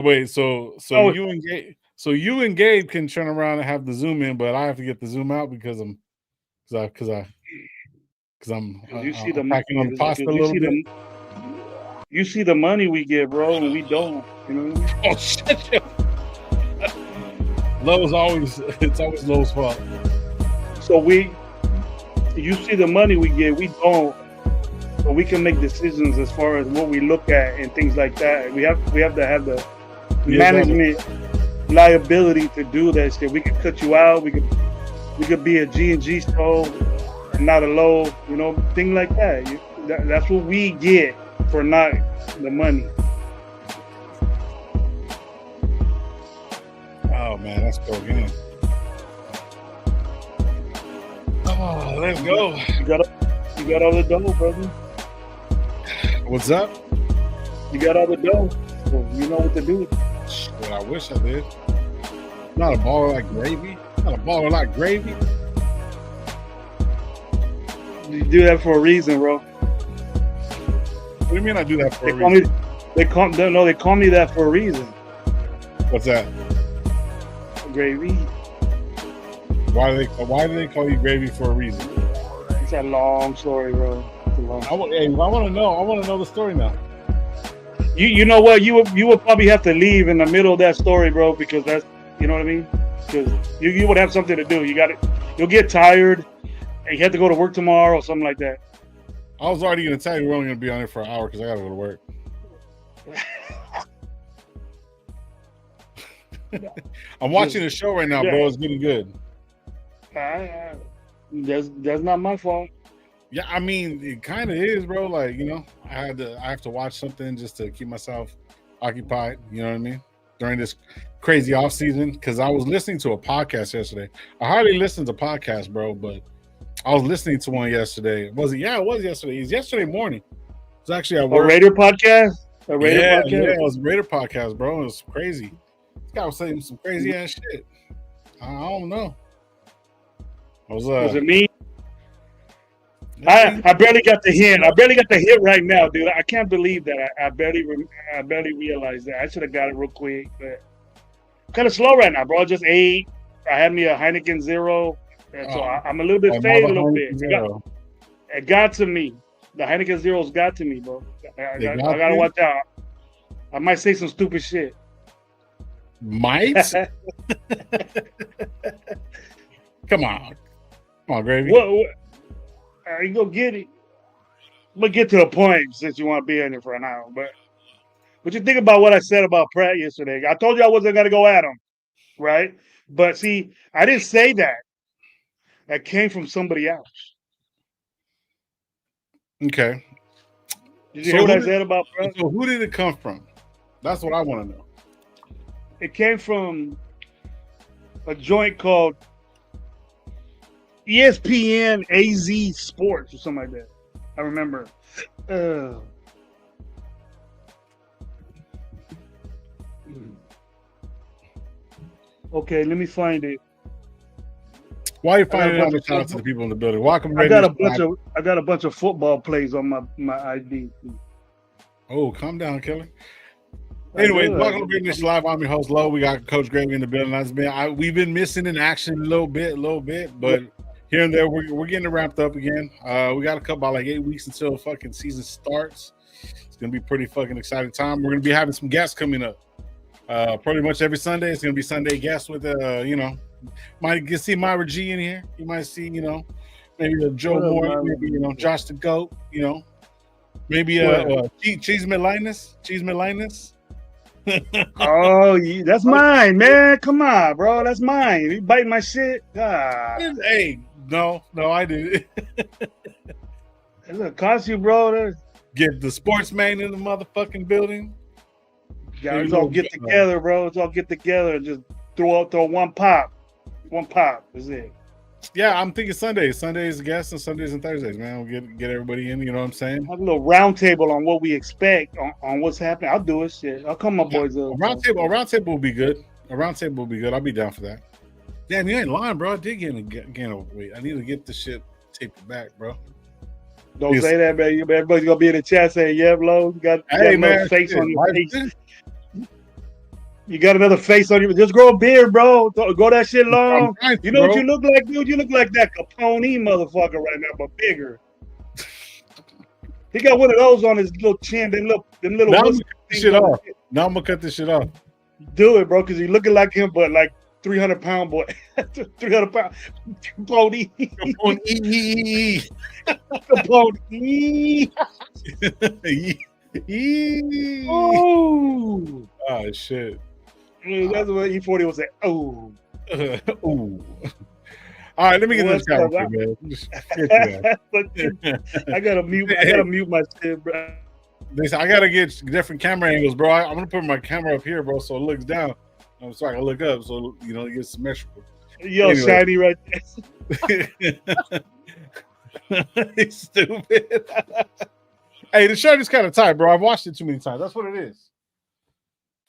Wait, so Oh, you and Gabe can turn around and have the zoom in, but I have to get the zoom out because you see I'm packing on the because pasta a little bit. you see the money we get, bro, and we don't. You know what I mean? Oh shit! Lowe's always it's always Lowe's fault. So you see the money we get, we don't. So we can make decisions as far as what we look at and things like that. We have to have the Yeah, that was, management liability to do that shit. We could cut you out. We could be a G&G store and not a low. You know, thing like that. That's what we get for not the money. oh man, let's go again. Oh, let's go. You got all the dough, brother. What's up? You got all the dough. So you know what to do. Shit, I wish I did. Not a baller like gravy. Not a baller like gravy. You do that for a reason, bro. What do you mean I do that for They a call reason? me. They call me that for a reason. What's that? Gravy. Why do they call you gravy for a reason? It's a long story, bro. It's a long. I want to know. I want to know the story now. You know what? You would probably have to leave in the middle of that story, bro, because that's, you know what I mean? Because you would have something to do. You'll get tired, and you have to go to work tomorrow or something like that. I was already going to tell you we're only going to be on here for an hour because I got to go to work. I'm watching the show right now, bro. It's getting good. That's not my fault. Yeah, I mean, it kind of is, bro. Like, you know, I have to watch something just to keep myself occupied. You know what I mean? During this crazy off season, because I was listening to a podcast yesterday. I hardly listen to podcasts, bro, but I was listening to one yesterday. Was it? Yeah, it was yesterday. It was yesterday morning. It was actually at work. A Raider podcast. Yeah, it was a Raider podcast, bro. It was crazy. This guy was saying some crazy ass shit. I don't know. Was it me? I barely got the hint. I barely got the hit right now, dude. I can't believe that. I barely realized that. I should have got it real quick, but I'm kind of slow right now, bro. I just ate. I had me a Heineken Zero, and so I'm a little bit faded a little bit. It got to me. The Heineken Zero's got to me, bro. I gotta watch out. I might say some stupid shit. Might? Come on, gravy. What? You go get it. I'm gonna get to the point since you want to be in here for an hour. But what you think about what I said about Pratt yesterday? I told you I wasn't gonna go at him, right? But see, I didn't say that. That came from somebody else. Okay. Did you hear what I said about Pratt? So who did it come from? That's what I want to know. It came from a joint called ESPN AZ Sports or something like that. I remember. Okay, let me find it. Why are you finding out? Shout out to the people in the building. Welcome. I got a bunch of football plays on my ID. Oh, calm down, Killer. Anyway, welcome to Big Nation Live. I'm your host, Lo. We got Coach Gravy in the building. We've been missing in action a little bit, but here and there we're getting it wrapped up again. We got about like 8 weeks until fucking season starts. It's gonna be pretty fucking exciting time. We're gonna be having some guests coming up. Pretty much every Sunday. It's gonna be Sunday guests with might see Myra G in here. You might see, maybe a Joe Moore, maybe Josh the Goat, maybe Cheese Linus. Oh, that's mine, man. Come on, bro. That's mine. You biting my shit? Hey, no, I did it. Look, cost you, bro. Get the sportsman in the motherfucking building. Let's all get together, bro. Let's all get together and just throw one pop. One pop is it. Yeah, I'm thinking Sundays. Sundays guests and Sundays and Thursdays, man. We'll get everybody in, you know what I'm saying? Have a little round table on what we expect on what's happening. I'll do it. Shit. I'll come my boys up. A round table will be good. I'll be down for that. Damn, you ain't lying, bro. I did gain weight. I need to get this shit taped back, bro. Don't say that, man. Everybody's gonna be in the chat saying, "Yeah, Lo, you got man, face on your face." You got another face on you. Just grow a beard, bro. Go that shit long. You know what you look like, dude? You look like that Capone motherfucker right now, but bigger. He got one of those on his little chin. Them little. Now I'm gonna cut this shit off. Now I'm gonna cut this shit off. Do it, bro, because he's looking like him, but like 300-pound boy. 300-pound Capone. Capone. Oh shit. That's what E40 was saying. Oh. Ooh. All right, let me get this guy, man. I gotta mute my shit, bro. I gotta get different camera angles, bro. I'm gonna put my camera up here, bro, so it looks down. So I can look up, so it gets symmetrical. Yo, anyway. Shiny right there. He's stupid. Hey, the shirt is kind of tight, bro. I've watched it too many times. That's what it is.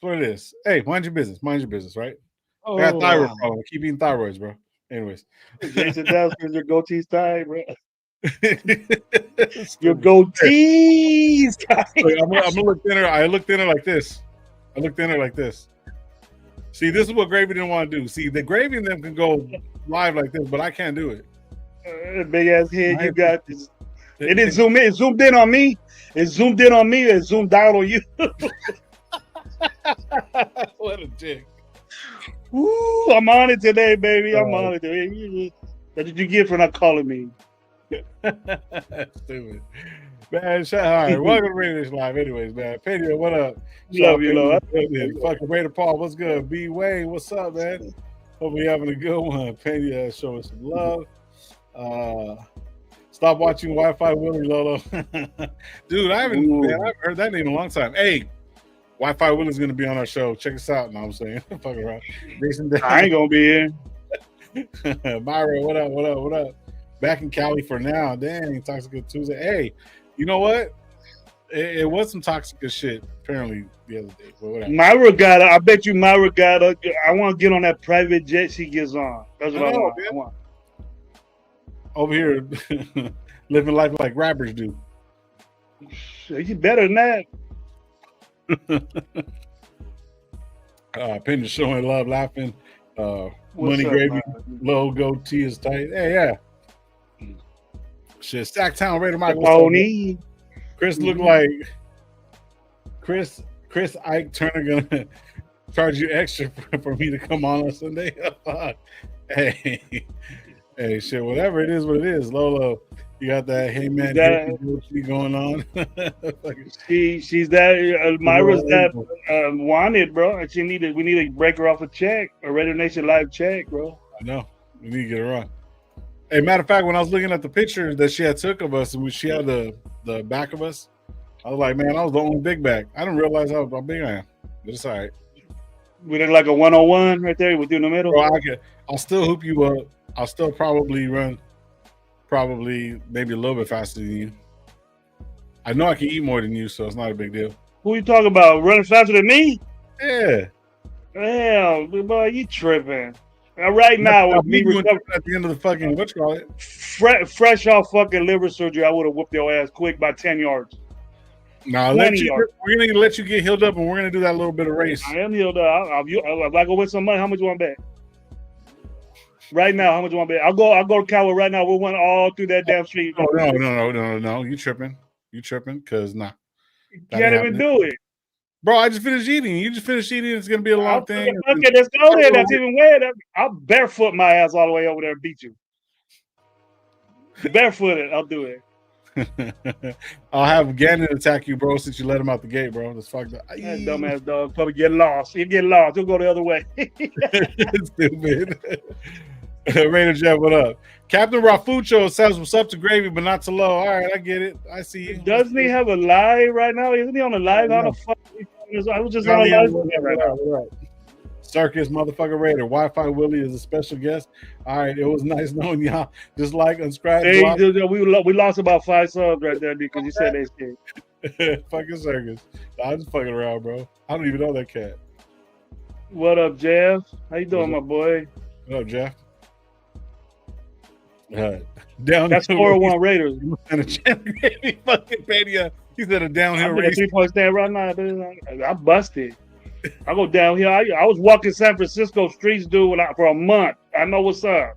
That's what it is. Hey, mind your business. Mind your business, right? I got thyroid problem. I keep eating thyroids, bro. Anyways. Jason Downs, because your goatee's tight, bro. Your goatee's tight. Look, I'm gonna look thinner. I look thinner like this. See, this is what Gravy didn't want to do. See, the Gravy and them can go live like this, but I can't do it. Big ass head you got. It didn't zoom in. It zoomed in on me. It zoomed in on me. It zoomed out on you. What a dick. Woo, I'm on it today, baby. I'm on it today. That's what you get for not calling me. Stupid. Man, all right. Welcome to Radio Nation Live anyways, man. Pedro, what up? Love you, love. Fucking Raider Paul, what's good? B. Wayne, what's up, man? Hope we having a good one. Pedro showing some love. Stop watching Wi-Fi Willie, Lolo. Dude, I haven't heard that name in a long time. Hey, Wi-Fi Willie's going to be on our show. Check us out. No, I'm saying. Fuck around. Jason, I ain't going to be here. Myra, what up? Back in Cali for now. Dang, Toxic Tuesday. Hey, you know what? It was some toxic shit, apparently, the other day. But whatever. Myra got I bet you Myra got I want to get on that private jet she gets on. That's what I want. Over here, living life like rappers do. You better than that. Penny showing love, laughing. Money Gravy, low goatee is tight. Hey, yeah. Shit, Stacktown Raider Michael. Pony. Chris looked like Chris Ike Turner gonna charge you extra for me to come on Sunday. Hey, shit, whatever it is, what it is. Lolo, you got that hey man going on. she's that Myra's that wanted, bro. We need to break her off a check, a Radio Nation Live check, bro. I know. We need to get her on. Hey, matter of fact, when I was looking at the pictures that she had took of us and she had the back of us, I was like, man, I was the only big back. I didn't realize how big I am. But it's all right. We did like a 101 right there with you in the middle. Bro, I'll still hoop you up. I'll still probably run maybe a little bit faster than you. I know I can eat more than you, so it's not a big deal. Who you talking about? Running faster than me? Yeah. Damn, boy, you tripping. Right now, with me at the end of the fucking fresh off fucking liver surgery, I would have whooped your ass quick by 10 yards. Nah, we're gonna let you get healed up, and we're gonna do that little bit of race. I am healed up. If I go win some money, how much you want to bet? Right now, how much you want to bet? I'll go to Coward right now. We'll run all through that damn street. No. You tripping? Because nah. You can't even do it. Bro, I just finished eating. You just finished eating. It's gonna be a long thing. Okay, let's go there. That's even weird. I'll barefoot my ass all the way over there and beat you. Barefooted, I'll do it. I'll have Gannon attack you, bro, since you let him out the gate, bro. That's fucked up. That dumbass dog probably get lost. He'll get lost. He'll go the other way. Stupid. Raider Jeff, what up? Captain Rafucho says what's up to Gravy, but not to Low. All right, I get it. I see you. Doesn't he have a live right now? Isn't he on a live? How the fuck? I was just on a live right now. Circus motherfucker Raider. Wi-Fi Willie is a special guest. All right, it was nice knowing y'all. Just like unscribed. Hey, we lost about 5 subs right there because you said they scared. Fucking Circus. I'm just fucking around, bro. I don't even know that cat. What up, Jeff? How you doing, my boy? What up, Jeff? That's 401 Raiders. Fucking Pania. He said a downhill race. 3-point stand right now. I'm busted. I go down here. I was walking San Francisco streets, dude, for a month. I know what's up.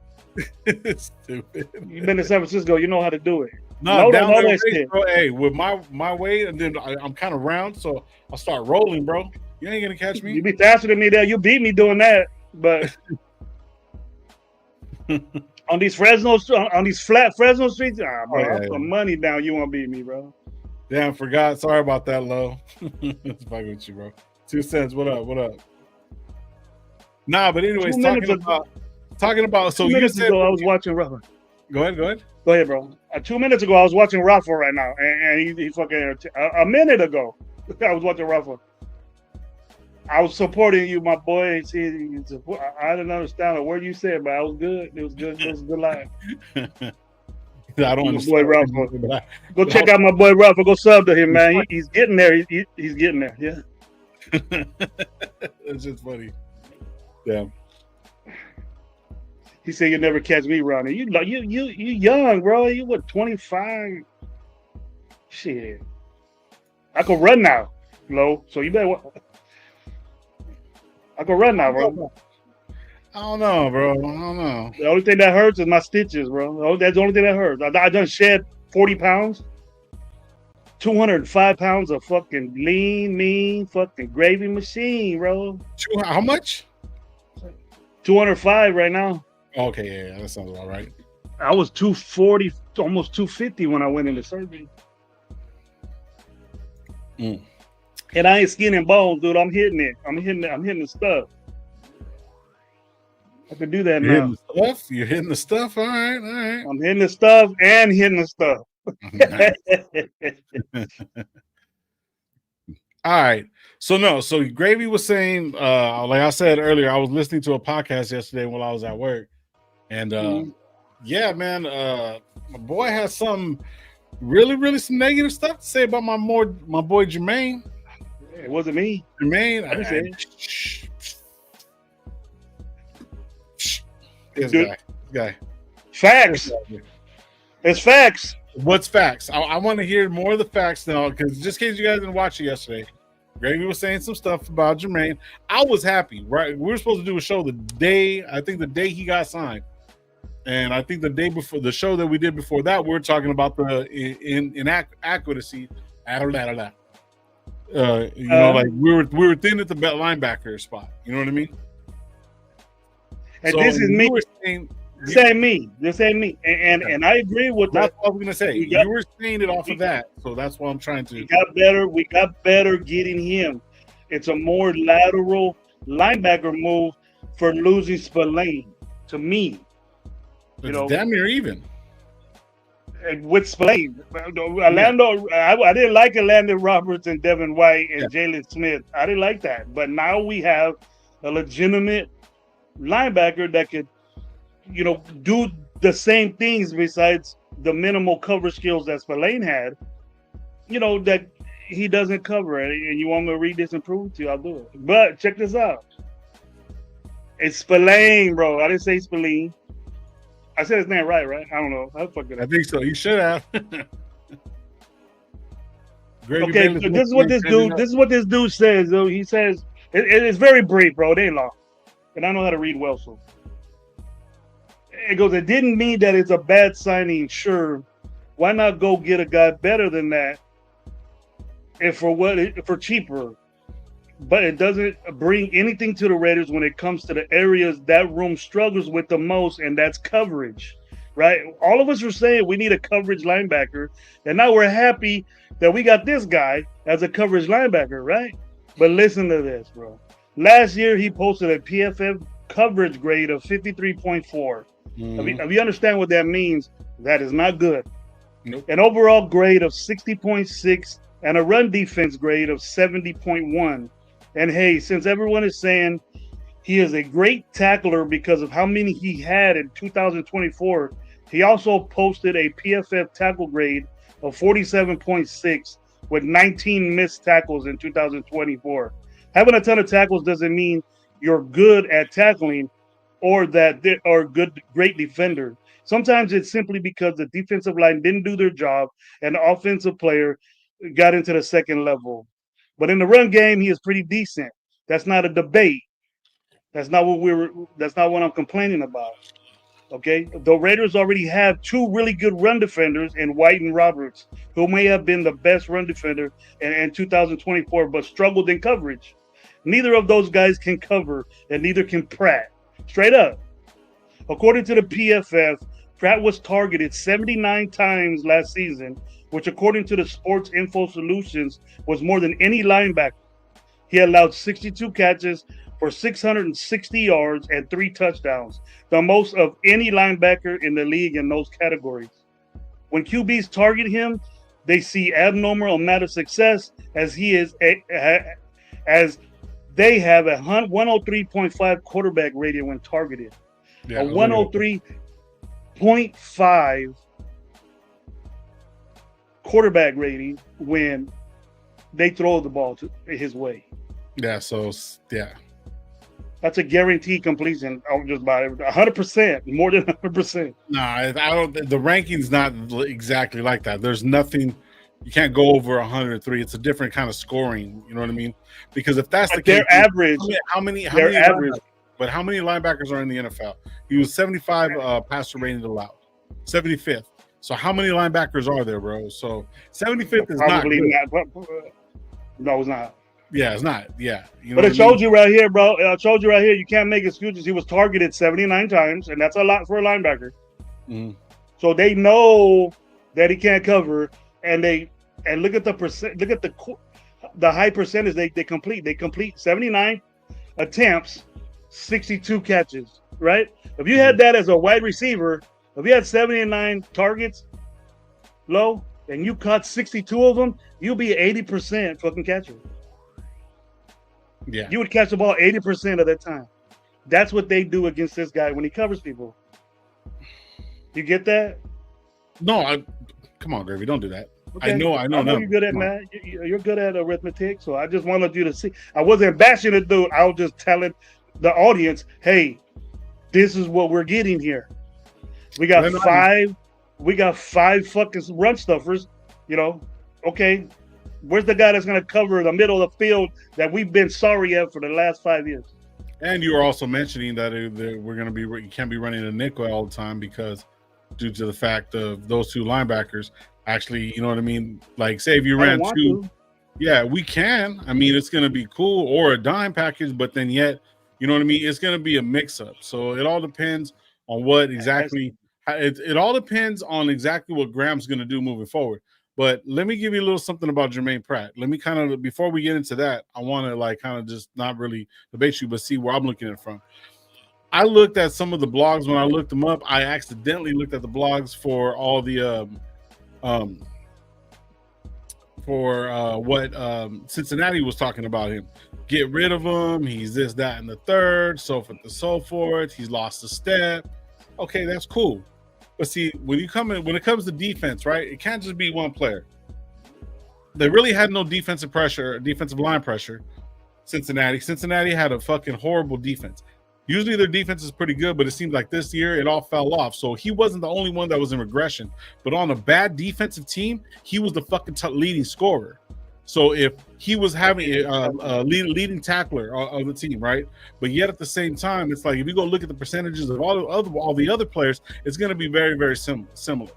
Stupid. You've been to San Francisco, you know how to do it. No, down know that that way, shit. bro. Hey, with my weight, and then I'm kind of round, so I'll start rolling, bro. You ain't gonna catch me. You be faster than me there. You beat me doing that, but on these flat Fresno streets, bro, I'm some money down. You won't beat me, bro. Damn, forgot. Sorry about that, Lo. It's fucking with you, bro. 2 cents. What up? What up? Nah, but anyways, talking about. So 2 you minutes said ago, I was watching Rafa. Go ahead, bro. 2 minutes ago, I was watching Rafa right now, and he fucking a minute ago, I was watching Rafa. I was supporting you, my boy. See, I didn't understand a word you said, but I was good. It was good. It was a good line. I don't understand. Boy Rafa. Go check out my boy Rafa. Go sub to him, man. He's getting there. He's getting there. Yeah. It's just funny. Yeah. He said you'll never catch me running. You young, bro. You what, 25? Shit. I can run now, Lo. So you better. I can run now, bro. I don't know, bro. I don't know. The only thing that hurts is my stitches, bro. That's the only thing that hurts. I done shed 40 pounds. 205 pounds of fucking lean, mean, fucking gravy machine, bro. How much? 205 right now. Okay, yeah, that sounds about right. I was 240, almost 250 when I went into surgery. And I ain't skin and bones, dude. I'm hitting it. I'm hitting the stuff. I can do that now. You're hitting the stuff? All right. I'm hitting the stuff and hitting the stuff. All right. So Gravy was saying, like I said earlier, I was listening to a podcast yesterday while I was at work. And yeah, man, my boy has some really some negative stuff to say about my boy Germaine. It wasn't me. Germaine, this guy. Facts. It's facts. What's facts? I want to hear more of the facts now, because just in case you guys didn't watch it yesterday, Gravy was saying some stuff about Germaine. I was happy, right? We were supposed to do a show the day he got signed. And I think the day before the show that we did before that, we were talking about the inaccuracy. Like we were thin at the linebacker spot. You know what I mean? And so this is me. This ain't me. And I agree with that. That's what I was gonna say. You were saying it off of that, so that's what I'm trying to. We got better getting him. It's a more lateral linebacker move for losing Spillane, to me. It's damn near even. With Spillane, Orlando, I didn't like Orlando Roberts and Devin White and Jalen Smith. I didn't like that, but now we have a legitimate linebacker that could, do the same things besides the minimal cover skills that Spillane had. That he doesn't cover it. And you want me to read this and prove it to you? I'll do it. But check this out. It's Spillane, bro. I didn't say Spillane. I said his name right? I don't know. I think so. You should have. Okay, so this is what this dude says. Though he says it's very brief, bro. It ain't long, and I know how to read well. So it goes. It didn't mean that it's a bad signing. Sure, why not go get a guy better than that? And for cheaper. But it doesn't bring anything to the Raiders when it comes to the areas that room struggles with the most, and that's coverage, right? All of us were saying we need a coverage linebacker, and now we're happy that we got this guy as a coverage linebacker, right? But listen to this, bro. Last year, he posted a PFF coverage grade of 53.4. Mm-hmm. If you understand what that means, that is not good. Nope. An overall grade of 60.6 and a run defense grade of 70.1. And hey, since everyone is saying he is a great tackler because of how many he had in 2024, he also posted a PFF tackle grade of 47.6 with 19 missed tackles in 2024. Having a ton of tackles doesn't mean you're good at tackling or that they are great defender. Sometimes it's simply because the defensive line didn't do their job and the offensive player got into the second level. But in the run game, he is pretty decent. That's not a debate. That's not what I'm complaining about. Okay, the Raiders already have two really good run defenders in White and Roberts, who may have been the best run defender in 2024, but struggled in coverage. Neither of those guys can cover, and neither can Pratt. Straight up. According to the PFF, Pratt was targeted 79 times last season, which according to the Sports Info Solutions was more than any linebacker. He allowed 62 catches for 660 yards and 3 touchdowns, the most of any linebacker in the league in those categories. When QBs target him, they see abnormal amount of success as they have a 103.5 quarterback rating when targeted. Yeah, a 103.5 quarterback rating when they throw the ball his way. Yeah, so yeah. That's a guaranteed completion. I'm just about 100%, more than 100%. Nah, I don't. The ranking's not exactly like that. There's nothing. You can't go over 103. It's a different kind of scoring. You know what I mean? Because if that's the case, their average. How many average. But how many linebackers are in the NFL? He was 75 passer rating allowed, 75th. So how many linebackers are there, bro? So 75th is probably not. No, it's not. Yeah, it's not. Yeah, you know. But it showed you right here, bro. I showed you right here. You can't make excuses. He was targeted 79 times, and that's a lot for a linebacker. Mm-hmm. So they know that he can't cover, and look at the percent. Look at the high percentage they complete. They complete 79 attempts, 62 catches. Right? If you had that as a wide receiver, if you had 79 targets, low, and you caught 62 of them, you'll be 80% fucking catcher. Yeah, you would catch the ball 80% of that time. That's what they do against this guy when he covers people. You get that? No, come on, Gravy, don't do that. Okay. I know. You're good at math. You're good at arithmetic. So I just wanted you to see. I wasn't bashing the dude. I was just telling the audience, hey, this is what we're getting here. We got five fucking run stuffers. You know, okay. Where's the guy that's going to cover the middle of the field that we've been sorry at for the last 5 years? And you were also mentioning that we're going to be, you can't be running a nickel all the time because due to the fact of those two linebackers actually, you know what I mean? Like, say if you ran two, yeah, we can. I mean, it's going to be cool, or a dime package, but then yet, you know what I mean? It's going to be a mix up. So it all depends on what exactly, it all depends on exactly what Graham's going to do moving forward. But let me give you a little something about Germaine Pratt. Let me kind of, before we get into that, I want to like kind of just not really debate you, but see where I'm looking at it from. I looked at some of the blogs when I looked them up. I accidentally looked at the blogs for all the what Cincinnati was talking about him. Get rid of him. He's this, that, and the third. So forth and so forth. He's lost a step. Okay, that's cool. But see, when it comes to defense, right? It can't just be one player. They really had no defensive line pressure. Cincinnati had a fucking horrible defense. Usually their defense is pretty good, but it seems like this year it all fell off. So he wasn't the only one that was in regression. But on a bad defensive team, he was the fucking leading scorer. So if he was having a leading tackler of the team, right? But yet at the same time, it's like if you go look at the percentages of all the other players, it's going to be very, very similar.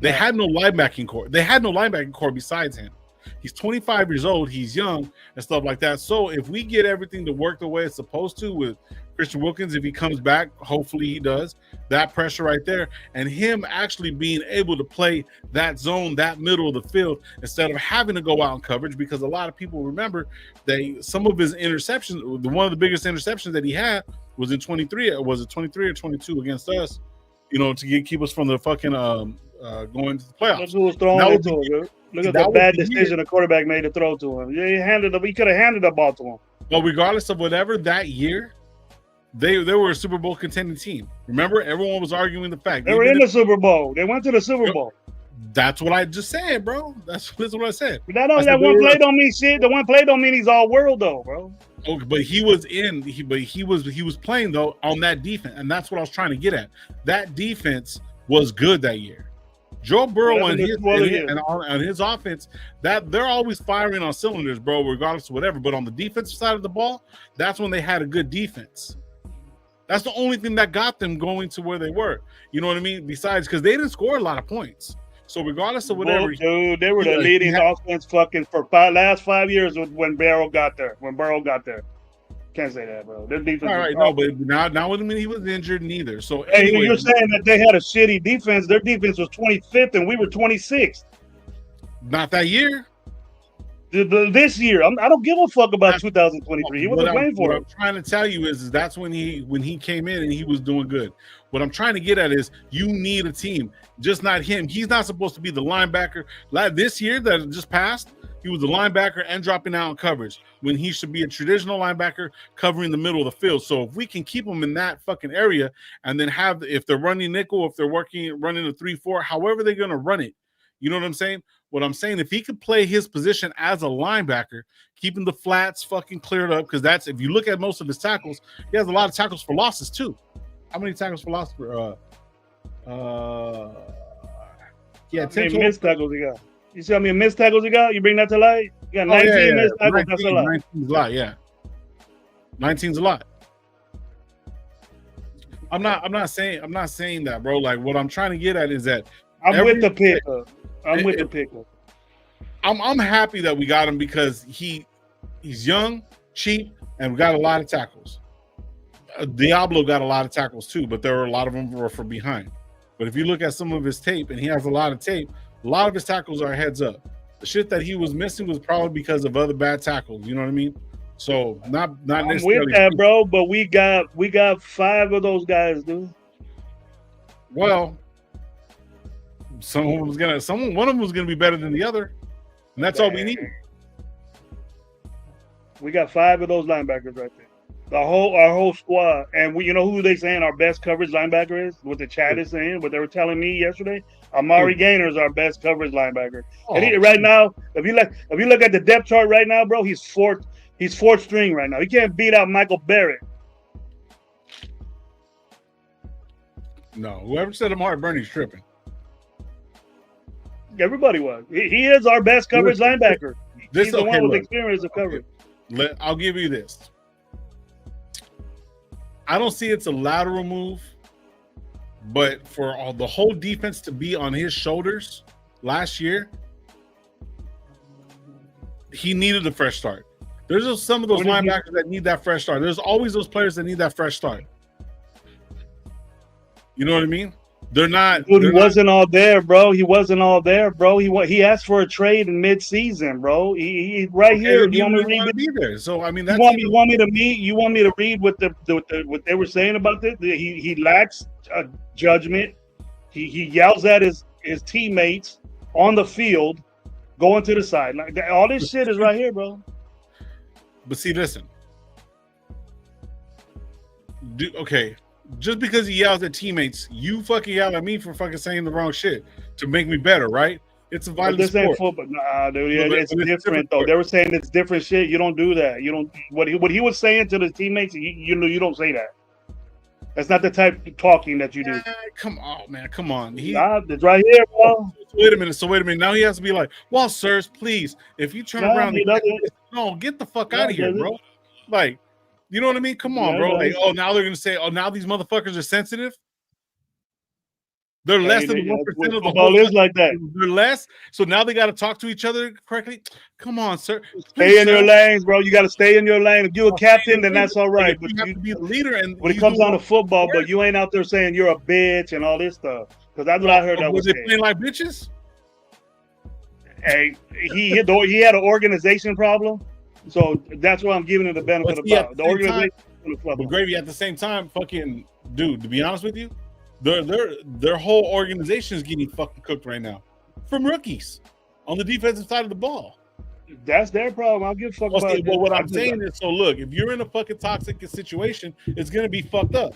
They had no linebacking core. They had no linebacking core besides him. He's 25 years old. He's young and stuff like that. So if we get everything to work the way it's supposed to with Christian Wilkins, if he comes back, hopefully he does, that pressure right there, and him actually being able to play that zone, that middle of the field, instead of having to go out in coverage, because a lot of people remember that some of his interceptions, one of the biggest interceptions that he had was in 23. Was it 23 or 22 against us? You know, to keep us from the fucking going to the playoffs. That's who was throwing it to him. Look at the bad decision the quarterback made to throw to him. He could have handed the ball to him. Well, regardless of whatever, that year, they were a Super Bowl contending team. Remember, everyone was arguing the fact they were in the Super Bowl. They went to the Super Bowl. That's what I just said, bro. That's what I said. But that one play don't mean shit. The one play don't mean he's all world though, bro. Okay, but he was playing though on that defense, and that's what I was trying to get at. That defense was good that year. Joe Burrow Whatever and the his spoiler and, is. and his offense, that they're always firing on cylinders, bro, regardless of whatever. But on the defensive side of the ball, that's when they had a good defense. That's the only thing that got them going to where they were. You know what I mean? Besides, because they didn't score a lot of points. So regardless of whatever, Dude, they were the leading offense fucking for last 5 years when Burrow got there. Can't say that, bro. Their defense. All right, no, but now wouldn't mean he was injured neither. So Hey, anyway, you're saying that they had a shitty defense. Their defense was 25th and we were 26th. Not that year. This year, I don't give a fuck about 2023. He wasn't playing for it. What I'm trying to tell you is that's when he came in and he was doing good. What I'm trying to get at is you need a team, just not him. He's not supposed to be the linebacker. This year that just passed, he was the linebacker and dropping out in coverage when he should be a traditional linebacker covering the middle of the field. So if we can keep him in that fucking area and then if they're running nickel, if they're running a 3-4, however they're going to run it, you know what I'm saying? What I'm saying, if he could play his position as a linebacker, keeping the flats fucking cleared up, because that's, if you look at most of his tackles, he has a lot of tackles for losses too. How many tackles for losses? Yeah, 10 missed tackles he got. You see how many missed tackles he got? You bring that to light? You got 19 missed tackles. 19, that's a lot. 19's a lot, yeah. 19's a lot. I'm not saying that, bro. Like, what I'm trying to get at is that I'm with the pickup. I'm happy that we got him because he's young, cheap, and we got a lot of tackles. Diablo got a lot of tackles too, but there were a lot of them were from behind. But if you look at some of his tape, and he has a lot of tape, a lot of his tackles are heads up. The shit that he was missing was probably because of other bad tackles. You know what I mean? So not I'm necessarily with that, bro. But we got 5 of those guys, dude. Well, one of them was gonna be better than the other, and that's all we need. We got 5 of those linebackers right there. Our whole squad, and you know who they saying our best coverage linebacker is? What the chat is saying, what they were telling me yesterday. Amari Gainer is our best coverage linebacker. And right now, if you look at the depth chart right now, bro, he's fourth string right now. He can't beat out Michael Barrett. No, whoever said Amari Burney's tripping. Everybody was. He is our best coverage linebacker. He's the one with experience of coverage. I'll give you this. I don't see it's a lateral move, but for the whole defense to be on his shoulders last year, he needed a fresh start. There's just some of those linebackers that need that fresh start. There's always those players that need that fresh start. You know what I mean? They're not. Dude, he wasn't all there, bro. He wasn't all there, bro. He asked for a trade in mid-season, bro. He right here. You want me to read? Be there. So I mean, that's you want me to read what they were saying about this? He lacks judgment. He yells at his teammates on the field, going to the side. Like all this shit is right here, bro. But see, listen. Okay. Just because he yells at teammates, you fucking yell at me for fucking saying the wrong shit to make me better, right? It's a violent sport. This ain't football. Nah, dude, it's different though. They were saying it's different shit. You don't do that. You don't. What he was saying to the teammates, you know, you don't say that. That's not the type of talking that you do. Come on, man. Come on. It's right here, bro. Wait a minute. Now he has to be like, well, sirs, please, if you turn around, get the fuck out of here, bro. Like. You know what I mean? Come on, bro. Like, now they're gonna say, now these motherfuckers are sensitive. They're less than 1% of the whole. Is like that. They're less. So now they got to talk to each other correctly. Come on, sir. Stay in your lanes, bro. You got to stay in your lane. If you're a captain, then that's all right. But you have to be the leader. And when it comes down to football, but you ain't out there saying you're a bitch and all this stuff. Because that's what I heard. Was they playing like bitches? Hey, he had an organization problem. So that's why I'm giving it the benefit of the organization. But Gravy, at the same time, fucking dude, to be honest with you, their whole organization is getting fucking cooked right now from rookies on the defensive side of the ball. That's their problem. I'll give a fuck about it. But what I'm saying is, so look, if you're in a fucking toxic situation, it's gonna be fucked up.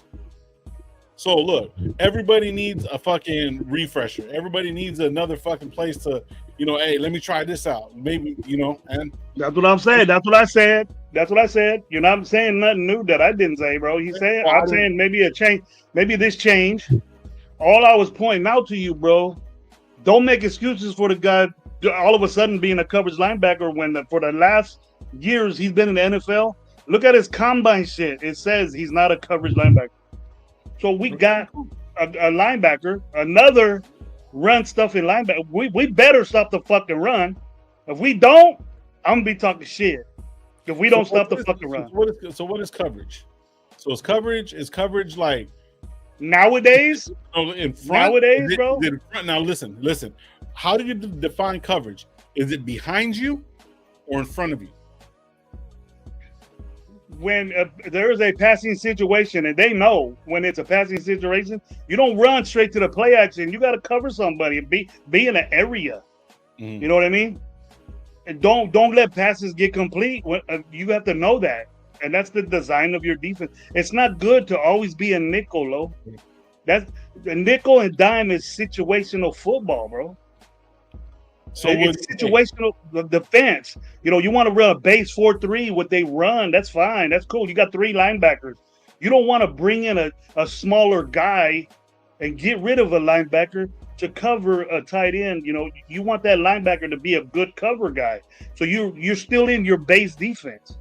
So look, everybody needs a fucking refresher. Everybody needs another fucking place to, hey, let me try this out. Maybe, and that's what I'm saying. That's what I said. You're not saying nothing new that I didn't say, bro. I'm saying maybe a change, maybe this change. All I was pointing out to you, bro, Don't make excuses for the guy all of a sudden being a coverage linebacker when for the last years he's been in the NFL. Look at his combine shit. It says he's not a coverage linebacker. So we got a linebacker, another run stuffing linebacker. We better stop the fucking run. If we don't, I'm gonna be talking shit. If we don't stop the fucking run. So what is coverage? So is coverage like nowadays? In front, nowadays, bro. In front? Now listen. How do you define coverage? Is it behind you or in front of you? When there is a passing situation, and they know when it's a passing situation, you don't run straight to the play action. You got to cover somebody and be in an area. You know what I mean? And don't let passes get complete. You have to know that, and that's the design of your defense. It's not good to always be a nickel, Lo. That's the nickel and dime is situational football, bro. So it's situational defense. You know, you want to run a base 4-3, what they run, that's fine. That's cool. You got 3 linebackers. You don't want to bring in a smaller guy and get rid of a linebacker to cover a tight end. You know, you want that linebacker to be a good cover guy. So you're still in your base defense.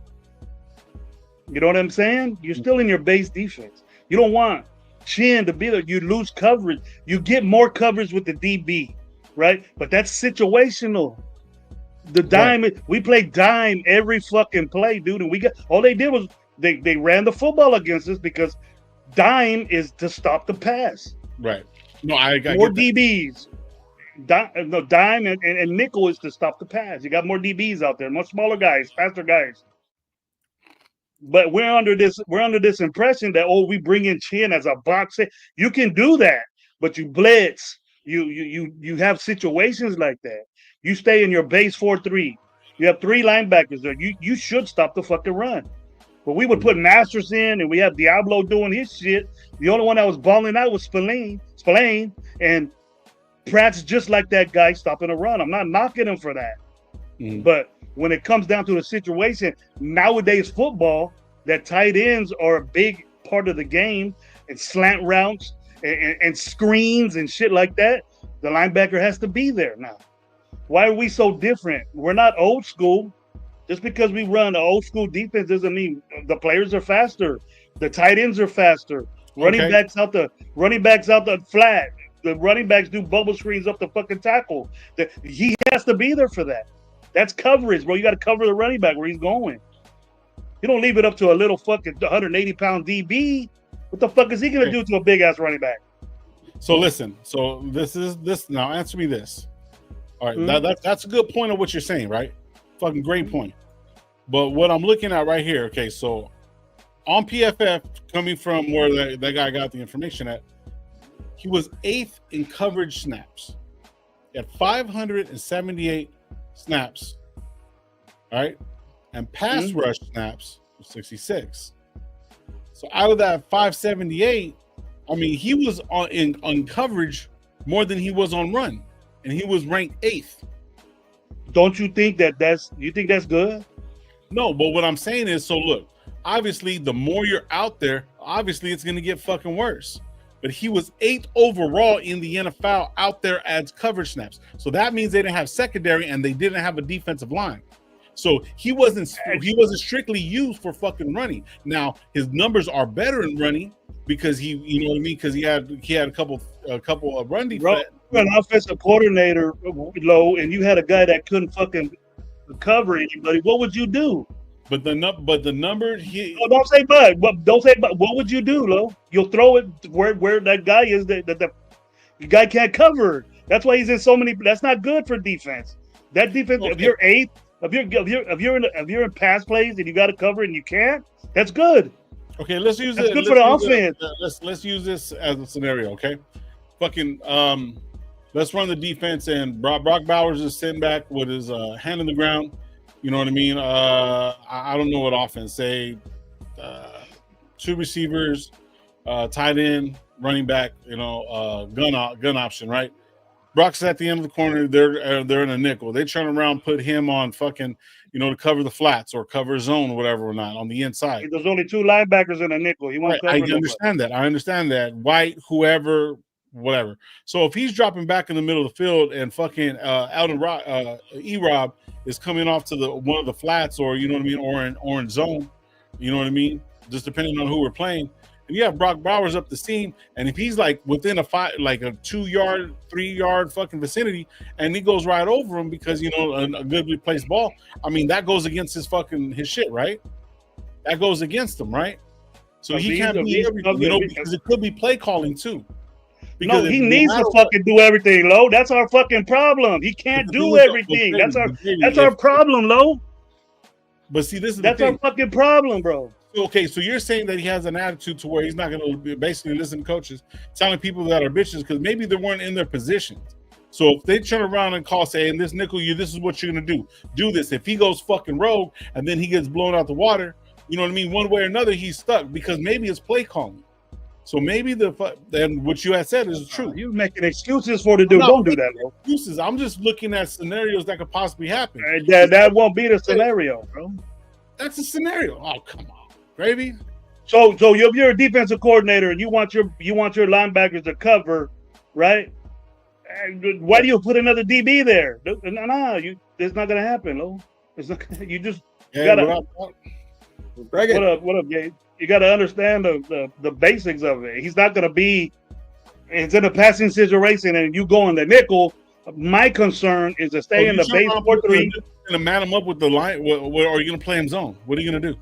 You know what I'm saying? You're still in your base defense. You don't want Chin to be there. You lose coverage. You get more coverage with the DB. Right, but that's situational. The dime, we play dime every fucking play, dude. And we got all they did was they ran the football against us because dime is to stop the pass. Right. No, I got more DBs. Dime and nickel is to stop the pass. You got more DBs out there, more smaller guys, faster guys. But we're under this impression that we bring in Chin as a box. You can do that, but you blitz. You have situations like that. You stay in your base 4-3. You have 3 linebackers there. You should stop the fucking run. But we would put Masters in, and we have Diablo doing his shit. The only one that was balling out was Spillane, and Pratt's just like that guy stopping a run. I'm not knocking him for that. But when it comes down to the situation, nowadays football, that tight ends are a big part of the game, and slant routes and screens and shit like that. The linebacker has to be there now. Why are we so different? We're not old school. Just because we run an old school defense doesn't mean the players are faster. The tight ends are faster. Running backs out the flat. The running backs do bubble screens up the fucking tackle. He has to be there for that. That's coverage, bro. You got to cover the running back where he's going. You don't leave it up to a little fucking 180-pound DB. What the fuck is he going to do to a big-ass running back? So listen. So this. Now answer me this. All right, that's a good point of what you're saying, right? Fucking great point. But what I'm looking at right here, okay, so on PFF, coming from where that guy got the information at, he was 8th in coverage snaps. He had 578 snaps, all right? And pass rush snaps was 66. So out of that 578, I mean, he was on coverage more than he was on run, and he was ranked 8th. Don't you think that's good? No, but what I'm saying is, so look, obviously, the more you're out there, obviously it's going to get fucking worse. But he was 8th overall in the NFL out there as coverage snaps. So that means they didn't have secondary and they didn't have a defensive line. So he wasn't strictly used for fucking running. Now his numbers are better in running because he, you know what I mean, because he had a couple of run defense. You're an offensive coordinator, Low, and you had a guy that couldn't fucking cover anybody. What would you do? But the number don't say but. Don't say but. What would you do, Lo? You'll throw it where that guy is. That the guy can't cover. That's why he's in so many. That's not good for defense. That defense. Okay. If you're 8th, if you're in pass plays and you got to cover and you can't, that's good. Okay, let's use it. That's good for the offense. Let's use this as a scenario. Okay, fucking let's run the defense and Brock Bowers is sitting back with his hand on the ground. You know what I mean? I don't know what offense. Say 2 receivers, tight end, running back. You know, gun option, right? Brock's at the end of the corner. They're in a nickel. They turn around, put him on fucking, you know, to cover the flats or cover zone or whatever or not on the inside. There's only 2 linebackers in a nickel. He won't cover. I understand that. White, whoever, whatever. So if he's dropping back in the middle of the field and fucking E-Rob is coming off to the one of the flats, or you know what I mean, or in zone, you know what I mean, just depending on who we're playing. And you have Brock Bowers up the seam, and if he's like within a 2-yard, 3-yard fucking vicinity, and he goes right over him because you know a good placed ball, I mean that goes against his shit, right? That goes against him, right? So he can't be everything, you know, because it could be play calling too. No, he needs to fucking do everything, Lo. That's our fucking problem. He can't do everything. That's our problem, Lo. But see, that's our fucking problem, bro. Okay, so you're saying that he has an attitude to where he's not going to basically listen to coaches, telling people that are bitches because maybe they weren't in their positions. So if they turn around and call, saying, "This nickel, this is what you're going to do. Do this." If he goes fucking rogue and then he gets blown out the water, you know what I mean? One way or another, he's stuck because maybe it's play calling. So maybe then what you had said is true. You're making excuses for the dude. Don't do that, bro. Excuses. I'm just looking at scenarios that could possibly happen. That won't be the scenario, bro. That's a scenario. Oh, come on. Gravy. So if you're a defensive coordinator and you want your linebackers to cover, right? Why do you put another DB there? No, it's not gonna happen, Lo. It's not. You just gotta. What up, Gabe? You gotta understand the basics of it. He's not gonna be. It's in a passing situation, and you go in the nickel. My concern is to stay in the base 4-3 and man him up with the line. Or are you gonna play him zone? What are you gonna do?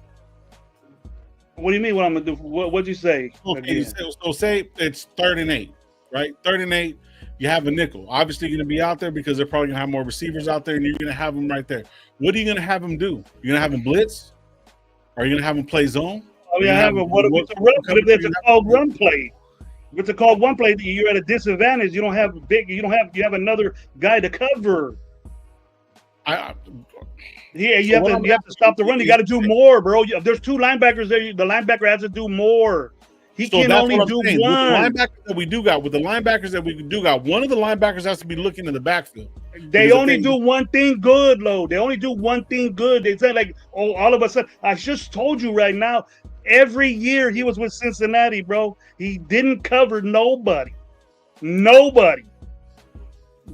What do you mean? What I'm gonna do? What'd you say? Okay, so say it's 3rd and 8, right? 3rd and 8. You have a nickel. Obviously, you're gonna be out there because they're probably gonna have more receivers out there, and you're gonna have them right there. What are you gonna have him do? You're gonna have him blitz? Are you gonna have him play zone? Oh yeah, what's a called run play? If it's a called one play, you're at a disadvantage. You have another guy to cover. You have to stop the run. You got to do more, bro. There's 2 linebackers there. The linebacker has to do more. He can only do one. With the linebackers that we do got, one of the linebackers has to be looking in the backfield. They only do one thing good, Lo. They only do one thing good. They say like, oh, all of a sudden, I just told you right now, every year he was with Cincinnati, bro. He didn't cover nobody. Nobody.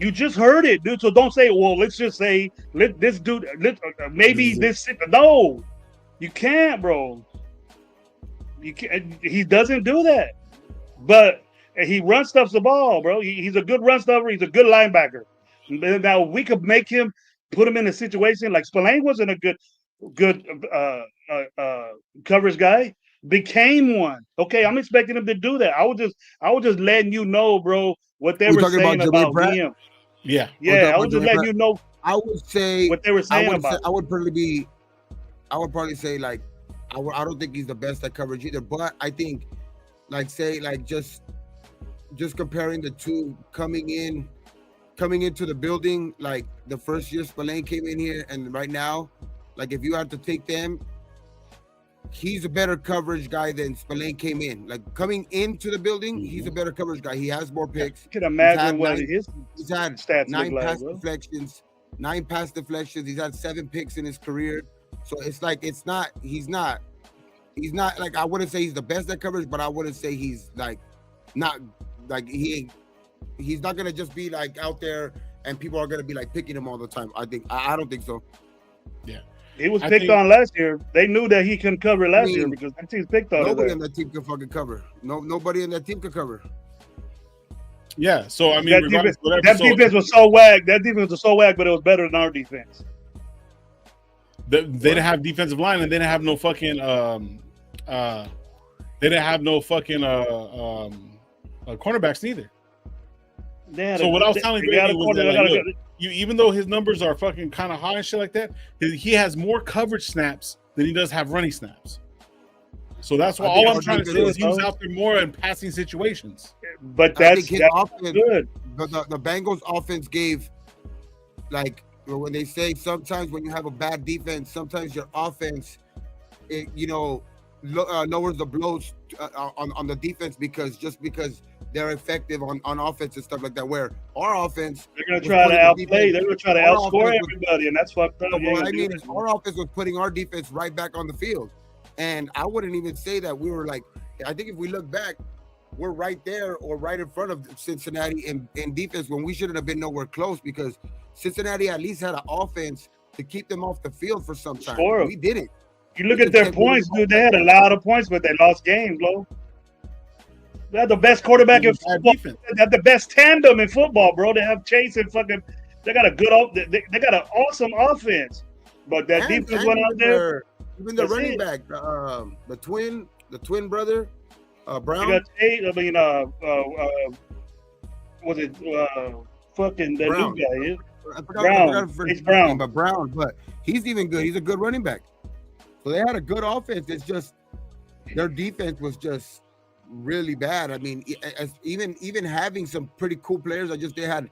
You just heard it, dude. So don't say, well, let's just say, this dude, maybe this. No, you can't, bro. You can't. He doesn't do that. But he run stuffs the ball, bro. He's a good run stuffer. He's a good linebacker. Now we could make him, put him in a situation like Spillane wasn't a good coverage guy. Became one. Okay, I'm expecting him to do that. I was just letting you know, bro, what they were saying about him. Yeah. I was just letting you know. I would say what they were saying about. I would probably say like I don't think he's the best at coverage either. But I think just comparing the two coming into the building, like the first year Spillane came in here and right now, like if you had to take them, he's a better coverage guy than Spillane came in. Like coming into the building, he's a better coverage guy. He has more picks. You can imagine what his stats 9 pass deflections. 9 pass deflections. He's had 7 picks in his career. So it's like he's not like, I wouldn't say he's the best at coverage, but I wouldn't say he's like not like he's not gonna just be like out there and people are gonna be like picking him all the time. I don't think so. Yeah. He was picked on last year. They knew that he couldn't cover last year because that team's picked on him. Nobody on that team can fucking cover. Nobody in that team can cover. Yeah, so I mean, that defense was so whack. That defense was so whack, but it was better than our defense. They didn't have defensive line, and they didn't have no fucking. They didn't have no fucking cornerbacks neither. So what I was telling you was that, even though his numbers are fucking kind of high and shit like that, he has more coverage snaps than he does have running snaps. So that's why all I'm trying to say is he was out there more in passing situations. But that's good. The Bengals offense gave, like, when they say sometimes when you have a bad defense, sometimes your offense, lowers the blows on the defense because they're effective on offense and stuff like that. Where our offense, they're going to try to outplay, they're going to try to outscore everybody, and that's fucked up. What I mean is our offense was putting our defense right back on the field, and I wouldn't even say that we were like. I think if we look back, we're right there or right in front of Cincinnati in defense when we shouldn't have been nowhere close because Cincinnati at least had an offense to keep them off the field for some time. Sure. We didn't. You look at their points, dude. They had a lot of points, but they lost games, bro. They had the best quarterback in football. They have the best tandem in football, bro. They have Chase and fucking. They got a good. They got an awesome offense, but that defense went out there. Even the running back, the twin brother, Brown. You got Tate. I mean, was it fucking the Brown. new guy? I Brown. It's Brown, but Brown, but he's even good. He's a good running back. So they had a good offense. It's just their defense was just really bad. I mean, even having some pretty cool players, they had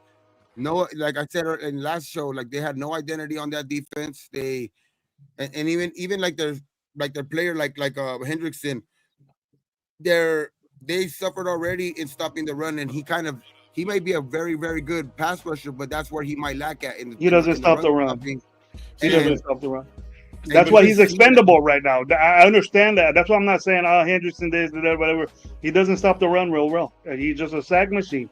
no, like I said in last show, like they had no identity on that defense. They and even like their player like Hendrickson, they suffered already in stopping the run, and he might be a very, very good pass rusher, but that's where he might lack at. He doesn't stop the run. He doesn't stop the run. That's but why he's expendable right now. I understand that. That's why I'm not saying, Hendrickson this, that, whatever. He doesn't stop the run real well. He's just a sack machine.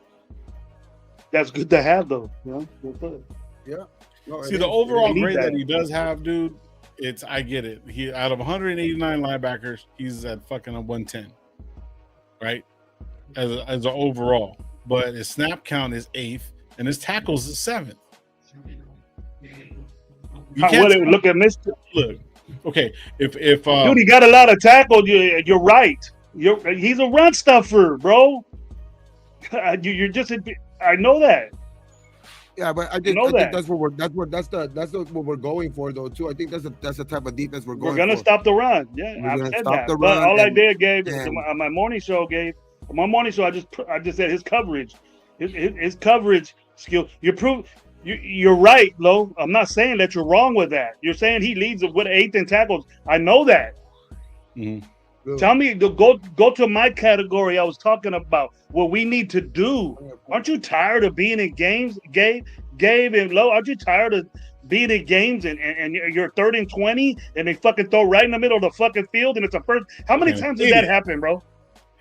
That's good to have, though. You know? Yeah. No, see, the overall grade that he does have, dude, I get it. He out of 189 linebackers, he's at fucking a 110, right? As an overall. But his snap count is 8th, and his tackles is 7th. Look at Mr. Look, okay. If dude, he got a lot of tackles. You're right. He's a run stuffer, bro. You're just. I know that. Yeah, but I think that's what we're going for, though. Too. I think that's the type of defense we're going. We're gonna stop the run. Yeah, I said that. But all I did, Gabe, on my morning show, I just said his coverage, his coverage skill. You're right, Lo. I'm not saying that you're wrong with that. You're saying he leads with 8th in tackles. I know that. Mm-hmm. Tell me to go to my category I was talking about. What we need to do. Aren't you tired of being in games, Gabe and Lo? Aren't you tired of being in games and you're 3rd and 20 and they fucking throw right in the middle of the fucking field and it's a first? How many times did that happen, bro?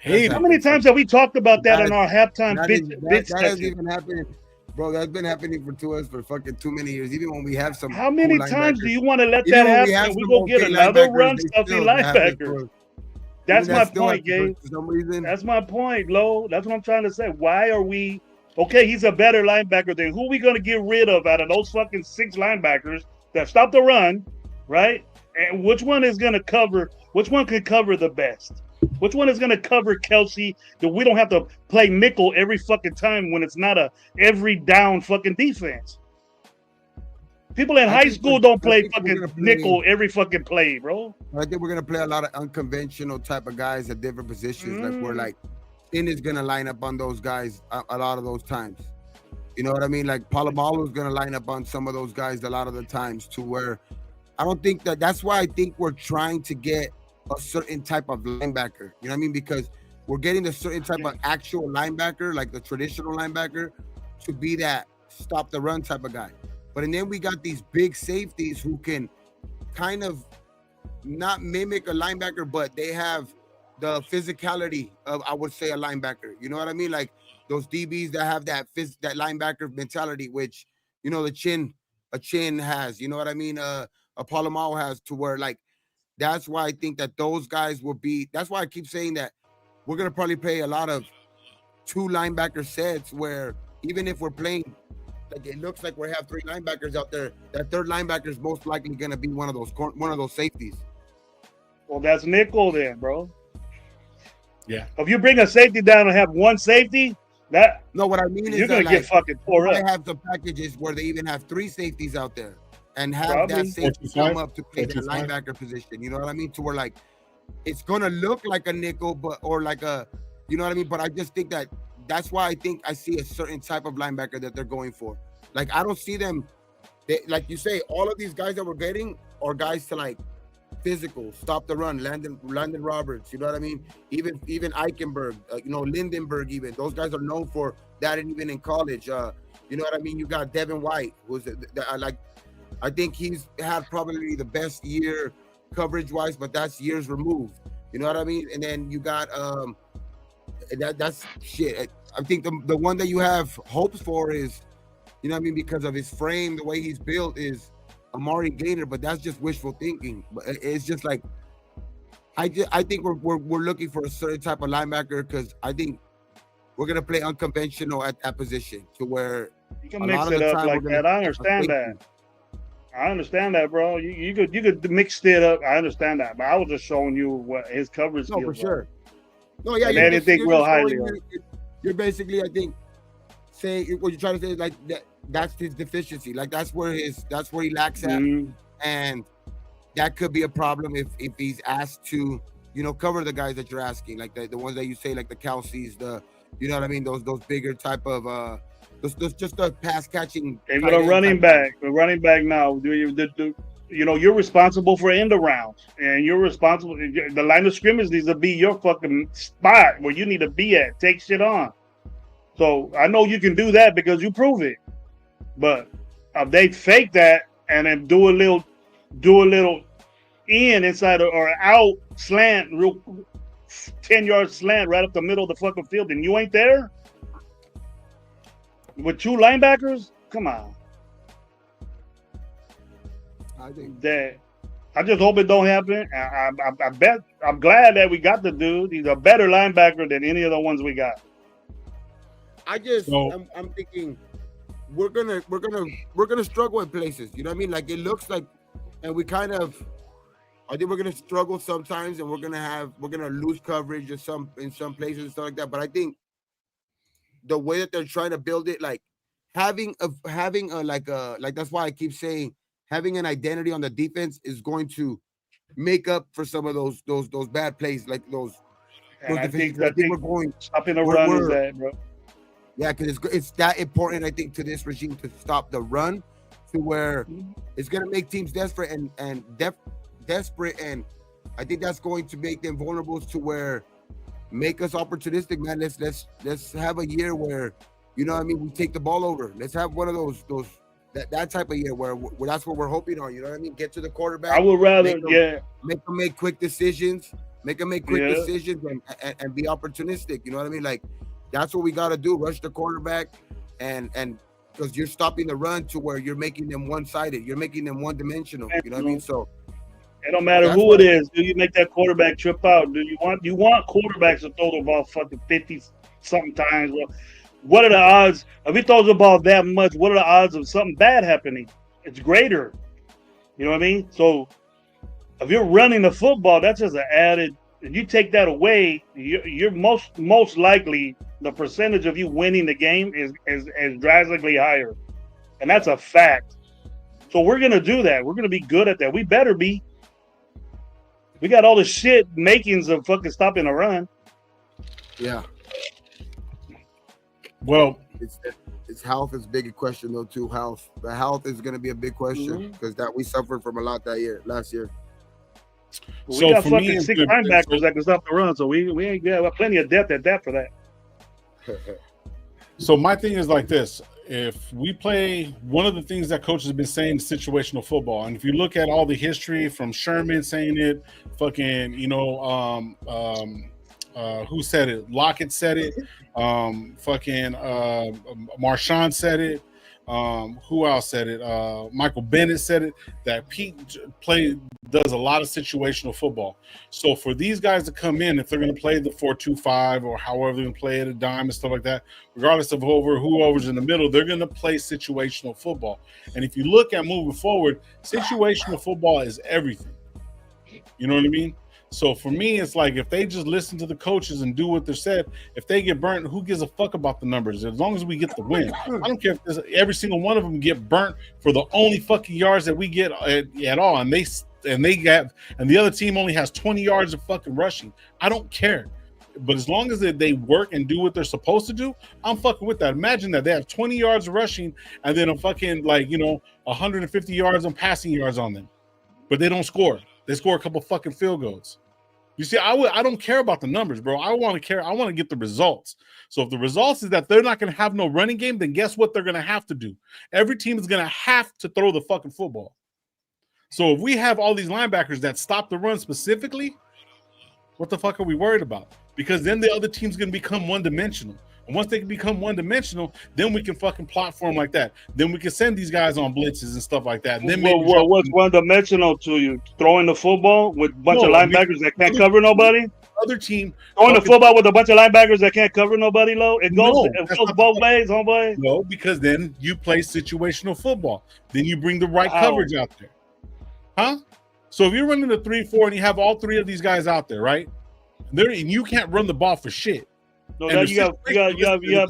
How many times have we talked about that in our halftime bitch that has even happened? Bro, that's been happening to us for fucking too many years. Even when we have some. How many times do you want to let that happen? We go get another run stuffing linebacker. That's my point, Gabe. For some reason. That's my point, Lo. That's what I'm trying to say. Why are we okay? He's a better linebacker than who are we going to get rid of out of those fucking 6 linebackers that stop the run, right? And which one is going to cover? Which one can cover the best? Which one is going to cover Kelsey that we don't have to play nickel every fucking time when it's not a every down fucking defense? People in high school don't play fucking nickel every fucking play, bro. I think we're going to play a lot of unconventional type of guys at different positions. Like we're like, Finn is going to line up on those guys a lot of those times. You know what I mean? Like Palomalo is going to line up on some of those guys a lot of the times to where I don't think that's why I think we're trying to get a certain type of linebacker, you know what I mean? Because we're getting a certain type of actual linebacker, like the traditional linebacker, to be that stop the run type of guy. And then we got these big safeties who can kind of not mimic a linebacker, but they have the physicality of, I would say, a linebacker. You know what I mean? Like those DBs that have that linebacker mentality, which, you know, a chin has, you know what I mean? A Palomao has, to where like, that's why I think that those guys will be. That's why I keep saying that we're going to probably play a lot of 2 linebacker sets where even if we're playing, like it looks like we have 3 linebackers out there, that 3rd linebacker is most likely going to be one of those safeties. Well, that's nickel then, bro. Yeah. If you bring a safety down and have 1 safety, what I mean is you're going to get fucking tore up. I have some packages where they even have 3 safeties out there. And have that safety come up to play that linebacker position. You know what I mean? To where like it's gonna look like a nickel, or like a, you know what I mean? But I just think that's why I think I see a certain type of linebacker that they're going for. Like I don't see them. Like you say, all of these guys that we're getting are guys to like physical, stop the run, Landon Roberts. You know what I mean? Even Eichenberg, Lindenberg. Even those guys are known for that, and even in college. You know what I mean? You got Devin White, who's I think he's had probably the best year coverage-wise, but that's years removed. You know what I mean? And then you got that's shit. I think the one that you have hopes for is, you know what I mean, because of his frame, the way he's built, is Amari Gainer, but that's just wishful thinking. But it's just like I think we're looking for a certain type of linebacker because I think we're gonna play unconventional at that position to where you can mix it up like that. I understand that, bro. You could mix it up. I understand that, but I was just showing you what his coverage. No, for sure. No, yeah, I didn't think real highly. You're basically, I think, saying what you're trying to say, like that's his deficiency. Like that's where he lacks at, and that could be a problem if he's asked to, you know, cover the guys that you're asking, like the ones that you say, like the Kelce's, you know what I mean, those bigger type of those just the pass catching. And with a running back now, you know, you're responsible for end around, and you're responsible. The line of scrimmage needs to be your fucking spot where you need to be at. Take shit on. So I know you can do that because you prove it. But if they fake that and then do a little inside or out slant, real 10-yard slant right up the middle of the fucking field, and you ain't there with two linebackers, come on. I think that. I just hope it don't happen. I bet. I'm glad that we got the dude. He's a better linebacker than any of the ones we got. I'm thinking we're gonna struggle in places. You know what I mean? Like it looks like, and I think we're gonna struggle sometimes, and we're gonna lose coverage in some places and stuff like that. But I think the way that they're trying to build it, like having a like that's why I keep saying having an identity on the defense is going to make up for some of those bad plays, like those. I think we're going stopping the run is that, bro. Yeah, because it's that important, I think, to this regime to stop the run, to where it's going to make teams desperate and desperate, and I think that's going to make them vulnerable to where make us opportunistic, man. Let's have a year where, you know what I mean, we take the ball over. Let's have one of those that type of year where that's what we're hoping on. You know what I mean? Get to the quarterback. I would rather make them make quick decisions, decisions, and be opportunistic. You know what I mean? Like that's what we got to do. Rush the quarterback, and because you're stopping the run to where you're making them one-sided. You're making them one-dimensional. You know what I mean? So it don't matter who it is. Do you make that quarterback trip out? Do you want quarterbacks to throw the ball fucking 50 something times? Well, what are the odds? If he throws the ball that much, what are the odds of something bad happening? It's greater. You know what I mean? So if you're running the football, that's just an added. If you take that away, you're most likely the percentage of you winning the game is drastically higher, and that's a fact. So we're gonna do that. We're gonna be good at that. We better be. We got all the shit makings of fucking stopping a run. Yeah. Well, it's health is a big question though too. The health is going to be a big question because that we suffered from a lot last year. Well, we got fucking 6 linebackers that can stop the run, so we ain't got plenty of depth at that for that. So my thing is like this: if we play, one of the things that coaches have been saying is situational football, and if you look at all the history from Sherman saying it, fucking, you know, who said it? Lockett said it. Fucking Marshawn said it. Who else said it? Michael Bennett said it. That Pete does a lot of situational football. So for these guys to come in, if they're going to play the 4-2-5 or however they're going to play it, a dime and stuff like that, regardless of whoever's in the middle, they're going to play situational football. And if you look at moving forward, situational football is everything. You know what I mean? So for me, it's like if they just listen to the coaches and do what they're said, if they get burnt, who gives a fuck about the numbers? As long as we get the win. I don't care if every single one of them get burnt for the only fucking yards that we get at all. And the other team only has 20 yards of fucking rushing. I don't care. But as long as they work and do what they're supposed to do, I'm fucking with that. Imagine that they have 20 yards of rushing and then a fucking 150 yards on passing yards on them, but they don't score. They score a couple fucking field goals. You see, I don't care about the numbers, bro. I want to get the results. So if the results is that they're not going to have no running game, then guess what they're going to have to do? Every team is going to have to throw the fucking football. So if we have all these linebackers that stop the run specifically, what the fuck are we worried about? because then the other team's going to become one-dimensional. And once they can become one-dimensional, then we can fucking plot for them like that. Then we can send these guys on blitzes and stuff like that. And then what's one-dimensional to you? Throwing the football with a bunch of linebackers that can't cover nobody? Other team throwing the football with a bunch of linebackers that can't cover nobody, low? It goes both ways, homeboy. No, because then you play situational football. Then you bring the right coverage out there. Huh? So if you're running the 3-4 and you have all three of these guys out there, right? And you can't run the ball for shit. No, now you have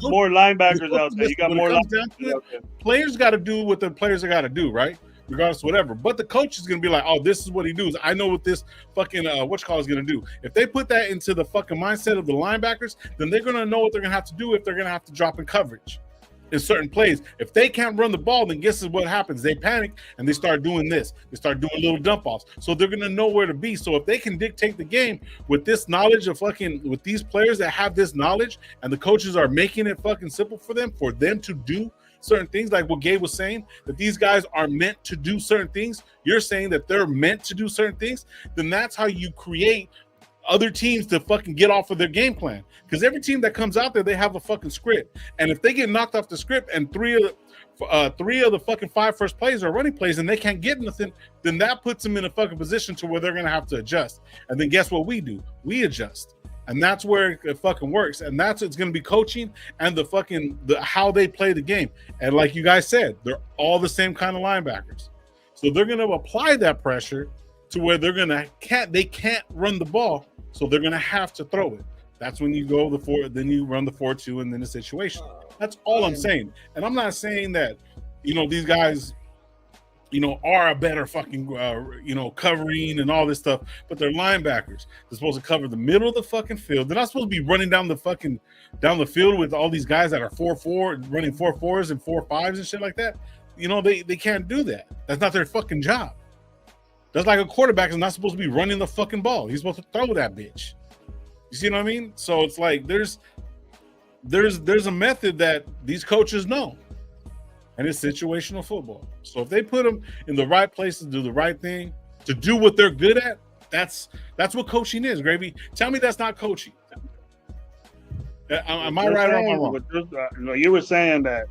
more linebackers out there. You got more linebackers. Players got to do what the players got to do, right? Regardless of whatever. But the coach is going to be like, oh, this is what he does. I know what this fucking is going to do. If they put that into the fucking mindset of the linebackers, then they're going to know what they're going to have to do if they're going to have to drop in coverage in certain plays. If they can't run the ball, then guess what happens? They panic and they start doing this. They start doing little dump offs. So they're going to know where to be. So if they can dictate the game with this knowledge of with these players that have this knowledge, and the coaches are making it fucking simple for them to do certain things, like what Gabe was saying, that these guys are meant to do certain things. You're saying that they're meant to do certain things. Then that's how you create other teams to fucking get off of their game plan. Because every team that comes out there, they have a fucking script. And if they get knocked off the script and three of the fucking 5 first plays are running plays and they can't get nothing, then that puts them in a fucking position to where they're going to have to adjust. And then guess what we do? We adjust. And that's where it fucking works. And that's it's going to be coaching and the how they play the game. And like you guys said, they're all the same kind of linebackers. So they're going to apply that pressure to where they can't run the ball. So they're going to have to throw it. That's when you go then you run the 4-2 and then the situation. That's all I'm saying. And I'm not saying that, these guys, are a better fucking, covering and all this stuff, but they're linebackers. They're supposed to cover the middle of the fucking field. They're not supposed to be running down the field with all these guys that are 4-4, running 4-4s and 4-5s and shit like that. They can't do that. That's not their fucking job. That's like a quarterback is not supposed to be running the fucking ball. He's supposed to throw that bitch. You see what I mean? So it's like there's a method that these coaches know, and it's situational football. So if they put them in the right places to do the right thing, to do what they're good at, that's what coaching is, Gravy. Tell me that's not coaching. Am I right or am I wrong? You were saying that,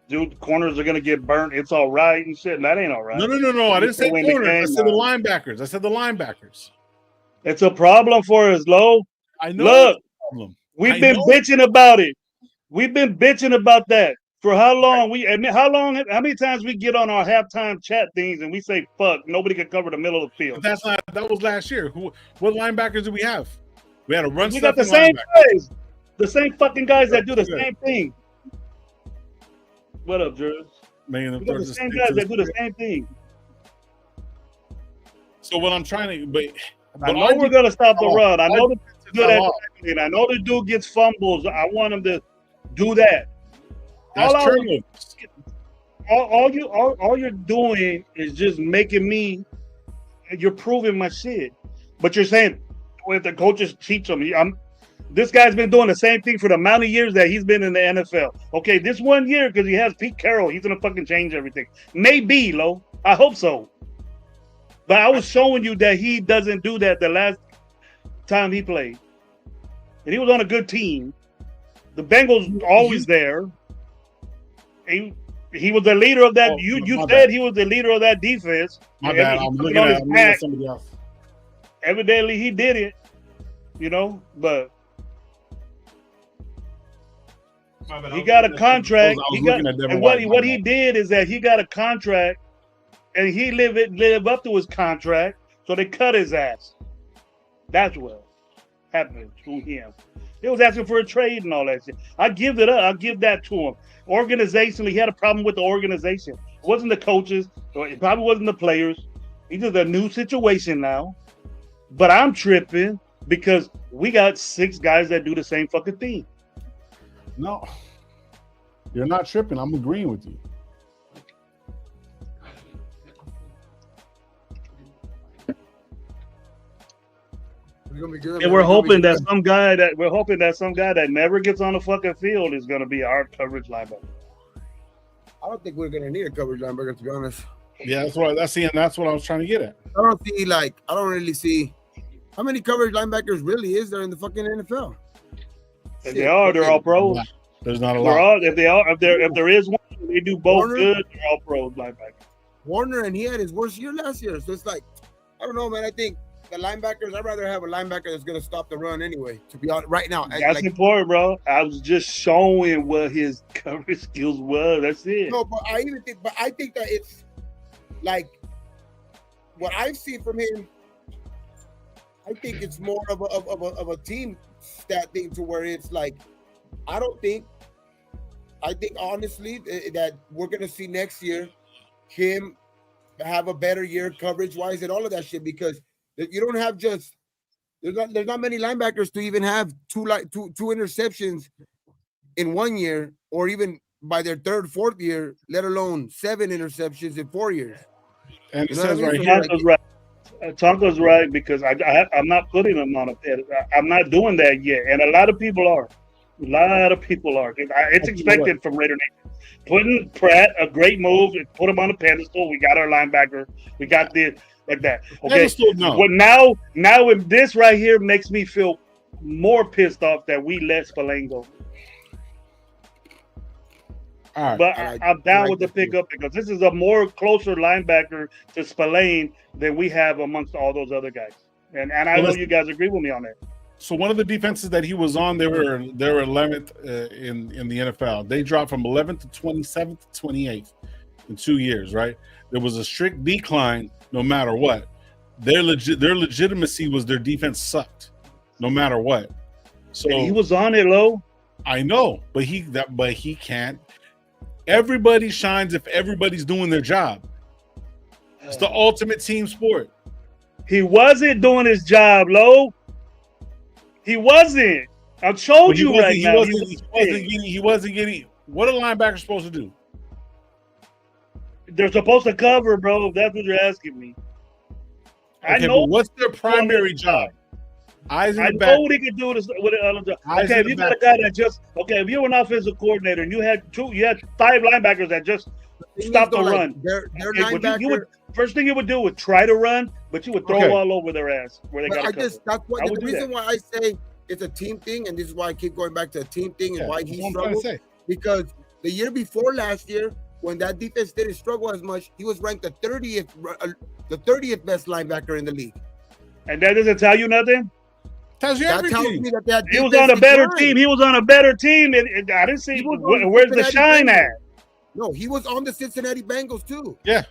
dude, corners are going to get burnt. It's all right and shit. And that ain't all right. No. I didn't say corners. I said the linebackers. It's a problem for us, Lo. I know. Look, we've been bitching about it. We've been bitching about that for how long? How many times we get on our halftime chat things and we say, fuck, nobody can cover the middle of the field. That was last year. What linebackers do we have? We had a run. We got the same guys. The same fucking guys that do the same thing. What up, Drew? We got the same guys that do the same thing. So what I'm trying to, I know we're gonna stop the run. I know the dude's good at tackling. I know the dude gets fumbles. I want him to do that. All you're doing is just making me. You're proving my shit. But you're saying, well, if the coaches teach him, this guy's been doing the same thing for the amount of years that he's been in the NFL. Okay, this 1 year because he has Pete Carroll, he's gonna fucking change everything. Maybe, Lo. I hope so. But I was showing you that he doesn't do that the last time he played. And he was on a good team. The Bengals always there. He was the leader of that. You said he was the leader of that defense. My bad. I'm looking at somebody else. Evidently, he did it. But he got a contract. What he did is that he got a contract. And he live up to his contract, so they cut his ass. That's what happened to him. He was asking for a trade and all that shit. I give it up. I give that to him. Organizationally, he had a problem with the organization. It wasn't the coaches. Or it probably wasn't the players. It's just a new situation now. But I'm tripping because we got 6 guys that do the same fucking thing. No, you're not tripping. I'm agreeing with you. And we're hoping that some guy that never gets on the fucking field is going to be our coverage linebacker. I don't think we're going to need a coverage linebacker, to be honest. Yeah, that's what I was trying to get at. I don't really see How many coverage linebackers really is there in the fucking NFL? If they're all pros. There's not a They're lot. all, if there is one, they do both Warner? good. They're all pros linebackers. Warner, and he had his worst year last year. So it's like, I don't know, man. I think the linebackers, I'd rather have a linebacker that's going to stop the run anyway, to be honest, right now. That's important, bro. I was just showing what his coverage skills were. That's it. No, but I think that it's like what I've seen from him. I think it's more of a team stat thing to where it's like, I think honestly that we're gonna see next year him have a better year coverage wise and all of that shit, because you don't have just there's not many linebackers to even have two interceptions in 1 year, or even by their third, fourth year, let alone 7 interceptions in 4 years. And You it know what I says mean? right So here. Tonko's right. Tonko's right, because I'm not putting him on a pedestal. I'm not doing that yet, and a lot of people are. It's expected from Raider Nation. Putting Pratt, a great move, put him on a pedestal. We got our linebacker. We got this, like that. Okay. Pedestal, no. But now if this right here makes me feel more pissed off that we let Spillane go. All right. But I'm down with the pickup, because this is a more closer linebacker to Spillane than we have amongst all those other guys. And I know you guys agree with me on that. So one of the defenses that he was on, they were 11th in the NFL. They dropped from 11th to 27th to 28th in 2 years, right? There was a strict decline no matter what. Their legitimacy was their defense sucked no matter what. So and he was on it, Lo. I know, but he can't. Everybody shines if everybody's doing their job. It's the ultimate team sport. He wasn't doing his job, Lo. He wasn't. I told you right now. He wasn't getting. What are linebackers supposed to do? They're supposed to cover, bro. That's what you're asking me. Okay, I know. But what's their primary job? Eyes in I the back. know what he can do with other job. Okay, if you got a guy that if you're an offensive coordinator and you had 5 linebackers that just stop the run. Their linebacker. First thing you would do would try to run, but you would throw all over their ass where they got to cover. The reason why I say it's a team thing, and this is why I keep going back to a team thing and why he struggled, because the year before last year, when that defense didn't struggle as much, he was ranked the 30th best linebacker in the league. And that doesn't tell you nothing? Tells you everything. That tells me that he was on a better team. He was on a better team. And I didn't see where's the shine at. No, he was on the Cincinnati Bengals too. Yeah.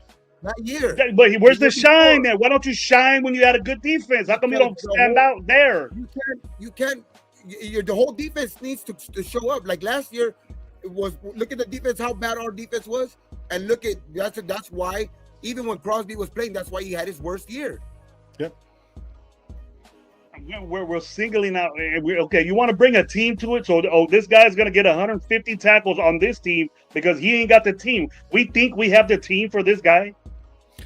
That year. But where's the shine at? Why don't you shine when you had a good defense? How come you don't stand out there? You can't. The whole defense needs to show up. Like last year, look at the defense, how bad our defense was, and look at that's why even when Crosby was playing, that's why he had his worst year. Yep. We're singling out. Okay, you want to bring a team to it? So, this guy's going to get 150 tackles on this team because he ain't got the team. We think we have the team for this guy.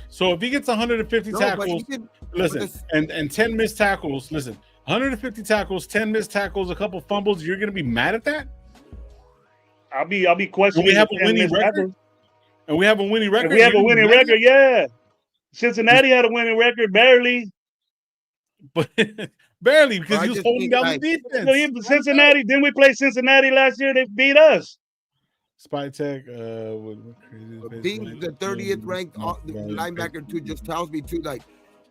So if he gets 150 tackles, and 10 missed tackles, 150 tackles, 10 missed tackles, a couple fumbles, you're going to be mad at that? I'll be questioning. We have a winning record. And we have a winning record. We have a winning record, yeah. Cincinnati had a winning record, barely. But barely, because he was holding down the defense. Cincinnati, didn't we play Cincinnati last year? They beat us. Spy Tech, being the 30th ranked linebacker too just tells me too, like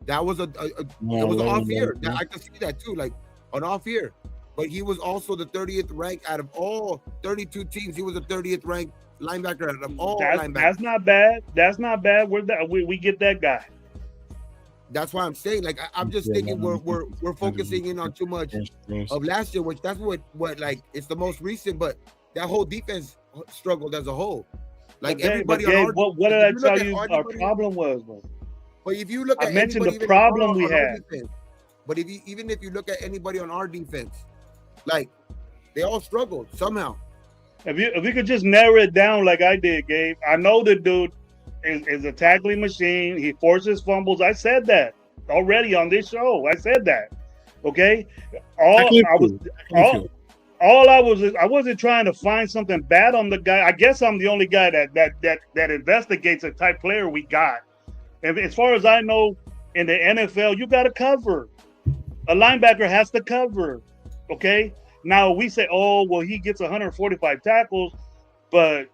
that was it was an off year. I could see that too, like an off year. But he was also the 30th ranked out of all 32 teams. He was the 30th ranked linebacker out of all linebackers. That's not bad. That's not bad. We get that guy. That's why I'm saying, like, I'm just thinking we're focusing in on too much of last year, which that's what like it's the most recent, but that whole defense struggled as a whole. Like everybody on our what did I tell you our problem was? But if you look at I mentioned the problem we had. But even if you look at anybody on our defense, like they all struggled somehow. If we could just narrow it down like I did, Gabe. I know the dude is a tackling machine. He forces fumbles. I said that already on this show. I said that. Okay. I wasn't trying to find something bad on the guy. I guess I'm the only guy that investigates a type player we got. And as far as I know, in the NFL, you got to cover. A linebacker has to cover. Okay. Now we say, oh, well, he gets 145 tackles, but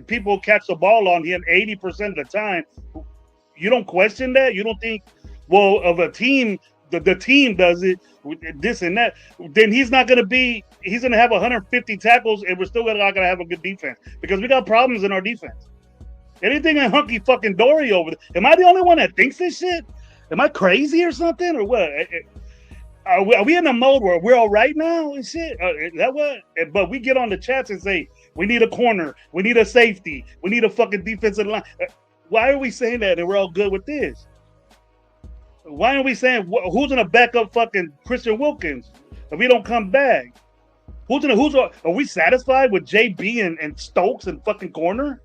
people catch the ball on him 80% of the time. You don't question that. You don't think, well, of a team, the team does it, this and that. Then he's not going to be. He's going to have 150 tackles, and we're still not going to have a good defense because we got problems in our defense. Anything in hunky fucking dory over there. Am I the only one that thinks this shit? Am I crazy or something or what? Are we in a mode where we're all right now and shit? Is that what? But we get on the chats and say, we need a corner. We need a safety. We need a fucking defensive line. Why are we saying that and we're all good with this? Why are we saying, who's going to back up fucking Christian Wilkins if we don't come back? Are we satisfied with JB and Stokes and fucking corner?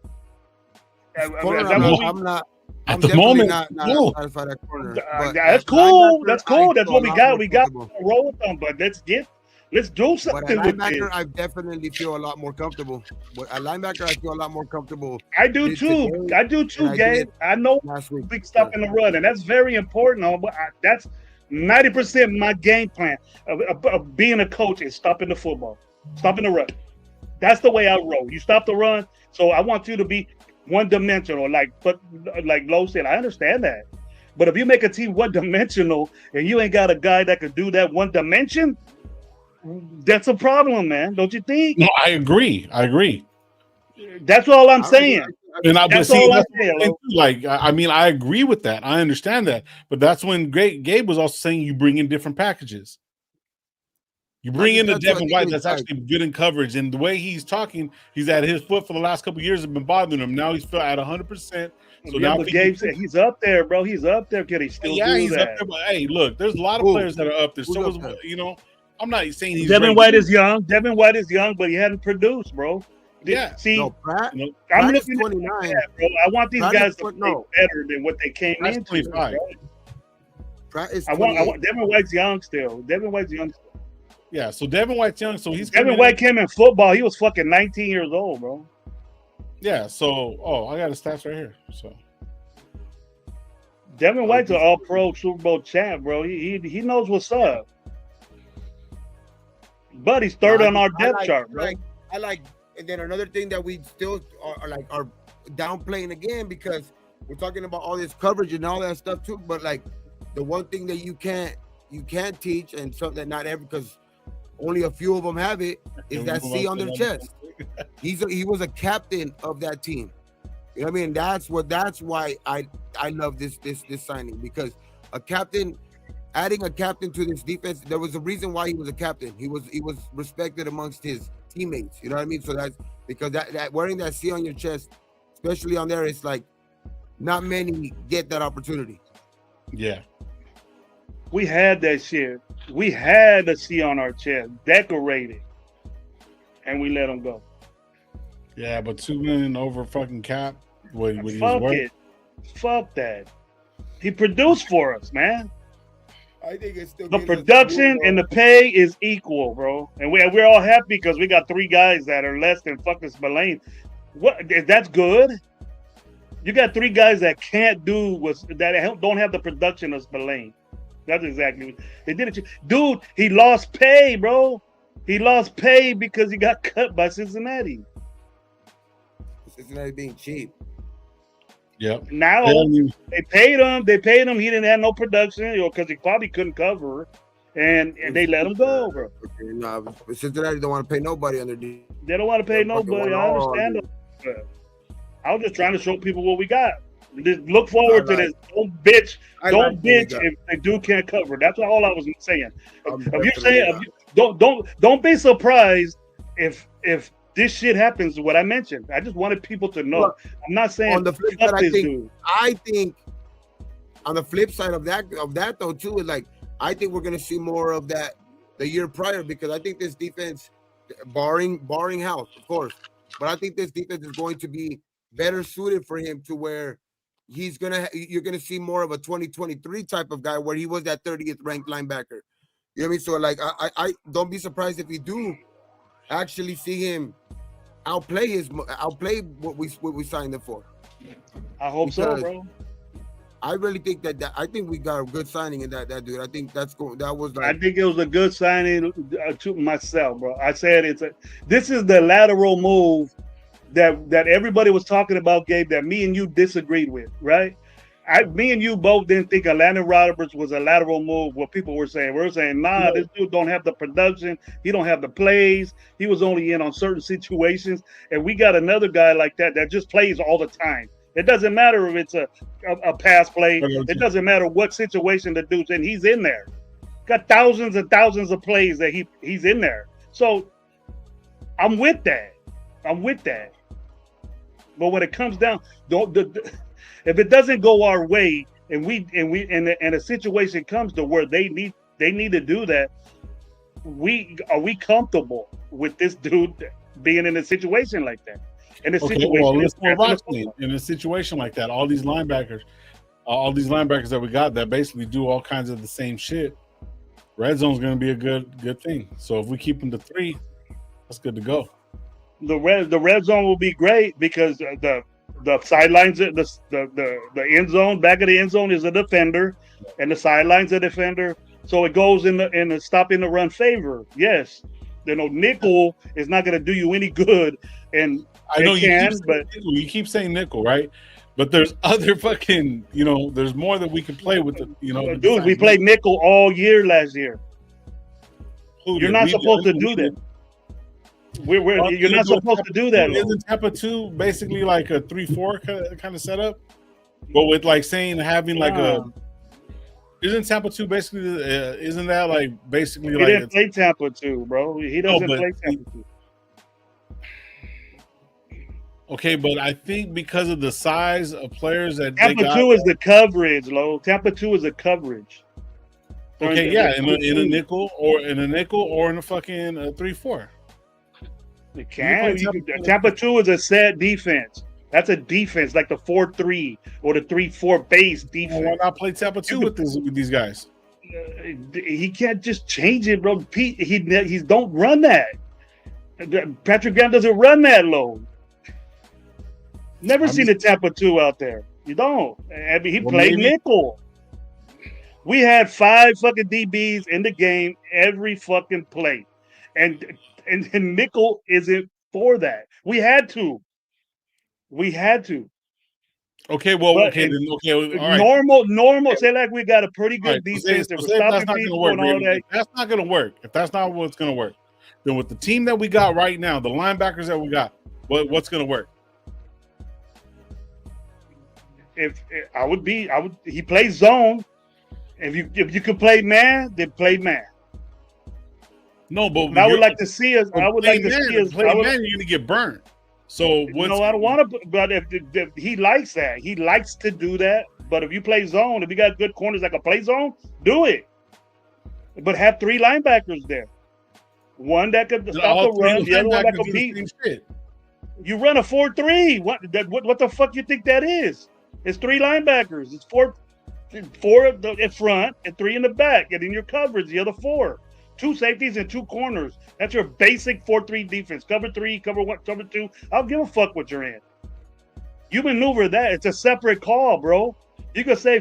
I'm not. At the moment, not satisfied at corner. That's cool. That's cool. That's what we got. We got to roll with them, but let's do something with linebacker, this. I definitely feel a lot more comfortable. But at linebacker, I feel a lot more comfortable. I do too, Gabe. I know big stuff in the run, and that's very important. That's 90% my game plan of being a coach is stopping the football, stopping the run. That's the way I roll. You stop the run, so I want you to be one-dimensional, like Lo said. I understand that, but if you make a team one-dimensional and you ain't got a guy that could do that one dimension, that's a problem, man. Don't you think? No, I agree. That's all I'm saying. That's all I'm saying. Like, I mean, I agree with that. I understand that, but that's when Gabe was also saying you bring in different packages. You bring in the Devin White that's actually good in coverage, and the way he's talking, he's at his foot for the last couple of years has been bothering him. Now he's at 100%. So now Gabe said he's up there, bro. He's up there. Can he still do he's that? up there. But hey, look, there's a lot of players that are up there. So is, you know, I'm not saying he's Devin White is young. Devin White is young, but he hadn't produced, bro. Yeah. See, Pratt, I'm looking at 29, bro. I want these guys to play better than what they came into. 25. Pratt is I want Devin White's young still. Yeah, so Devin White's young, so he's Devin White came in football. He was fucking 19 years old, bro. Yeah, so I got his stats right here. So Devin White's an all-pro Super Bowl champ, bro. He knows what's up. But he's third on our depth chart, bro. I like, and then another thing that we still are downplaying again because we're talking about all this coverage and all that stuff too. But like the one thing that you can't teach and something that not every because only a few of them have it is that C on their chest. He was a captain of that team. You know what I mean? That's why I love this signing because a captain. Adding a captain to this defense, there was a reason why he was a captain. He was respected amongst his teammates. You know what I mean? So that's because that wearing that C on your chest, especially on there, it's like not many get that opportunity. Yeah. We had that shit. We had a C on our chest, decorated, and we let him go. Yeah, but $2 million over fucking cap. Fuck it. Fuck that. He produced for us, man. I think it's still the production and the pay is equal, bro, and we're all happy because we got 3 guys that are less than fucking Spillane. What? That's good. You got 3 guys that can't do that don't have the production of Spillane. That's exactly what they did. Dude, he lost pay, bro. He lost pay because he got cut by Cincinnati. Cincinnati being cheap. Yep. Now they paid him. He didn't have no production, because he probably couldn't cover, and they let him go, bro. Okay, no, Cincinnati don't want to pay nobody under the. They don't want to pay nobody. I understand them. I was just trying to show people what we got. Just look forward to this. Don't bitch. If the dude can't cover. That's all I was saying. If you're saying don't be surprised if this shit happens, what I mentioned. I just wanted people to know. Look, I'm not saying on the flip side, I think on the flip side of that though too is like I think we're gonna see more of that the year prior because I think this defense, barring House, of course, but I think this defense is going to be better suited for him to where you're gonna see more of a 2023 type of guy where he was that 30th ranked linebacker. You know what I mean? So like I don't be surprised if we do actually see him outplay what we signed him for. I hope so, bro. I really think that I think we got a good signing in that dude. I think that's going. That was I like think it was a good signing to myself, bro. I said this is the lateral move that everybody was talking about, Gabe, that me and you disagreed with, right? Me and you both didn't think Atlanta Roberts was a lateral move. What people were saying, we were saying, nah, this dude don't have the production. He don't have the plays. He was only in on certain situations, and we got another guy like that just plays all the time. It doesn't matter if it's a pass play. It doesn't matter what situation the dude's in. He's in there. Got thousands and thousands of plays that he's in there. So I'm with that. But when it comes down, if it doesn't go our way, and a situation comes to where they need to do that, are we comfortable with this dude being in a situation like that? In a situation like that, all these linebackers that we got that basically do all kinds of the same shit. Red zone's going to be a good thing. So if we keep them to 3, that's good to go. The red zone will be great because the sidelines, the end zone, back of the end zone is a defender, and the sidelines a defender. So it goes in the stopping the run favor. Yes, nickel is not going to do you any good, and I know you keep saying nickel, right? But there's other fucking, there's more that we can play with. Dude, we played nickel all year last year. You're not supposed to do that. You're not supposed to do that. Isn't Tampa 2 basically like a 3-4 kind of setup? But with like saying having like isn't Tampa 2 basically? Isn't that like basically? He didn't play Tampa 2, bro. He doesn't play Tampa 2. Okay, but I think because of the size of players that Tampa 2 is the coverage, Lo. Tampa 2 is the coverage. Okay, yeah, in a nickel or in a fucking 3-4. It can. Tampa 2 is a set defense. That's a defense like the 4-3 or the 3-4 base defense. Why not play Tampa 2 with these guys? He can't just change it, bro. Pete, he don't run that. Patrick Graham doesn't run that low. Never seen a Tampa 2 out there. You don't. I mean, he played nickel. We had 5 fucking DBs in the game every fucking play, and nickel isn't for that. We had to. Okay, well, all right. Normal. Say like we got a pretty good defense. That's not going to work. If that's not going to work, if that's not what's going to work, then with the team that we got right now, the linebackers that we got, what's going to work? He plays zone. If you could play man, then play man. No, but I would like to see us. You're going to get burned. So I don't want to. But if he likes that, he likes to do that. But if you play zone, if you got good corners that can play zone, do it. But have 3 linebackers there. One that could stop the run, the other one that could beat. You run a 4-3. What the fuck you think that is? It's 3 linebackers. It's 4 in front and 3 in the back, and in your coverage, the other 4. 2 safeties and 2 corners. That's your basic 4-3 defense. Cover 3, cover 1, cover 2. I don't give a fuck what you're in. You maneuver that. It's a separate call, bro. You can say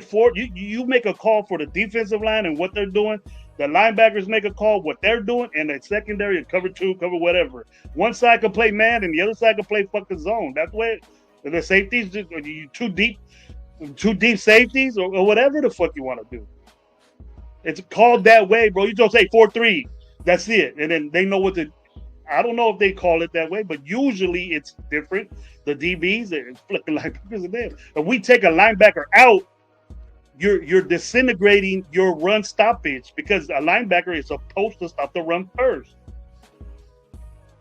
you make a call for the defensive line and what they're doing. The linebackers make a call what they're doing, and the secondary and cover 2, cover whatever. One side can play man, and the other side can play fucking zone. That's where the safeties, too deep safeties or whatever the fuck you want to do. It's called that way, bro. You don't say 4-3. That's it. And then they know what to. I don't know if they call it that way, but usually it's different. The DBs, they're flipping linebackers in there. If we take a linebacker out, you're disintegrating your run stoppage because a linebacker is supposed to stop the run first.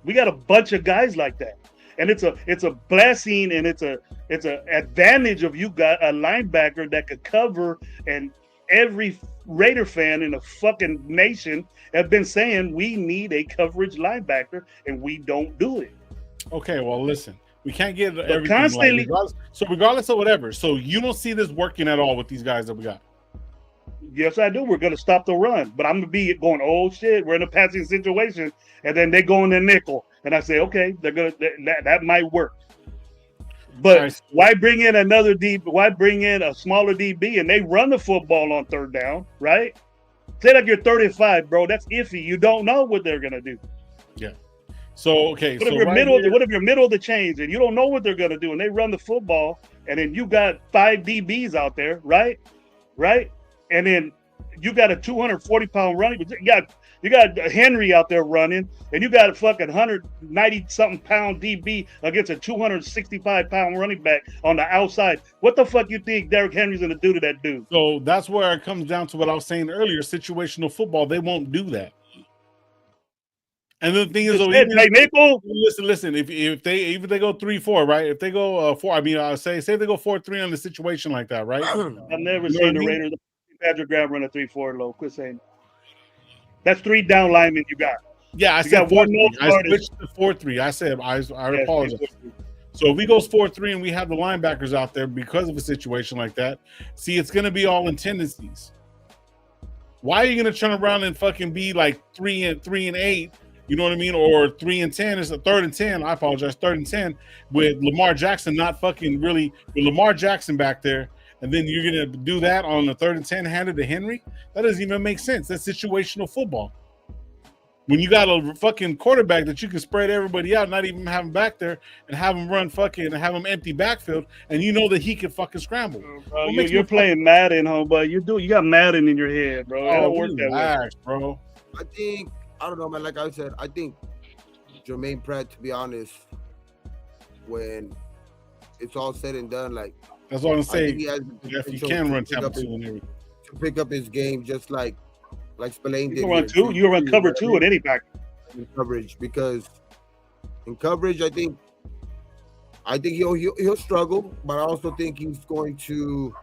We got a bunch of guys like that. And it's a blessing and it's a advantage of you got a linebacker that could cover, and every Raider fan in the fucking nation have been saying we need a coverage linebacker, and we don't do it. Okay, well, listen, we can't get everything constantly. Regardless of whatever. So you don't see this working at all with these guys that we got? Yes, I do. We're going to stop the run, but I'm going to be going, oh shit, we're in a passing situation, and then they go in the nickel, and I say, okay, they're gonna that might work. But why bring in another DB? Why bring in a smaller DB and they run the football on third down, right? Say like you're 35, bro. That's iffy. You don't know what they're gonna do. Yeah. So okay. What if you're middle of the chains and you don't know what they're gonna do and they run the football and then you got 5 DBs out there, right? Right? And then you got a 240-pound running. You got Henry out there running, and you got a fucking 190-something pound DB against a 265-pound running back on the outside. What the fuck you think Derrick Henry's gonna do to that dude? So that's where it comes down to what I was saying earlier. Situational football, they won't do that. And the thing is, listen. If they go 3-4, right? If they go 4, I mean, I say they go 4-3 on the situation like that, right? I've never seen the Raiders. Patrick Graham run a 3-4 low. Quit saying. That's 3 down linemen you got. Yeah, I said 4-3. I switched to 4-3. I said I apologize. So if we go 4-3 and we have the linebackers out there because of a situation like that, see, it's going to be all in tendencies. Why are you going to turn around and fucking be like 3-8? You know what I mean? Or 3-10 is a 3rd and 10. I apologize, 3rd and 10 with Lamar Jackson not fucking really with Lamar Jackson back there, and then you're gonna do that on the 3rd and 10 handed to Henry? That doesn't even make sense. That's situational football. When you got a fucking quarterback that you can spread everybody out, not even have him back there, and have him run fucking, have him empty backfield, and you know that he can fucking scramble. Bro, you're playing Madden, homeboy. You got Madden in your head, bro. It don't work that way, bro. I don't know, man. Like I said, I think Germaine Pratt, to be honest, when it's all said and done, like that's what I'm saying. If he can run tempo and everything, to pick up his game, just like Spillane did. You can run 2. You can run cover 2 at any back. In coverage, because in coverage, I think he'll struggle, but I also think he's going to.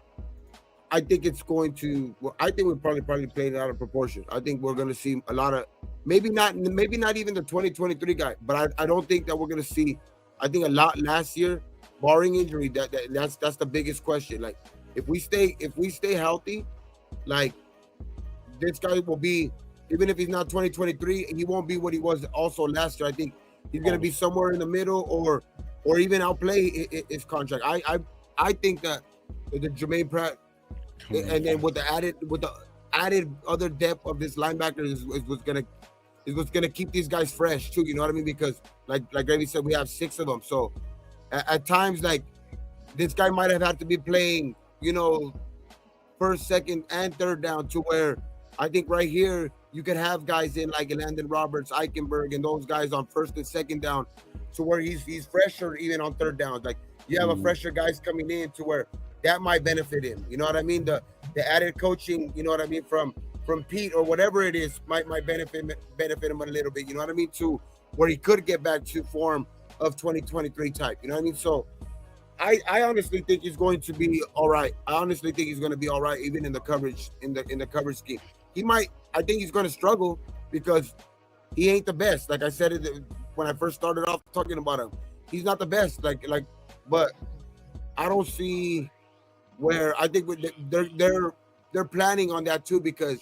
I think it's going to. Well, I think we're probably playing it out of proportion. I think we're going to see a lot of. Maybe not even the 2023 guy, but I don't think that we're gonna see. I think a lot last year, barring injury. That's the biggest question. Like if we stay healthy, like this guy will be, even if he's not 2023, he won't be what he was also last year. I think he's gonna be somewhere in the middle or even outplay his contract. I think that the Germaine Pratt, and then with the added other depth of this linebacker is what's gonna keep these guys fresh too. You know what I mean? Because like Gravy said, we have 6 of them. So at times, like this guy might have had to be playing, 1st, 2nd, and 3rd down, to where I think right here you could have guys in like Landon Roberts, Eichenberg, and those guys on 1st and 2nd down, to where he's fresher even on 3rd down. Like you have a fresher guys coming in to where that might benefit him. You know what I mean? The added coaching, you know what I mean, from Pete or whatever it is, might benefit him a little bit, you know what I mean, to where he could get back to form of 2023 type, you know what I mean? So I honestly think he's going to be all right. I honestly think he's going to be all right, even in the coverage, in the coverage scheme. I think he's going to struggle because he ain't the best. Like I said it when I first started off talking about him, he's not the best. But I don't see where I think they're planning on that too, because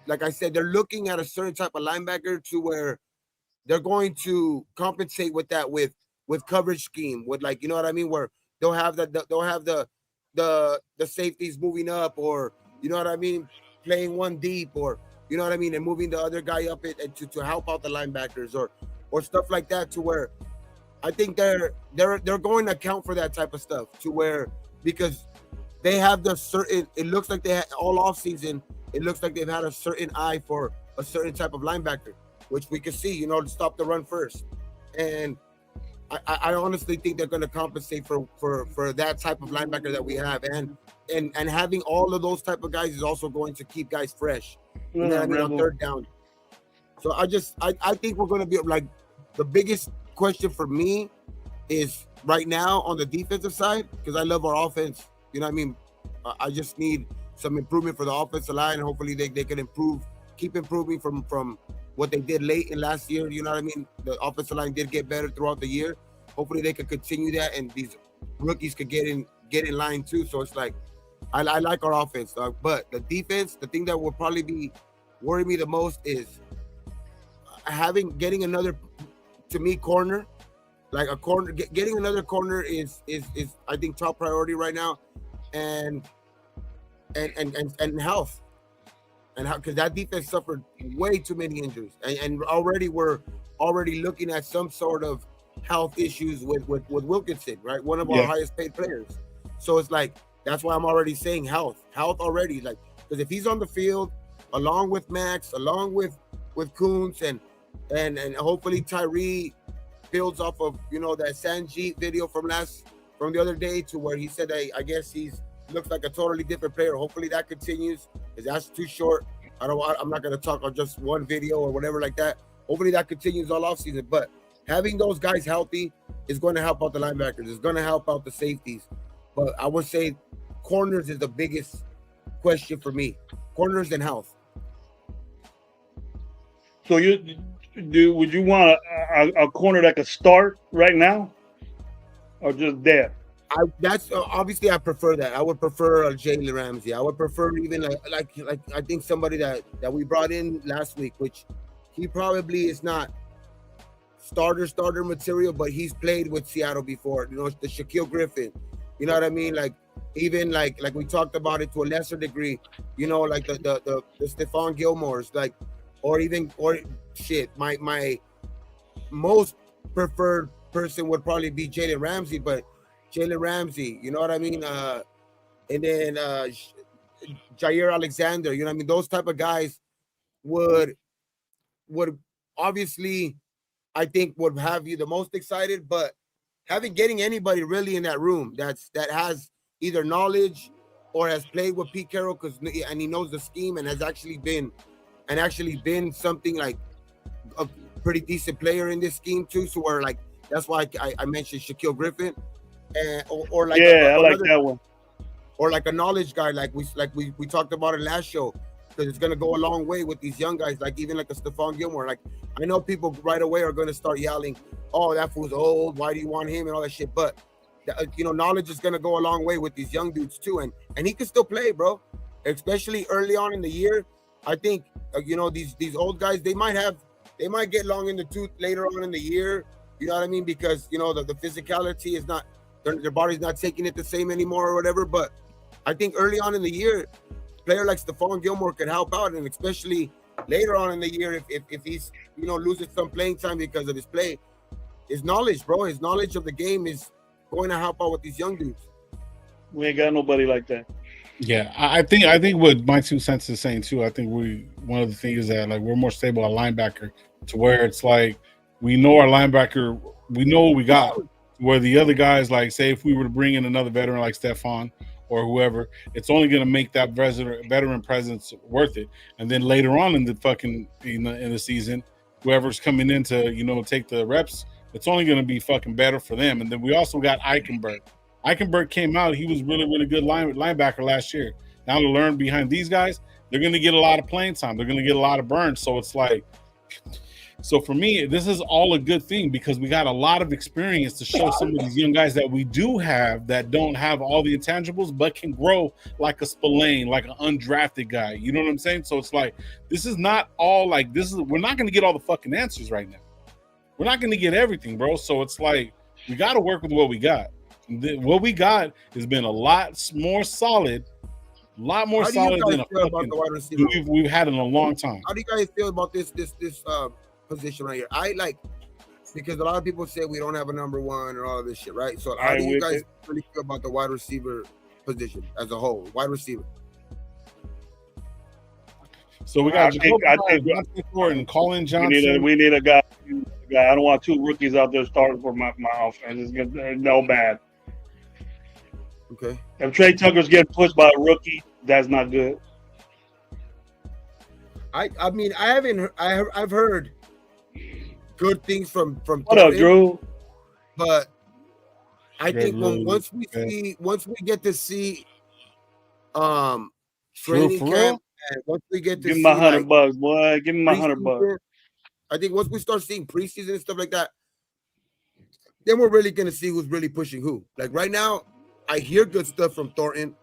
like I said, they're looking at a certain type of linebacker to where they're going to compensate with that with coverage scheme, with like, you know what I mean, where they'll have the safeties moving up, or you know what I mean, playing one deep, or you know what I mean, and moving the other guy up to help out the linebackers or stuff like that, to where I think they're going to account for that type of stuff, to where, because they have it looks like they had all off season. It looks like they've had a certain eye for a certain type of linebacker, which we can see, to stop the run first. And I honestly think they're going to compensate for that type of linebacker that we have, and having all of those type of guys is also going to keep guys fresh. You know what I mean, on 3rd down. So I think we're going to be like, the biggest question for me is right now on the defensive side, because I love our offense. You know what I mean? I just need some improvement for the offensive line. Hopefully they can keep improving from what they did late in last year. You know what I mean? The offensive line did get better throughout the year. Hopefully they can continue that, and these rookies could get in line too. So it's like, I like our offense, dog. But the defense, the thing that will probably be worrying me the most is getting another, to me, corner Like a corner, getting another corner is I think top priority right now, and and health, and how, because that defense suffered way too many injuries, and already we're already looking at some sort of health issues with Wilkinson, right? One of our Yeah. highest paid players. So it's like that's why I'm already saying health already, like because if he's on the field along with Max, along with Kuntz, and hopefully Tyree builds off of that Sanjeet video from the other day, to where he said I guess he's looks like a totally different player. Hopefully that continues, because that's too short. I'm not gonna talk on just one video or whatever like that. Hopefully that continues all offseason. But having those guys healthy is going to help out the linebackers. It's going to help out the safeties. But I would say corners is the biggest question for me. Corners and health. So would you want a corner that could start right now, or just depth? That's obviously I prefer that. I would prefer a Jalen Ramsey. I would prefer even like I think somebody that we brought in last week, which he probably is not starter material, but he's played with Seattle before. The Shaquille Griffin. You know what I mean? Like even like we talked about it to a lesser degree. Like the Stephon Gilmore's, like, or shit. My most preferred person would probably be Jalen Ramsey, but Jalen Ramsey, you know what I mean? And then Jair Alexander, you know what I mean? Those type of guys would obviously, I think, would have you the most excited. But getting anybody really in that room that has either knowledge or has played with Pete Carroll, and he knows the scheme and has actually been something like a pretty decent player in this scheme too. So where like that's why I mentioned Shaquille Griffin. Or like I like that one, or like a knowledge guy, like we talked about it last show, because it's gonna go a long way with these young guys, like even like a Stephon Gilmore. Like I know people right away are gonna start yelling, "Oh, that fool's old. Why do you want him?" and all that shit. But knowledge is gonna go a long way with these young dudes too, and he can still play, bro. Especially early on in the year, I think these old guys they might get long in the tooth later on in the year. You know what I mean? Because the physicality is not. Their body's not taking it the same anymore or whatever. But I think early on in the year, a player like Stephon Gilmore could help out, and especially later on in the year, if he's loses some playing time because of his play, his knowledge, bro, his knowledge of the game is going to help out with these young dudes. We ain't got nobody like that. Yeah, I think what my 2 cents is saying too. I think one of the things is that like we're more stable at linebacker, to where it's like we know our linebacker, we know what we got. Where the other guys, like, say, if we were to bring in another veteran like Stephon or whoever, it's only going to make that veteran presence worth it. And then later on in the fucking in the season, whoever's coming in to take the reps, it's only going to be fucking better for them. And then we also got Eichenberg. Eichenberg came out; he was really, really good linebacker last year. Now to learn behind these guys, they're going to get a lot of playing time. They're going to get a lot of burns. So it's like. So for me, this is all a good thing, because we got a lot of experience to show some of these young guys that we do have that don't have all the intangibles, but can grow like a Spillane, like an undrafted guy. You know what I'm saying? So it's like, this is not all like, we're not going to get all the fucking answers right now. We're not going to get everything, bro. So it's like, we got to work with what we got. What we got has been a lot more solid, than a we've had in a long time. How do you guys feel about this position right here? I like, because a lot of people say we don't have a number one and all of this shit, right? So how do you guys really feel about the wide receiver position as a whole? Wide receiver. So we got and Colin Johnson. We need a guy. I don't want 2 rookies out there starting for my offense. It's no bad. Okay. If Trey Tucker's getting pushed by a rookie, that's not good. I mean, I've heard good things from What up, Drew? But I think once we get to see training camp, and once we get to give me my $100, boy. Give me my $100. I think once we start seeing preseason and stuff like that, then we're really gonna see who's really pushing who. Like right now, I hear good stuff from Thornton,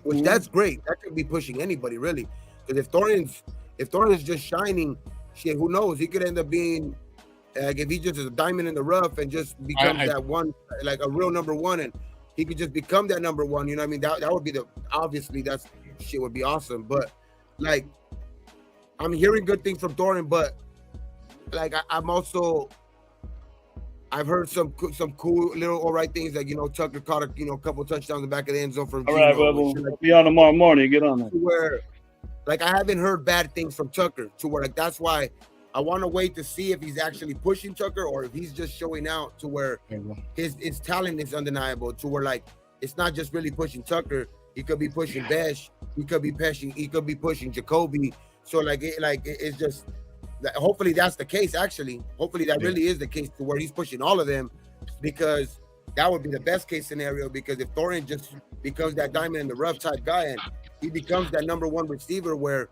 which that's great. That could be pushing anybody really. Because if Thornton's just shining, shit, who knows? He could end up being Like if he just is a diamond in the rough and just becomes that one, like a real number one, and he could just become that number one. You know what I mean? That would be obviously that's shit would be awesome. But like I'm hearing good things from Thornton, but like I've heard some cool little all right things, like Tucker caught a couple touchdowns in the back of the end zone from all right, Geno. we'll be on tomorrow morning. Get on it. Where like I haven't heard bad things from Tucker, to where like that's why I want to wait to see if he's actually pushing Tucker or if he's just showing out, to where his talent is undeniable, to where like it's not just really pushing Tucker. He could be pushing Besh. He could be pushing Jacoby. So it's just. Hopefully that's the case. Actually, hopefully that really is the case, to where he's pushing all of them, because that would be the best case scenario. Because if Thornton just becomes that diamond in the rough type guy, and he becomes that number one receiver, where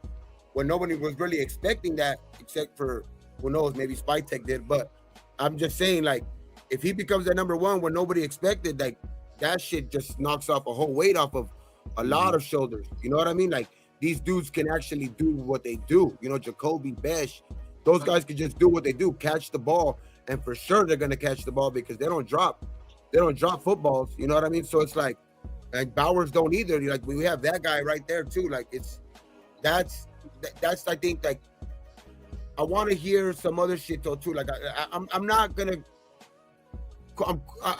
nobody was really expecting that, except for who knows, maybe Spytek did. But I'm just saying, like, if he becomes that number one when nobody expected, like that shit just knocks off a whole weight off of a lot of shoulders. You know what I mean? Like these dudes can actually do what they do. Jacoby, Besh. Those guys can just do what they do, catch the ball, and for sure they're gonna catch the ball because they don't drop footballs. You know what I mean? So it's like, and Bowers don't either. Like we have that guy right there too. Like that's I think, like I want to hear some other shit though too. Like I'm not gonna.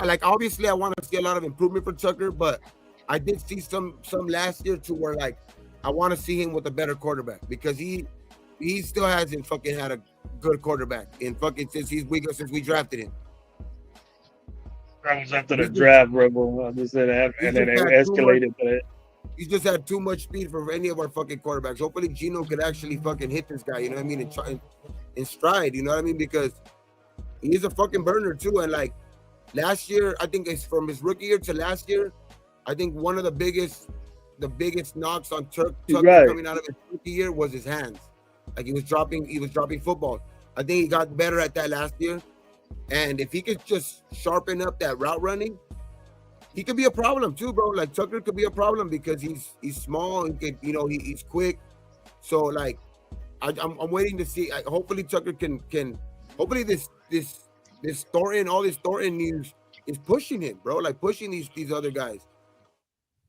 Like obviously I want to see a lot of improvement for Tucker, but I did see some last year to where like I want to see him with a better quarterback, because he still hasn't fucking had a good quarterback since we drafted him. That was after the draft, Rebel. I just said that, and then it escalated to that. He's just had too much speed for any of our fucking quarterbacks. Hopefully Geno could actually fucking hit this guy, you know what I mean, and try in stride, you know what I mean, because he's a fucking burner too. And like last year, I think it's from his rookie year to last year, I think one of the biggest knocks on Tucker coming out of his rookie year was his hands. Like he was dropping footballs. I think he got better at that last year. And if he could just sharpen up that route running, he could be a problem too, bro. Like Tucker could be a problem because he's small and he's quick. So like I'm waiting to see. Hopefully Tucker can hopefully this Thornton, all this Thornton news is pushing him, bro. Like pushing these other guys,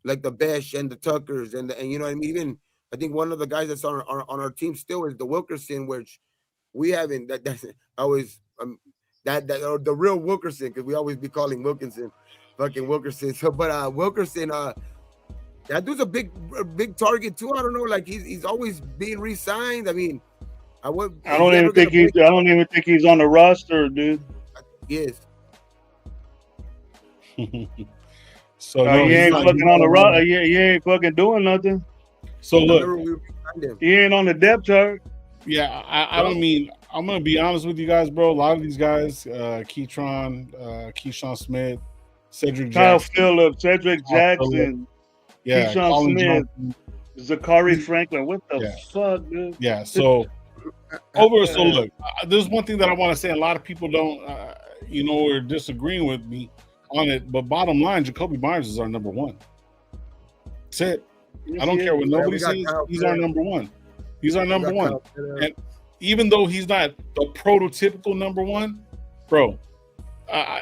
like the Besh and the Tuckers and you know what I mean. Even I think one of the guys that's on our team still is the Wilkerson, which we haven't. That's always the real Wilkerson, because we always be calling Wilkinson, fucking Wilkerson. So, but Wilkerson, that dude's a big target too. I don't know, like he's always being re-signed. I mean, I don't even think he's on the roster, dude. Yes. So he ain't fucking on the roster. He ain't fucking doing nothing. So look, he ain't on the depth chart. Yeah, I don't mean. I'm gonna be honest with you guys, bro. A lot of these guys, Keyshawn Smith, Cedric Kyle Jackson, Phillips, Cedric Jackson, Keyshawn Smith, Zachary Franklin. What the fuck, dude? Yeah. So look, there's one thing that I want to say. A lot of people don't, are disagreeing with me on it. But bottom line, Jacoby Myers is our number one. That's it. I don't care what nobody says. He's our number one. He's our number one. And even though he's not the prototypical number one, bro,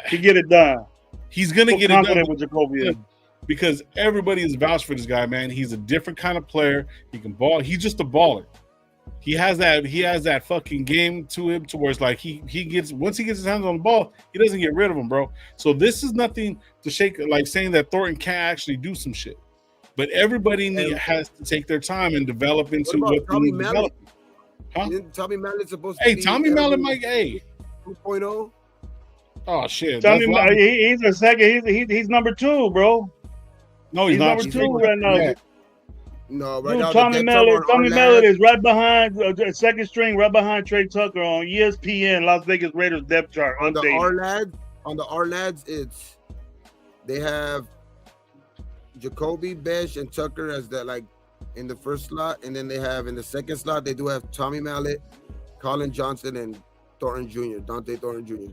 he get it done. He's gonna get it done with Jacoby, because everybody is vouched for this guy, man. He's a different kind of player. He can ball. He's just a baller. He has that fucking game to him, to where it's like he gets, once he gets his hands on the ball, he doesn't get rid of him, bro. So this is nothing to shake, like saying that Thornton can't actually do some shit. But everybody has to take their time and develop into what Tommy Mallet? Huh? Tommy Mallet's supposed to be Tommy Mallet, Mike, 2.0. Oh shit! Tommy, he's a second. He's number 2, bro. No, he's not. Number 2 right now. Yeah. No, right dude, now. Tommy Mallet is right behind second string, right behind Trey Tucker on ESPN Las Vegas Raiders depth chart. On the R lads, they have Jacoby, Besh, and Tucker as that, like, in the first slot, and then they have in the second slot they do have Tommy Mallet, Colin Johnson, and Dante Thornton Jr.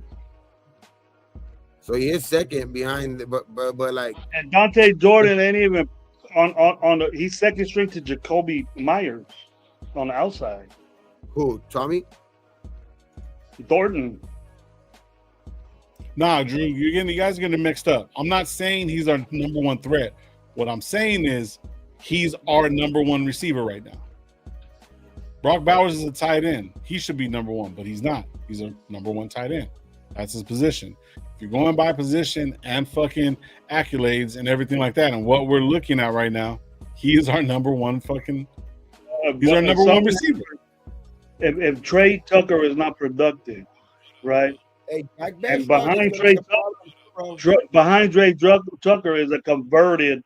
So he is second behind, but like, and Dante Jordan ain't even on the. He's second string to Jacoby Myers on the outside. Who? Tommy Thornton. Nah, Drew, you guys are getting mixed up. I'm not saying he's our number one threat. What I'm saying is he's our number one receiver right now. Brock Bowers is a tight end. He should be number one, but he's not. He's a number one tight end. That's his position. If you're going by position and fucking accolades and everything like that, and what we're looking at right now, he is our number one fucking. He's our number one receiver. If Trey Tucker is not productive, right? Hey, and behind Trey Tucker is a converted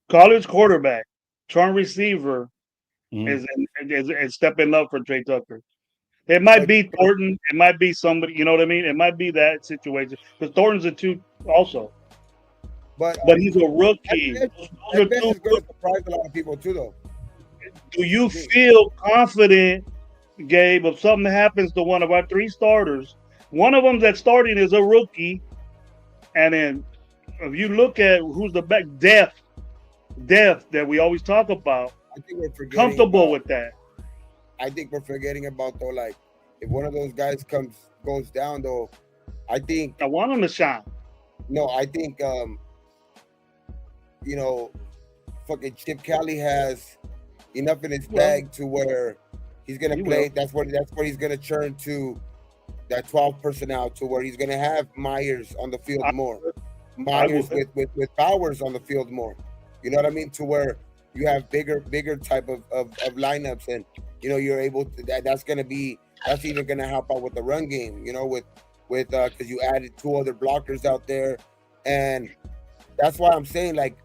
college quarterback, strong receiver, is stepping up for Trey Tucker. It might be Thornton. It might be somebody. You know what I mean? It might be that situation because Thornton's a two also. But he's a rookie. That is going to surprise a lot of people too, though. Do you feel confident, Gabe, if something happens to one of our three starters? One of them that's starting is a rookie, and then if you look at who's the back depth that we always talk about, I think we're forgetting comfortable with that. I think we're forgetting about though, like if one of those guys goes down though, I think I want him to shine. No, I think fucking Chip Kelly has enough in his bag to where he's gonna play. That's where he's gonna turn to that 12 personnel to where he's gonna have Myers on the field more. Myers with Bowers on the field more. You know what I mean? To where you have bigger type of lineups, and you're able to that's even gonna help out with the run game, with because you added two other blockers out there. And that's why I'm saying, like,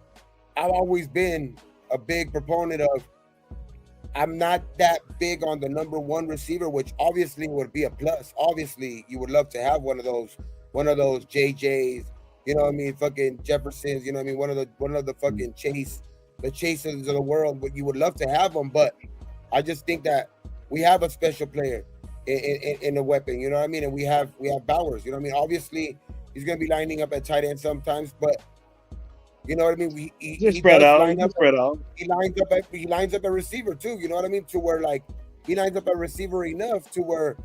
I've always been a big proponent of, I'm not that big on the number one receiver, which obviously would be a plus. Obviously, you would love to have one of those JJs, fucking Jeffersons, one of the fucking the Chasers of the world. But you would love to have them, but I just think that we have a special player in the weapon, and we have Bowers, obviously he's gonna be lining up at tight end sometimes, but he spread out. He lines up a receiver too, to where like he lines up a receiver enough to where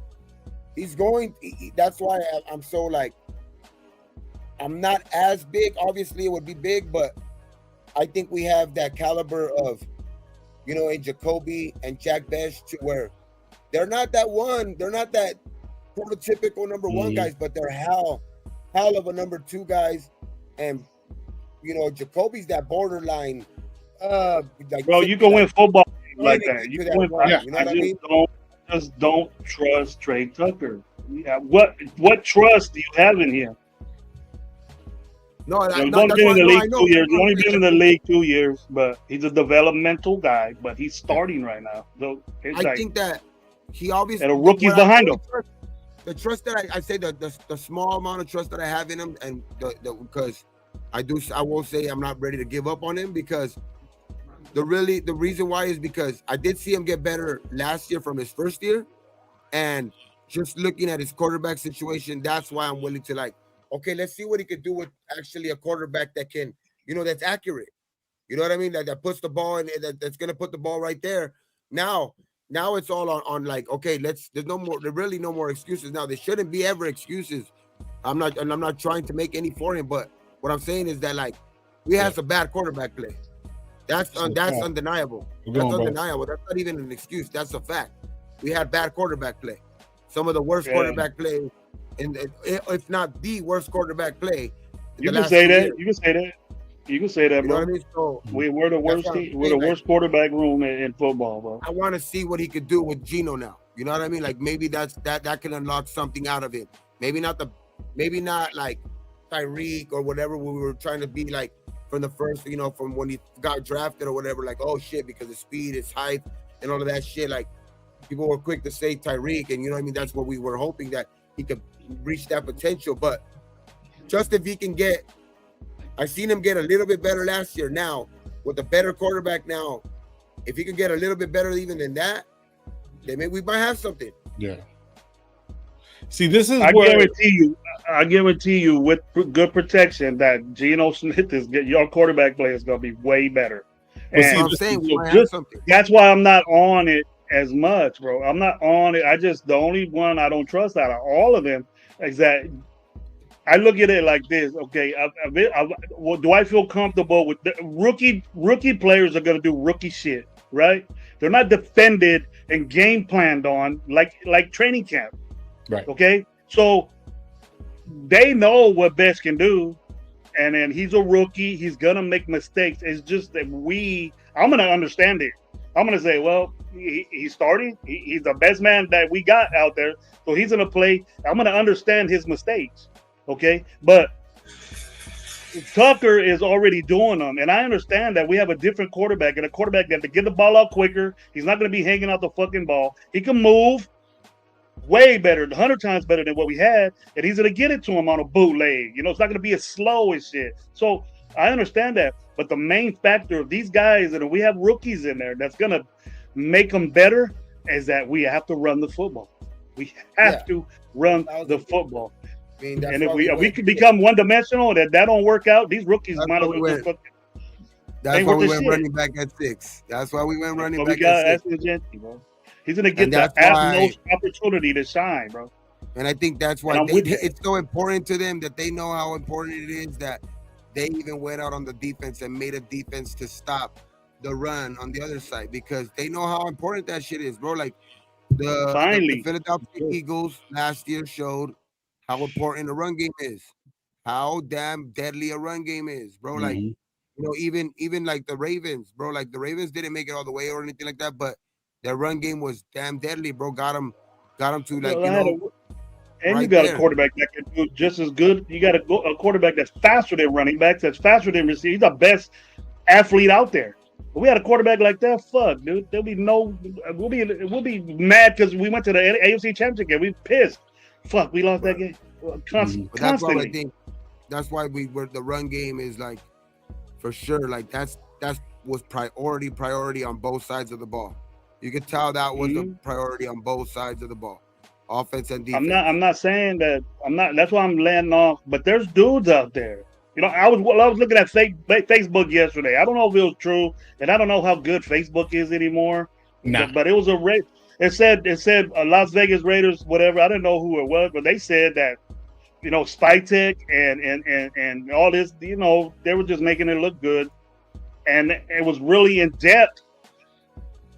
he's going. That's why I'm so like, I'm not as big. Obviously, it would be big, but I think we have that caliber of, in Jacoby and Jack Besh to where they're not that prototypical number one guys, but they're hell of a number two guys. And Jacoby's that borderline. Bro, you can win football like that. You can win. I just don't trust Trey Tucker. Yeah, what trust do you have in him? No, he's only been in the league 2 years. He's only been in the league 2 years, but he's a developmental guy. But he's starting right now. So I think that he obviously and a rookie's behind him. The trust that I say the small amount of trust that I have in him, and because I will say I'm not ready to give up on him, because the reason why is because I did see him get better last year from his first year, and just looking at his quarterback situation, that's why I'm willing to, like, okay, let's see what he could do with actually a quarterback that can, that's accurate. You know what I mean? That puts the ball in, that's gonna put the ball right there. Now it's all on like, okay, there's really no more excuses. Now there shouldn't be ever excuses. I'm not trying to make any for him, but what I'm saying is that, like, we had some bad quarterback play. That's undeniable. That's undeniable. That's not even an excuse. That's a fact. We had bad quarterback play. Some of the worst quarterback play, and if not the worst quarterback play. You can say that. You can say that. You can say that, bro. You know what I mean? So we're the worst team. We're the worst quarterback room in football, bro. I want to see what he could do with Geno now. You know what I mean? Like, maybe that can unlock something out of it. Maybe not like Tyreek or whatever we were trying to be like from the first, from when he got drafted or whatever, like, oh shit, because of speed, his height, and all of that shit. Like, people were quick to say Tyreek, and that's what we were hoping, that he could reach that potential. But just if he can I seen him get a little bit better last year. Now, with a better quarterback now, if he can get a little bit better even than that, then maybe we might have something. Yeah. See, this is I guarantee you with good protection that Geno Smith your quarterback play is going to be way better. And see, I'm saying we might have something. That's why I'm not on it as much, bro. I'm not on it. The only one I don't trust out of all of them is that I look at it like this. Okay, do I feel comfortable with the rookie players are going to do rookie shit, right? They're not defended and game planned on like training camp. Right. Okay, so they know what Best can do, and then he's a rookie. He's gonna make mistakes. It's just that I'm gonna understand it. I'm gonna say, well, he's starting. He's the best man that we got out there, so he's gonna play. I'm gonna understand his mistakes. Okay, but Tucker is already doing them, and I understand that we have a different quarterback and a quarterback that to get the ball out quicker. He's not gonna be hanging out the fucking ball. He can move way better, 100 times better than what we had, and he's gonna get it to him on a bootleg. You know, it's not gonna be as slow as shit. So I understand that, but the main factor of these guys, and we have rookies in there, that's gonna make them better, is that we have to run the football. We have to run the football. I mean, and if we could become one dimensional, that don't work out, these rookies might as well just fucking. That's why we went running back at 6. That's why we went running back at 6. Bro. He's gonna get the utmost opportunity to shine, bro. And I think that's why it's so important to them that they know how important it is that they even went out on the defense and made a defense to stop the run on the other side, because they know how important that shit is, bro. Like the Philadelphia Eagles last year showed how important a run game is, how damn deadly a run game is, bro. Like, you know, even like the Ravens, bro. Like the Ravens didn't make it all the way or anything like that, but their run game was damn deadly, bro. Got them to like, and right, you got a quarterback that can do just as good. You got a quarterback that's faster than running backs, that's faster than receivers. He's the best athlete out there. If we had a quarterback like that, fuck, dude. There'll be we'll be mad because we went to the AFC Championship game. We pissed. Fuck, we lost that game constantly. That's why the run game is like, for sure. Like that was priority on both sides of the ball. You could tell that was the priority on both sides of the ball, offense and defense. I'm not saying that. That's why I'm landing off. But there's dudes out there. You know, I was looking at Facebook yesterday. I don't know if it was true, and I don't know how good Facebook is anymore. But it was it said Las Vegas Raiders, whatever. I didn't know who it was, but they said that, you know, Spytek and all this, you know, they were just making it look good, and it was really in depth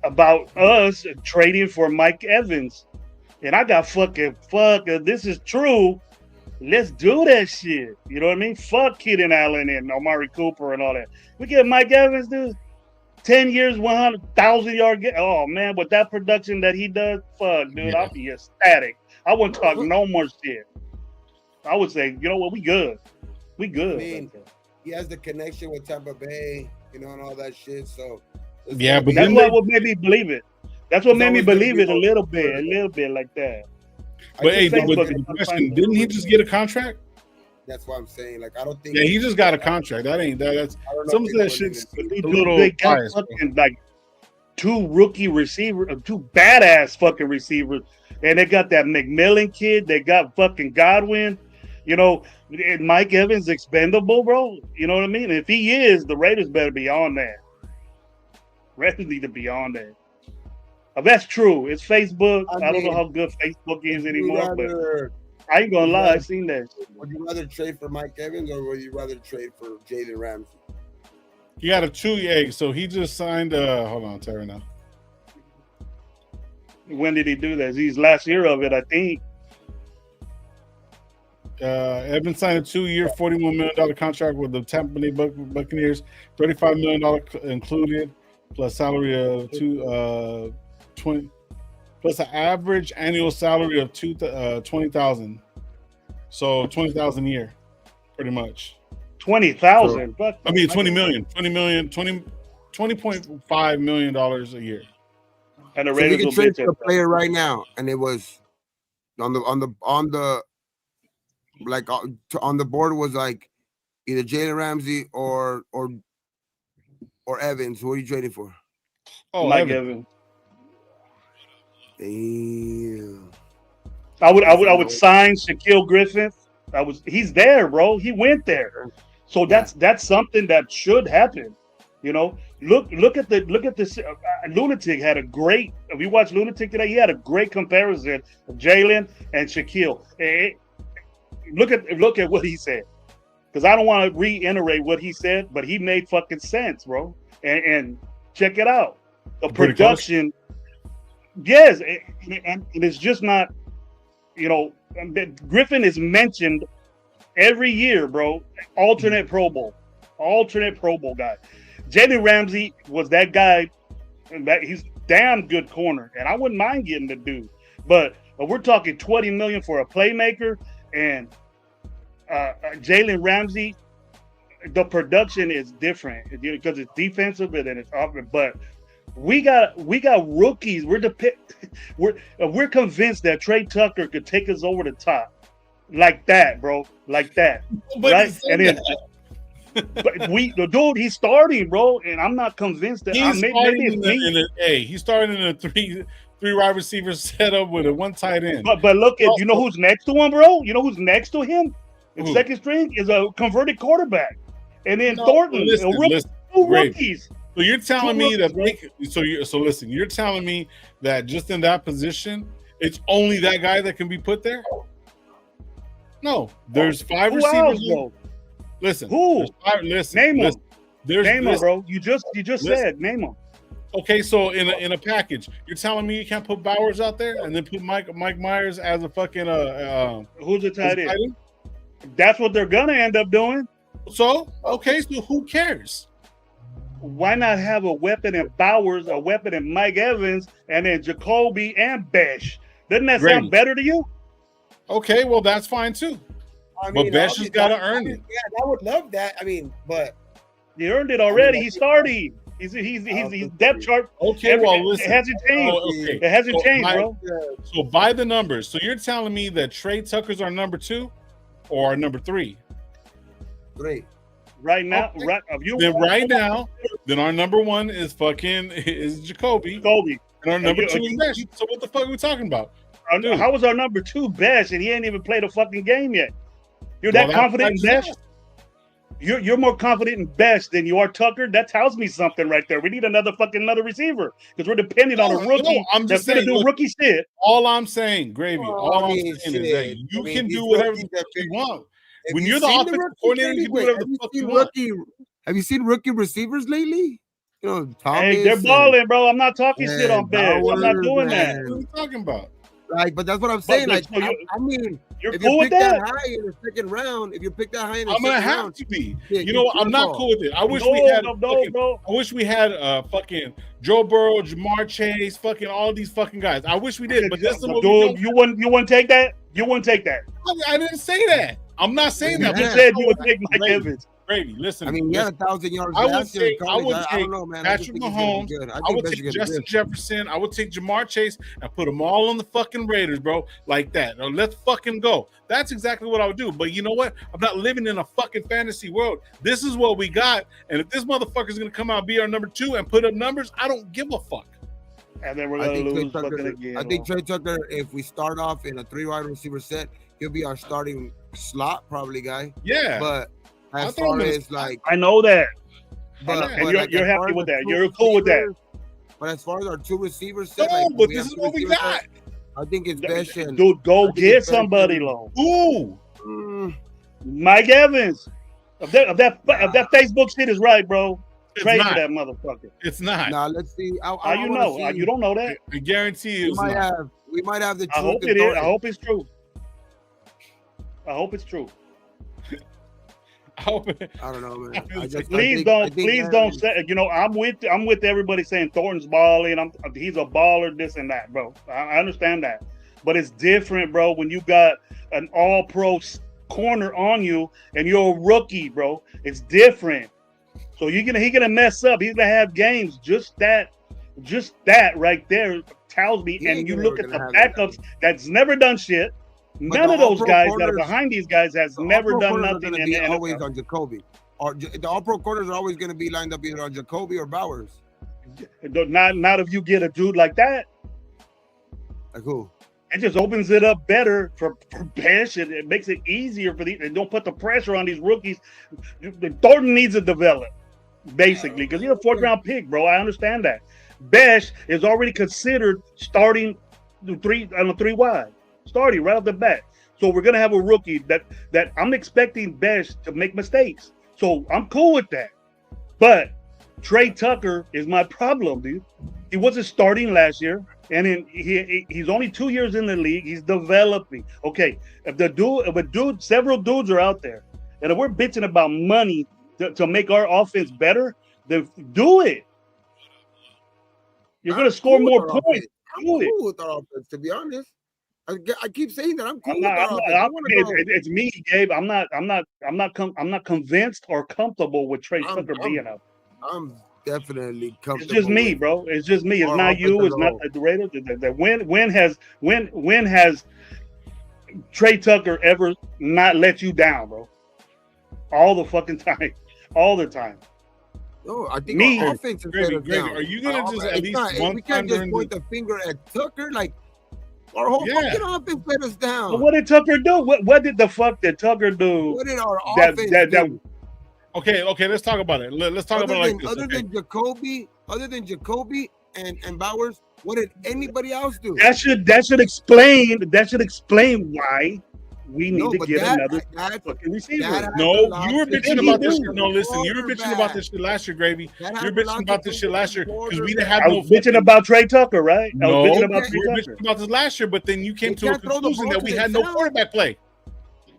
about us trading for Mike Evans. And I got fuck, this is true. Let's do that shit. You know what I mean? Fuck Keenan Allen and Amari Cooper and all that. We get Mike Evans, dude. 10 years, 100,000 yard. Oh, man, with that production that he does, fuck, dude, I'll be ecstatic. I wouldn't talk no more shit. I would say, you know what, we good. We good. I mean, he has the connection with Tampa Bay, you know, and all that shit, so. Yeah, but that's what made me believe it. That's what made me believe it a little bit like that. But hey, the question, didn't he just get a contract? That's what I'm saying. Like, I don't think. Yeah, he just got a contract. That's some of that shit's a little they got biased, fucking like two rookie receivers, two badass fucking receivers, and they got that McMillan kid. They got fucking Godwin. You know, Mike Evans expendable, bro. You know what I mean? If he is, the Raiders better be on that. Raiders need to be on that. If that's true, it's Facebook. I don't know how good Facebook is anymore, but I ain't gonna lie, I seen that. Would you rather trade for Mike Evans or would you rather trade for Jalen Ramsey? You got a 2-year, so he just signed. Hold on, Terry now. When did he do that? He's last year of it, I think. Evans signed a 2-year, $41 million contract with the Tampa Bay Buccaneers, $35 million included, plus salary of 20, plus an average annual salary of $20,000. So $20,000 a year, pretty much. 20,000. I mean, $20.5 million a year. And the Raiders so you can trade for a player right now, and it was on the board was like either Jalen Ramsey or Evans. Who are you trading for? Oh, Mike Evans. Damn. I would sign Shaquille Griffin. He's there, bro. He went there. So that's something that should happen. You know, look at this. Lunatic had a great. If you watch Lunatic today, he had a great comparison of Jalen and Shaquille. look at what he said, because I don't want to reiterate what he said, but he made fucking sense, bro. And check it out, the production. Yes, and it's just not, Griffin is mentioned every year, bro. Alternate Pro Bowl guy. Jalen Ramsey was that guy. He's damn good corner, and I wouldn't mind getting the dude. But we're talking $20 million for a playmaker, and Jalen Ramsey. The production is different because it's defensive and then it's offensive. But we got rookies. We're convinced that Trey Tucker could take us over the top, like that, bro, like that, right? And then, the dude, he's starting, bro, and I'm not convinced that he's starting in a three wide receiver setup with a one tight end. But look at who's next to him, bro. You know who's next to him? The second string is a converted quarterback, and then Thornton, two rookies. So you're telling me that listen, you're telling me that just in that position, it's only that guy that can be put there? No, there's 5 receivers. Listen, who? Name them. Name them, bro. You just said name them. Okay, so in a package, you're telling me you can't put Bowers out there and then put Mike Myers as a fucking who's the tight end? That's what they're gonna end up doing. So who cares? Why not have a weapon in Bowers, a weapon in Mike Evans, and then Jacoby and Besh? Doesn't that sound better to you? Okay, well that's fine too. But Besh has got to earn it. Yeah, I would love that. I mean, but he earned it already. He's starting. He's depth chart. Okay, listen. It hasn't changed. It hasn't changed, bro. So by the numbers, so you're telling me that Trey Tucker's our number 2 or our number 3? 3. Right now, then our number 1 is Jacoby. And our number 2 is Besh. So what the fuck are we talking about? How was our number 2 Besh and he ain't even played a fucking game yet? You're that confident in Besh? You're more confident in Besh than you are Tucker. That tells me something right there. We need another receiver because we're dependent on a rookie that's going to do rookie shit. All I'm saying, Gravy, I'm saying is that you can do whatever you want. When you're the offensive coordinator, you can do whatever the fuck you want. Have you seen rookie receivers lately? Thomas, hey, they're balling, bro. I'm not talking shit on Besh. I'm not doing that. What are you talking about? Like, but that's what I'm saying. Like, I mean, you're if cool you with pick that high in the second round, I'm gonna have to be. I'm not cool with it. I wish we had. I wish we had fucking Joe Burrow, Jamar Chase, fucking all these fucking guys. I wish we did, but this is what you wouldn't take that. You wouldn't take that. I didn't say that. I'm not saying that. You said you would take Mike Evans. Brady, listen. I mean, he had 1,000 yards. I would take Patrick Mahomes. I would take Justin Jefferson. I would take Jamar Chase and put them all on the fucking Raiders, bro. Like that. Now, let's fucking go. That's exactly what I would do. But you know what? I'm not living in a fucking fantasy world. This is what we got. And if this motherfucker's going to come out and be our number 2 and put up numbers, I don't give a fuck. And then we're going to lose fucking again. I think Trey Tucker, if we start off in a 3 wide receiver set, he'll be our starting slot probably guy. Yeah. But as far as like, I know that, and you're happy with that. You're cool with that. But as far as our 2 receivers, but this is what we got. I think it's Besh and dude. Go get somebody, low. Ooh, Mike Evans. If that Facebook shit is right, bro, trade for that motherfucker. It's not. Now let's see. How you know? You don't know that. I guarantee you. We might have the truth. I hope it is. I hope it's true. I hope it's true. I don't know, man. Please don't say. I'm with everybody saying Thornton's balling. He's a baller, this and that, bro. I understand that, but it's different, bro. When you got an All-Pro corner on you and you're a rookie, bro, it's different. So he's gonna mess up. He's gonna have games. Just that right there tells me. And you look at the backups that's never done shit. None of those guys that are behind these guys has never done nothing. And always on Jacoby. The All-Pro corners are always going to be lined up either on Jacoby or Bowers. Not if you get a dude like that. Like who? It just opens it up better for Besh. It makes it easier for these. And don't put the pressure on these rookies. Thornton needs to develop, basically, because he's a 4th-round pick, bro. I understand that. Besh is already considered starting on a 3 wide. starting right off the bat. So we're gonna have a rookie that I'm expecting Besh to make mistakes. So I'm cool with that. But Trey Tucker is my problem, dude. He wasn't starting last year, and he's only 2 years in the league. He's developing. Okay, if several dudes are out there, and if we're bitching about money to make our offense better, then do it. You're gonna score more points. I'm cool with our offense, to be honest. I keep saying that I'm cool with our offense. It's me, Gabe. I'm not convinced or comfortable with Trey Tucker being out. I'm definitely comfortable. It's just me, bro. It's just me. It's not you. It's not the Raiders. When has Trey Tucker ever not let you down, bro? All the fucking time. All the time. No, I think our offense is better down. Are you gonna just at least we can't just point the finger at Tucker? Like, our whole fucking offense let us down. But what did Tucker do? What did the fuck did Tucker do? What did our offense do? Okay, let's talk about it. Let's talk about it like this. Other than Jacoby and Bowers, what did anybody else do? That should explain why we need to get another fucking receiver. No, you were bitching about this shit. No, listen, you were bitching about this shit last year, Gravy. You're bitching about this shit last year because we didn't have no. I was bitching about Trey Tucker, right? No, you were bitching about this last year, but then you came to a conclusion that we had no quarterback play.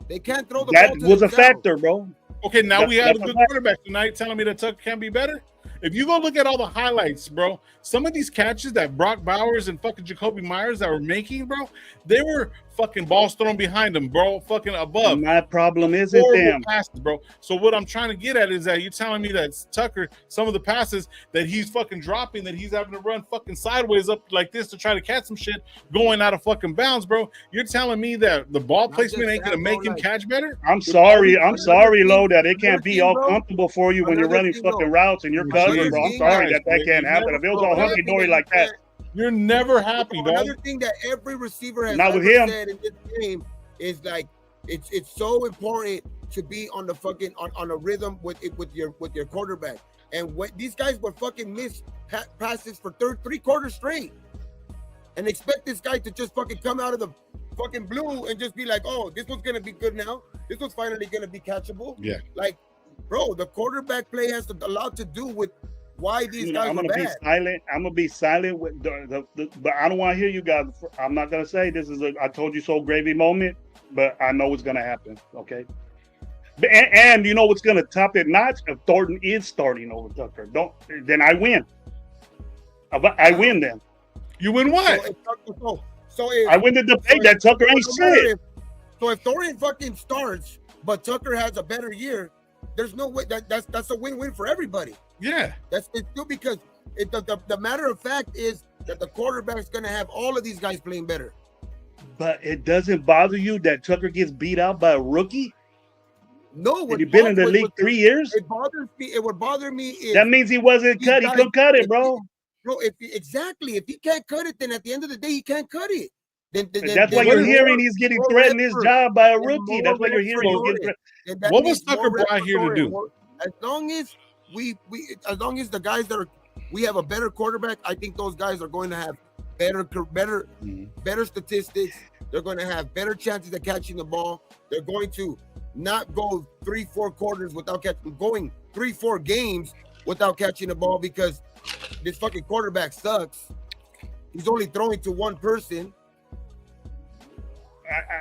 They can't throw the ball. That was a factor, bro. Okay, now we have a good quarterback tonight. Telling me that Tucker can be better. If you go look at all the highlights, bro, some of these catches that Brock Bowers and fucking Jacoby Myers that were making, bro, they were fucking balls thrown behind them, bro, fucking above. My problem isn't them passes, bro. So what I'm trying to get at is that you're telling me that Tucker, some of the passes that he's fucking dropping, that he's having to run fucking sideways up like this to try to catch some shit going out of fucking bounds, bro. You're telling me that the ball placement ain't gonna make him catch better? I'm sorry, Lo, that it can't be all comfortable for you when you're running fucking routes and you're covered. Bro, I'm sorry that can't happen. If it was all hunky dory like that, you're never happy, dog. Another thing that every receiver has not with him said in this game is like it's so important to be on the fucking on a rhythm with your quarterback. And when these guys would fucking miss passes for three quarters straight, and expect this guy to just fucking come out of the fucking blue and just be like, oh, this one's gonna be good now. This one's finally gonna be catchable. Yeah, like. Bro, the quarterback play has a lot to do with why these guys are bad. I'm gonna be silent with but I don't want to hear you guys. I'm not gonna say this is a I told you so gravy moment, but I know it's gonna happen. Okay, and you know what's gonna top it notch? If Thornton is starting over Tucker, then I win. I win then. You win what? I win the debate that Tucker ain't shit. So if Thornton fucking starts, but Tucker has a better year. There's no way that's a win-win for everybody. Yeah, it's still because the matter of fact is that the quarterback's gonna have all of these guys playing better. But it doesn't bother you that Tucker gets beat out by a rookie? No, you've been in the league 3 years. It bothers me. It would bother me if that means he wasn't cut. He couldn't cut it, bro. If he can't cut it, then at the end of the day he can't cut it. Then that's why you're hearing he's getting threatened his job by a rookie. That's why you're hearing. What was Tucker brought here to do? As long as as long as the guys we have a better quarterback, I think those guys are going to have better statistics. They're going to have better chances of catching the ball. They're going to not go 3-4 quarters without going 3-4 games without catching the ball because this fucking quarterback sucks. He's only throwing to one person.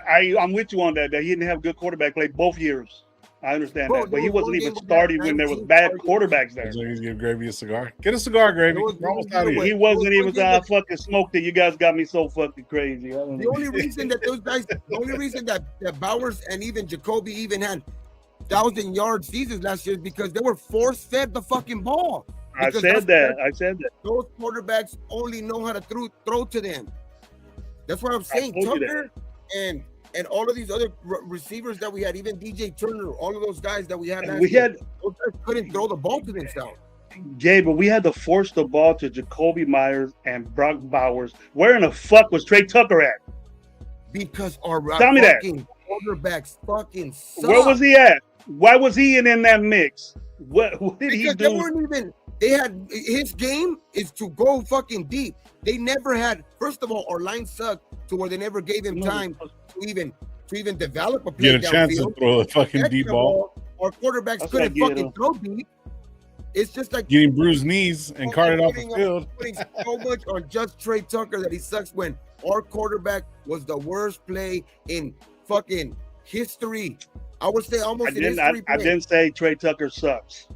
I'm with you on that he didn't have good quarterback play both years. I understand that, but he wasn't even starting when there was bad quarterbers there. So he's giving Gravy a cigar. Get a cigar, Gravy. We're almost out of here. He wasn't even fucking smoked it. You guys got me so fucking crazy. The only reason that Bowers and even Jacoby even had 1,000-yard seasons last year is because they were force-fed the fucking ball. I said that. Those quarterbacks only know how to throw to them. That's what I'm saying. Tucker and all of these other receivers that we had, even DJ Turner, all of those guys that we had last year, those guys couldn't throw the ball to themselves. Yeah, but we had to force the ball to Jacoby Myers and Brock Bowers. Where in the fuck was Trey Tucker at? Because our fucking quarterbacks fucking suck. Where was he at? Why was he in that mix? What did he do? They weren't even. They had his game is to go fucking deep. They never had. First of all, our line sucked. to where they never gave him time to even develop a play Get a chance to downfield. throw a fucking Second deep of ball. all, our quarterbacks That's couldn't what I get, fucking throw deep. It's just like Getting bruised knees and carted off the field. putting so much on just Trey Tucker that he sucks when our quarterback was the worst play in fucking history. I would say almost in history. I didn't say Trey Tucker sucks.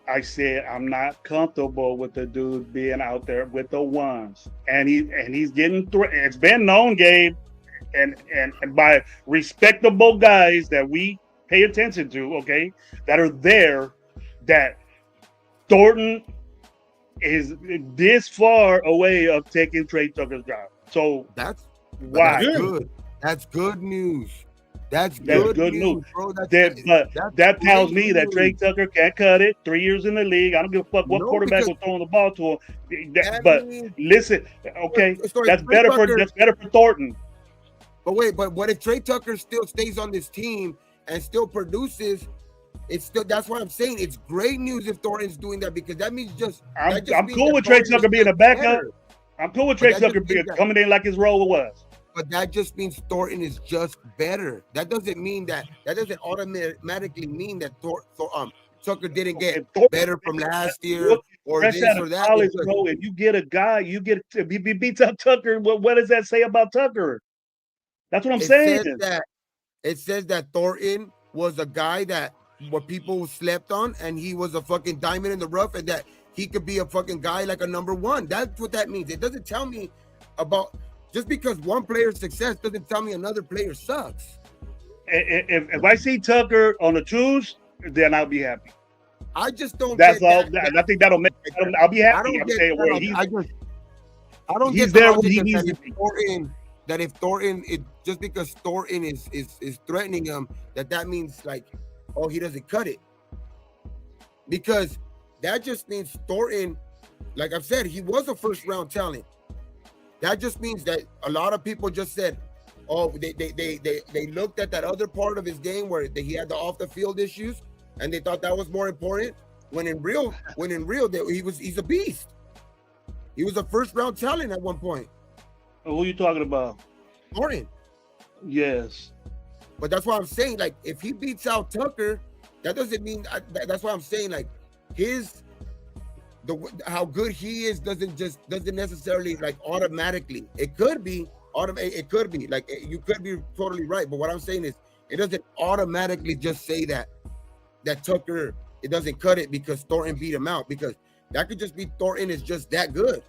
I said I'm not comfortable with the dude being out there with the ones, and he's getting through. It's been known, Gabe, and by respectable guys that we pay attention to, okay, that are there, that Thornton is this far away of taking Trey Tucker's job. So that's why? That's good. That's good news. That's good news, bro. That tells me that Trey Tucker can't cut it. 3 years in the league. I don't give a fuck what quarterback was throwing the ball to him. Listen, okay, that's better for Thornton. But wait, but what if Trey Tucker still stays on this team and still produces? It's still, that's what I'm saying. It's great news if Thornton's doing that, because that means I'm cool with Trey Tucker being a backup. I'm cool with Trey Tucker coming in like his role was. But that just means Thornton is just better. That doesn't mean that doesn't automatically mean that Tucker didn't get better from last year or this or that. College, bro, if you get a guy, he beats out Tucker. What does that say about Tucker? That's what I'm saying. It says that Thornton was a guy that what people slept on, and he was a fucking diamond in the rough, and that he could be a fucking guy like a number one. That's what that means. It doesn't tell me about. Just because one player's success doesn't tell me another player sucks. If I see Tucker on the twos, then I'll be happy. I just don't. That's all. I think that'll make. I'll be happy. I don't he's get there the where he logic needs that to be. if Thornton, just because Thornton is threatening him, that means like, oh, he doesn't cut it. Because that just means Thornton, like I've said, he was a first round talent. That just means that a lot of people just said, oh, they looked at that other part of his game where he had the off the field issues, and they thought that was more important. When in real, he's a beast. He was a first round talent at one point. Who are you talking about? Thornton. Yes. But that's why I'm saying, like, if he beats out Tucker, that doesn't mean. That's why I'm saying, like, how good he is doesn't necessarily like automatically. It could be It could be like you could be totally right, but what I'm saying is it doesn't automatically just say that Tucker it doesn't cut it because Thornton beat him out, because that could just be Thornton is just that good.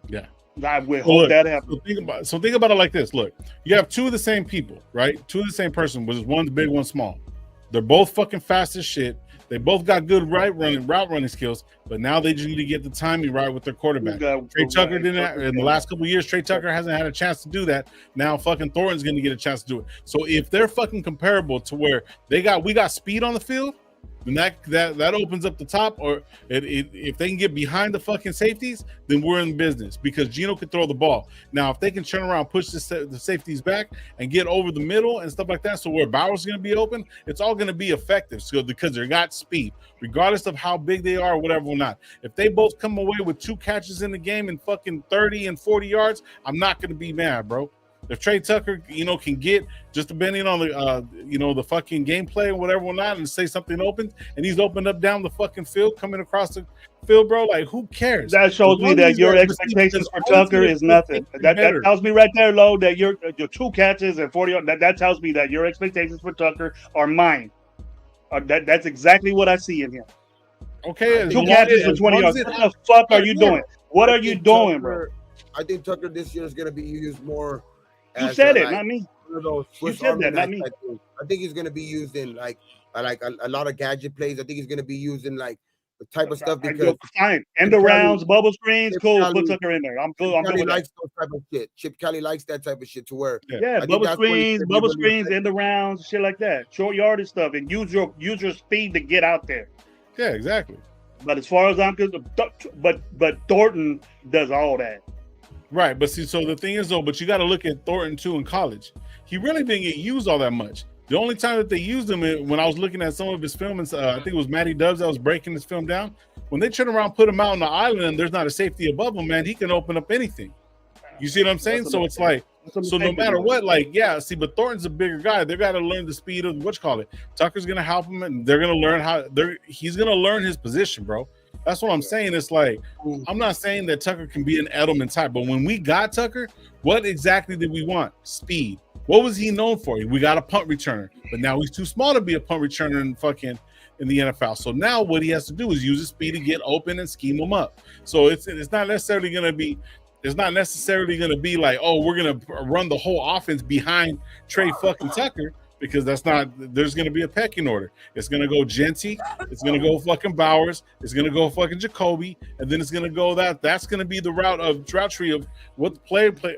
Yeah. I would hope that happens. So think about it like this. Look, you have two of the same people, right? Two of the same person, which is one's big, one's small. They're both fucking fast as shit. They both got good route running skills, but now they just need to get the timing right with their quarterback. Trey Tucker didn't have, in the last couple of years. Trey Tucker hasn't had a chance to do that. Now fucking Thornton's going to get a chance to do it. So if they're fucking comparable to where we got speed on the field, then that opens up the top. Or if they can get behind the fucking safeties, then we're in business, because Geno can throw the ball. Now, if they can turn around, push the safeties back and get over the middle and stuff like that, so where Bauer's going to be open, it's all going to be effective. So because they got speed, regardless of how big they are or whatever or not. If they both come away with 2 catches in the game and fucking 30 and 40 yards, I'm not going to be mad, bro. If Trey Tucker, can get, just depending on the, the fucking gameplay or whatever or not, and say something opens and he's opened up down the fucking field, coming across the field, bro, like who cares? That shows me that your expectations for Tucker is nothing. That tells me right there, Lo, that your 2 catches and 40. That tells me that your expectations for Tucker are mine. That's exactly what I see in him. Okay, 2 catches for 20 yards. What the fuck are you doing? What are you doing, bro? I think Tucker this year is going to be used more. You said it, not me. You said that, not me. I think he's going to be used in like a lot of gadget plays. I think he's going to be used in like the type of stuff, because fine. End arounds, bubble screens, cool. Put Tucker in there. I'm good. I'm good with likes those type of shit. Chip Kelly likes that type of shit to where bubble screens, end arounds, shit like that. Short yardage stuff, and use your speed to get out there. Yeah, exactly. But as far as I'm concerned, but Thornton does all that. Right, but see, so the thing is, though, but you got to look at Thornton too in college. He really didn't get used all that much. The only time that they used him, when I was looking at some of his film, and I think it was Matty Dubs that was breaking his film down. When they turn around, put him out on the island, and there's not a safety above him, man, he can open up anything. You see what I'm saying? So it's like So no matter what, like, yeah, see, but Thornton's a bigger guy. They got to learn the speed of Tucker's gonna help him, and they're gonna learn he's gonna learn his position, bro. That's what I'm saying. It's like, I'm not saying that Tucker can be an Edelman type, but when we got Tucker, what exactly did we want? Speed. What was he known for? We got a punt returner, but now he's too small to be a punt returner in the NFL. So now what he has to do is use his speed to get open and scheme him up. So it's not necessarily going to be. It's not necessarily going to be like, oh, we're going to run the whole offense behind Trey fucking Tucker, because that's not. There's going to be a pecking order. It's going to go Genty. It's going to go fucking Bowers. It's going to go fucking Jacoby, and then it's going to go that's going to be the route tree of what the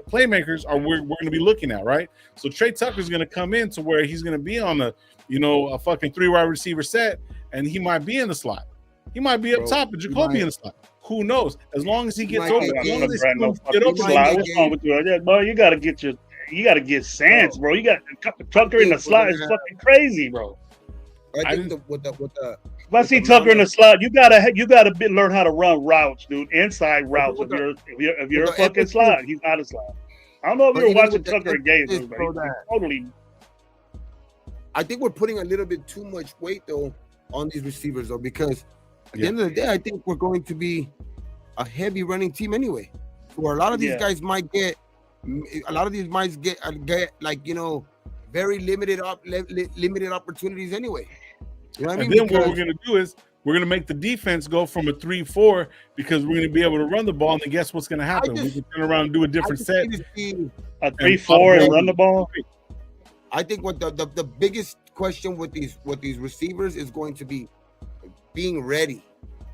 playmakers are. We're going to be looking at, right? So Trey Tucker's going to come in to where he's going to be on a fucking 3 wide receiver set, and he might be in the slot. He might be up top, but Jacoby in the slot. Who knows? As long as he gets over, what's wrong with you? Boy, you gotta get sense, bro. You got Tucker in the slot is fucking crazy, bro. I think if I see Tucker in the slot, you gotta learn how to run routes, dude. Inside routes. If you're a fucking slot, he's not a slot. I don't know if you're watching Tucker in games, but totally. I think we're putting a little bit too much weight though on these receivers though, because at the end of the day, I think we're going to be a heavy running team anyway. Where a lot of these guys might get, like, very limited opportunities anyway. You know what I mean? And then what we're going to do is we're going to make the defense go from a 3-4 because we're going to be able to run the ball. And then guess what's going to happen? We can turn around and do a different set. A 3-4 and run the ball. I think what the biggest question with these receivers is going to be being ready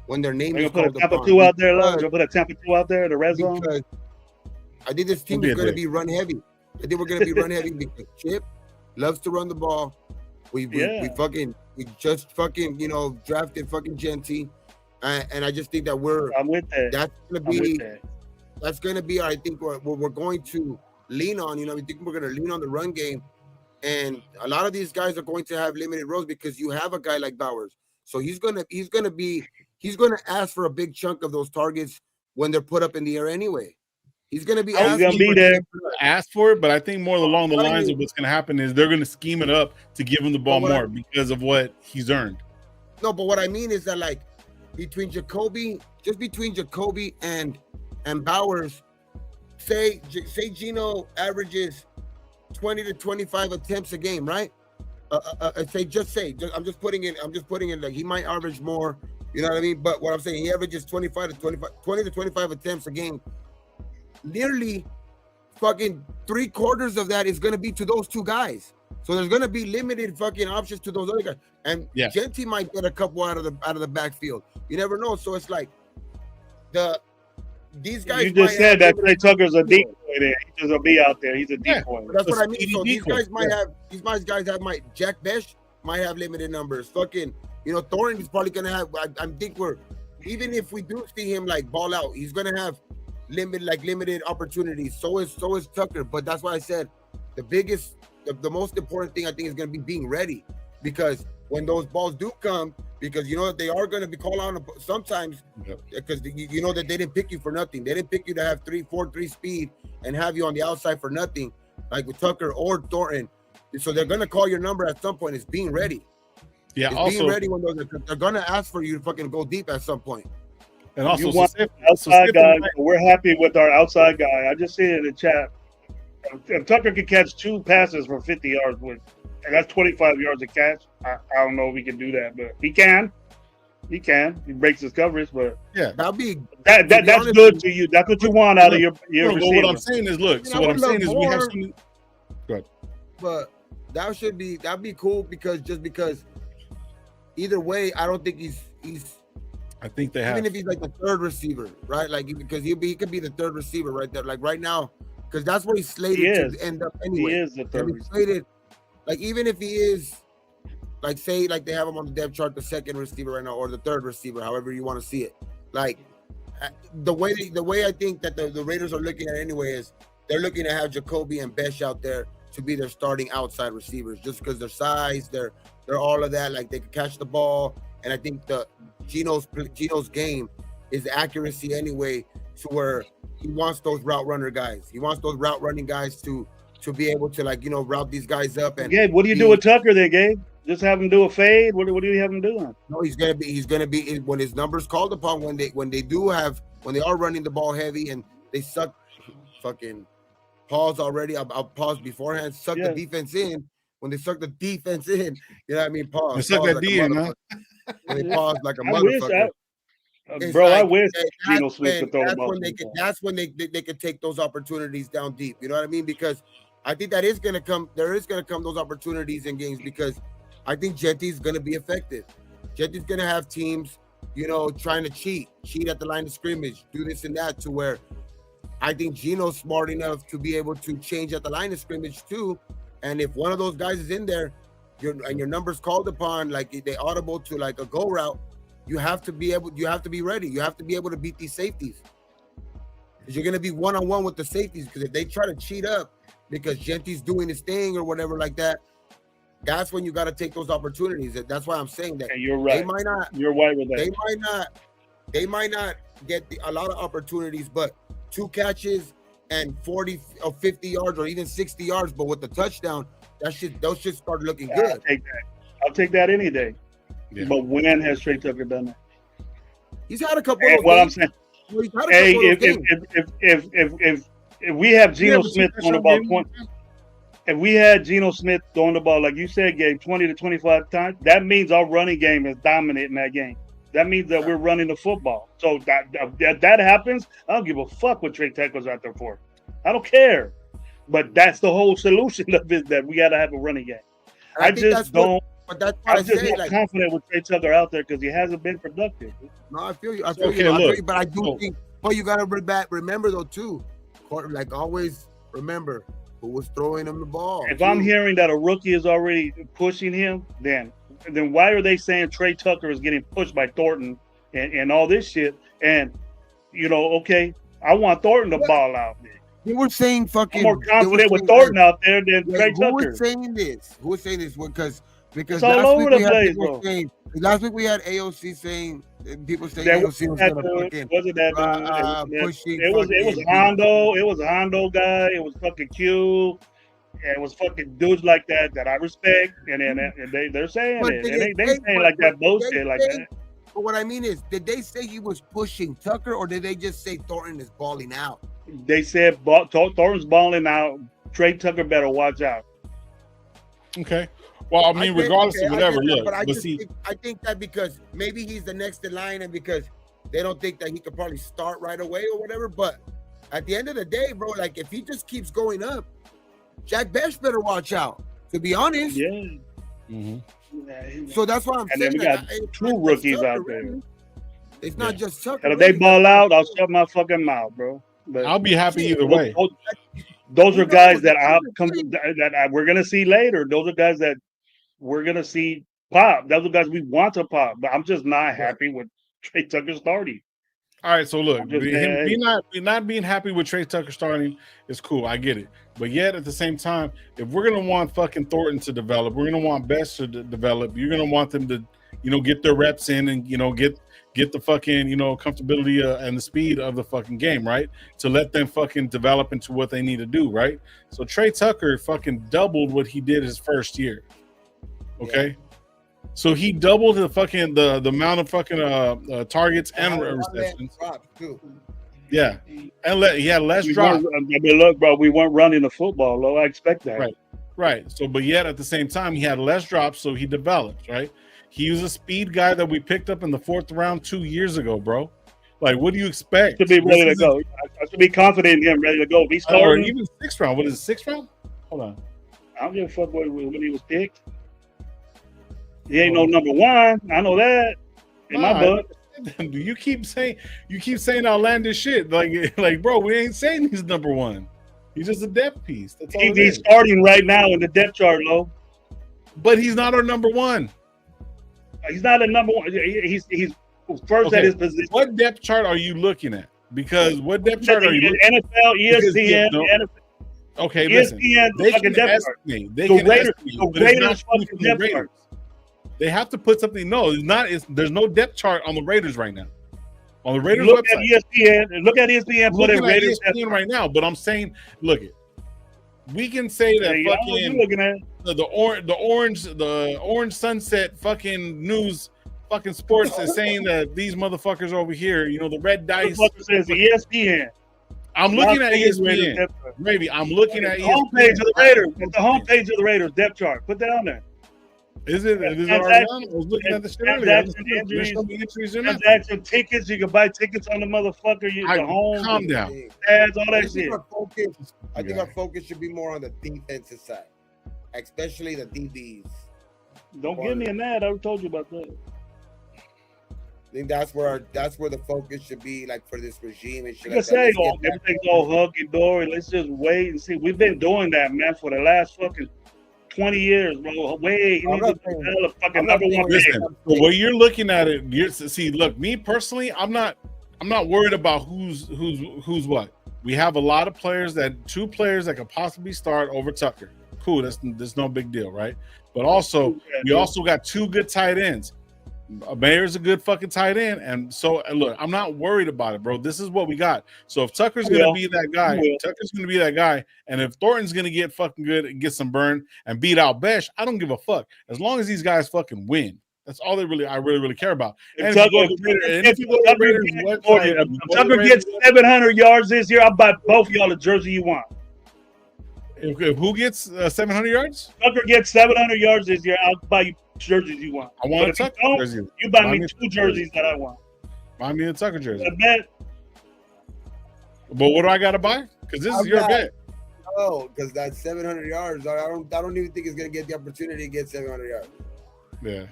when their name is called. Put a Tampa 2 out there. Put a Tampa 2 out there. The red zone. I think this team is going to be run heavy. I think we're going to be run heavy because Chip loves to run the ball. We just fucking drafted fucking Genty, and I just think that I'm with that. That's going to be I think what we're going to lean on. We think we're going to lean on the run game, and a lot of these guys are going to have limited roles because you have a guy like Bowers. So he's gonna ask for a big chunk of those targets when they're put up in the air anyway. He's gonna be there. Ask for it, but I think more along the lines of what's gonna happen is they're gonna scheme it up to give him the ball more because of what he's earned. No, but what I mean is that like between Jacoby and Bowers, say Gino averages 20 to 25 attempts a game, right? I'm just putting in like he might average more, you know what I mean? But what I'm saying, he averages 20 to 25 attempts a game. Nearly fucking 3/4 of that is going to be to those two guys. So there's going to be limited fucking options to those other guys. And Genty might get a couple out of the backfield. You never know. So it's like these guys. You just said that Trey Tucker's a decoy there. He just will be out there. He's a decoy. That's what I mean. So these guys Jack Besh might have limited numbers. Fucking, Thornton is probably gonna have. I think even if we do see him like ball out, he's gonna have limited opportunities. So is Tucker. But that's why I said the most important thing I think is gonna be being ready, because when those balls do come, because that they are going to be called on sometimes, because that they didn't pick you for nothing. They didn't pick you to have 3-4-3 speed and have you on the outside for nothing, like with Tucker or Thornton. So they're going to call your number at some point. It's being ready. Yeah, it's also being ready when they're going to ask for you to fucking go deep at some point. And also, outside guy. We're happy with our outside guy. I just see it in the chat. If Tucker can catch 2 passes for 50 yards and that's 25 yards a catch. I don't know if he can do that, but he can. He breaks his coverage, but that'll be that's good to you. That's what you want out of your receiver. What I'm saying is, look. So what I'm saying is, we have some. Go ahead. But that'd be cool because either way, I don't think he's. I think they have. Even if he's like the third receiver, right? Like because he could be the third receiver right there. Like right now, because that's where he's slated to end up anyway. He is the third receiver. Like even if he is, like say like they have him on the depth chart, the second receiver right now, or the third receiver, however you want to see it. Like the way I think that the Raiders are looking at it anyway is they're looking to have Jacoby and Besh out there to be their starting outside receivers, just because their size, they're all of that. Like they can catch the ball, and I think the Gino's game is accuracy anyway, to where he wants those route runner guys. He wants those route running guys to be able to, like, route these guys up. And Gabe, what do you do with Tucker then, Gabe? Just have him do a fade? What do you have him doing? No, he's gonna be when his numbers called upon, when they are running the ball heavy and they suck. Fucking pause already. I'll pause beforehand. Suck the defense in. When they suck the defense in, you know what I mean? Pause. They suck that D in, huh? When they pause like a motherfucker. I wish Geno Smith could throw the ball. That's when they could take those opportunities down deep. You know what I mean? Because I think that is gonna come. There is gonna come those opportunities in games, because I think Jetty's gonna be effective. Jetty's gonna have teams, trying to cheat at the line of scrimmage, do this and that, to where I think Geno's smart enough to be able to change at the line of scrimmage too. And if one of those guys is in there, your numbers called upon, like they audible to like a go route, you have to be ready. You have to be able to beat these safeties, because you're gonna be one-on-one with the safeties. Because if they try to cheat up because Genty's doing his thing or whatever like that, that's when you got to take those opportunities. That's why I'm saying that. And you're right. They might not. You're right with that. They might not get a lot of opportunities, but 2 catches and 40 or 50 yards or even 60 yards, but with the touchdown, those should start looking good. I'll take that any day. Yeah. But when has Trey Tucker done that? He's had a couple of what games. I'm saying. He's had a couple of games. If we have Geno Smith on the ball 20, if we had Geno Smith throwing the ball, like you said, Gabe, 20 to 25 times, that means our running game is dominant in that game. That means that we're running the football. So that happens, I don't give a fuck what Trey Tucker's out there for. I don't care. But that's the whole solution of it, that we got to have a running game. I just don't. But that's why I'm just not confident with Trey Tucker out there, because he hasn't been productive. No, I feel you. I feel you. But I do think. But you got to remember though too, like always remember who was throwing him the ball. If I'm hearing that a rookie is already pushing him, then why are they saying Trey Tucker is getting pushed by Thornton and all this shit? And okay, I want Thornton to ball out there. They were saying fucking. I'm more confident with Thornton out there than Trey Tucker. Who was saying this? Because it's all over the place, bro. Last week we had AOC saying, people saying AOC was going to fucking pushing. It was Hondo. It was a Hondo guy. It was fucking Q. And it was fucking dudes like that I respect. And they're saying it. And they saying like that bullshit like that. But what I mean is, did they say he was pushing Tucker, or did they just say Thornton is balling out? They said Thornton's balling out. Trey Tucker better watch out. Okay. Well, I mean, regardless of whatever, look. But I think that because maybe he's the next in line, and because they don't think that he could probably start right away or whatever. But at the end of the day, bro, like if he just keeps going up, Jack Bech better watch out. To be honest. Yeah. Mm-hmm. So that's why I'm saying. And then we got 2 rookies out there. It's not just Tucker. And if they ball out, I'll shut my fucking mouth, bro. But I'll be happy either way. Those are guys that we're gonna see later. Those are guys that we're gonna see pop. Those are guys we want to pop. But I'm just not happy with Trey Tucker starting. All right, so look, not being happy with Trey Tucker starting is cool. I get it. But yet at the same time, if we're gonna want fucking Thornton to develop, we're gonna want Bech to develop. You're gonna want them to, get their reps in and get the fucking comfortability and the speed of the fucking game, right? To let them fucking develop into what they need to do, right? So Trey Tucker fucking doubled what he did his first year. Okay. Yeah. So he doubled the amount of fucking targets and receptions. Yeah, and he had less drops. I mean, look, bro, we weren't running the football, though. I expect that. Right. So, but yet at the same time, he had less drops, so he developed. Right. He was a speed guy that we picked up in the 4th round 2 years ago, bro. Like, what do you expect? To be ready to go. I should be confident in him, ready to go. Be starting. Or even 6th round. What is it, 6th round? Hold on. I don't give a fuck when he was picked. He ain't no number 1. I know that. In my book. You keep saying outlandish shit. Like, bro, we ain't saying he's number 1. He's just a depth piece. That's all he's starting right now in the depth chart, Lo. But he's not our number 1. He's not a number 1. He's first at his position. What depth chart are you looking at? Because what depth chart are you looking at? NFL, ESPN, NFL. Okay, listen. They can ask me. They can ask me. The Raiders fucking depth chart. They have to put something. No, it's not. There's no depth chart on the Raiders right now. On the Raiders Look website. at ESPN. Look at ESPN. I'm Put in looking at Raiders ESPN right now, but I'm saying, look it. We can say that Hey, what you fucking looking at? the orange sunset fucking news fucking sports is saying that these motherfuckers over here, you know, the red dice. What says ESPN. I'm looking at Las Vegas Raiders ESPN. depth chart. Maybe I'm looking at The ESPN. homepage of the Raiders. It's the homepage of the Raiders depth chart. Put that on there. Is it already on? I was looking at the shit earlier. Transaction tickets. You can buy tickets on the motherfucker. The home. Calm down. Ads, all that shit. I think our focus should be more on the defensive side, especially the DBs. Don't give me a mad. I already told you about that. I think that's where the focus should be, like for this regime and shit. You can say everything's all hunky dory. Let's just wait and see. We've been doing that, man, for the last fucking 20 years, bro. Wait, you need to develop fucking number one pick. Listen, the way you're looking at it, look, me personally, I'm not worried about who's what. We have a lot of players two players that could possibly start over Tucker. Cool, that's no big deal, right? But also, we also got two good tight ends. Mayer's a good fucking tight end, and so look, I'm not worried about it, bro. This is what we got. So if Tucker's gonna be that guy, and if Thornton's gonna get fucking good and get some burn and beat out Besh, I don't give a fuck. As long as these guys fucking win, that's all I really care about. And if Tucker gets 700 yards this year, I'll buy both of y'all the jersey you want. If who gets 700 yards? Tucker gets 700 yards this year, I'll buy you jerseys you want. I want a Tucker jersey. You buy me two jerseys that I want. Buy me a Tucker jersey. I bet. But what do I got to buy? Because this is your bet. Oh, because that's 700 yards. I don't even think he's gonna get the opportunity to get 700 yards. Yeah.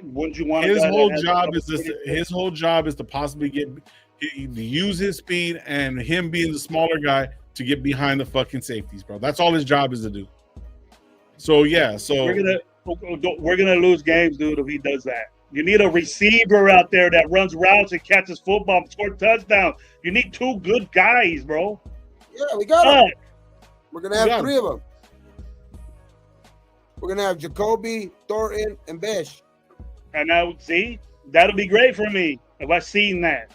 Wouldn't you want his whole job is to possibly use his speed and him being the smaller guy to get behind the fucking safeties, bro. That's all his job is to do. So yeah, we're gonna lose games, dude, if he does that. You need a receiver out there that runs routes and catches football, score touchdowns. You need two good guys, bro. Yeah, we got them. We're gonna have three of them. We're gonna have Jacoby, Thornton, and Besh. And now, see, that'll be great for me if I seen that.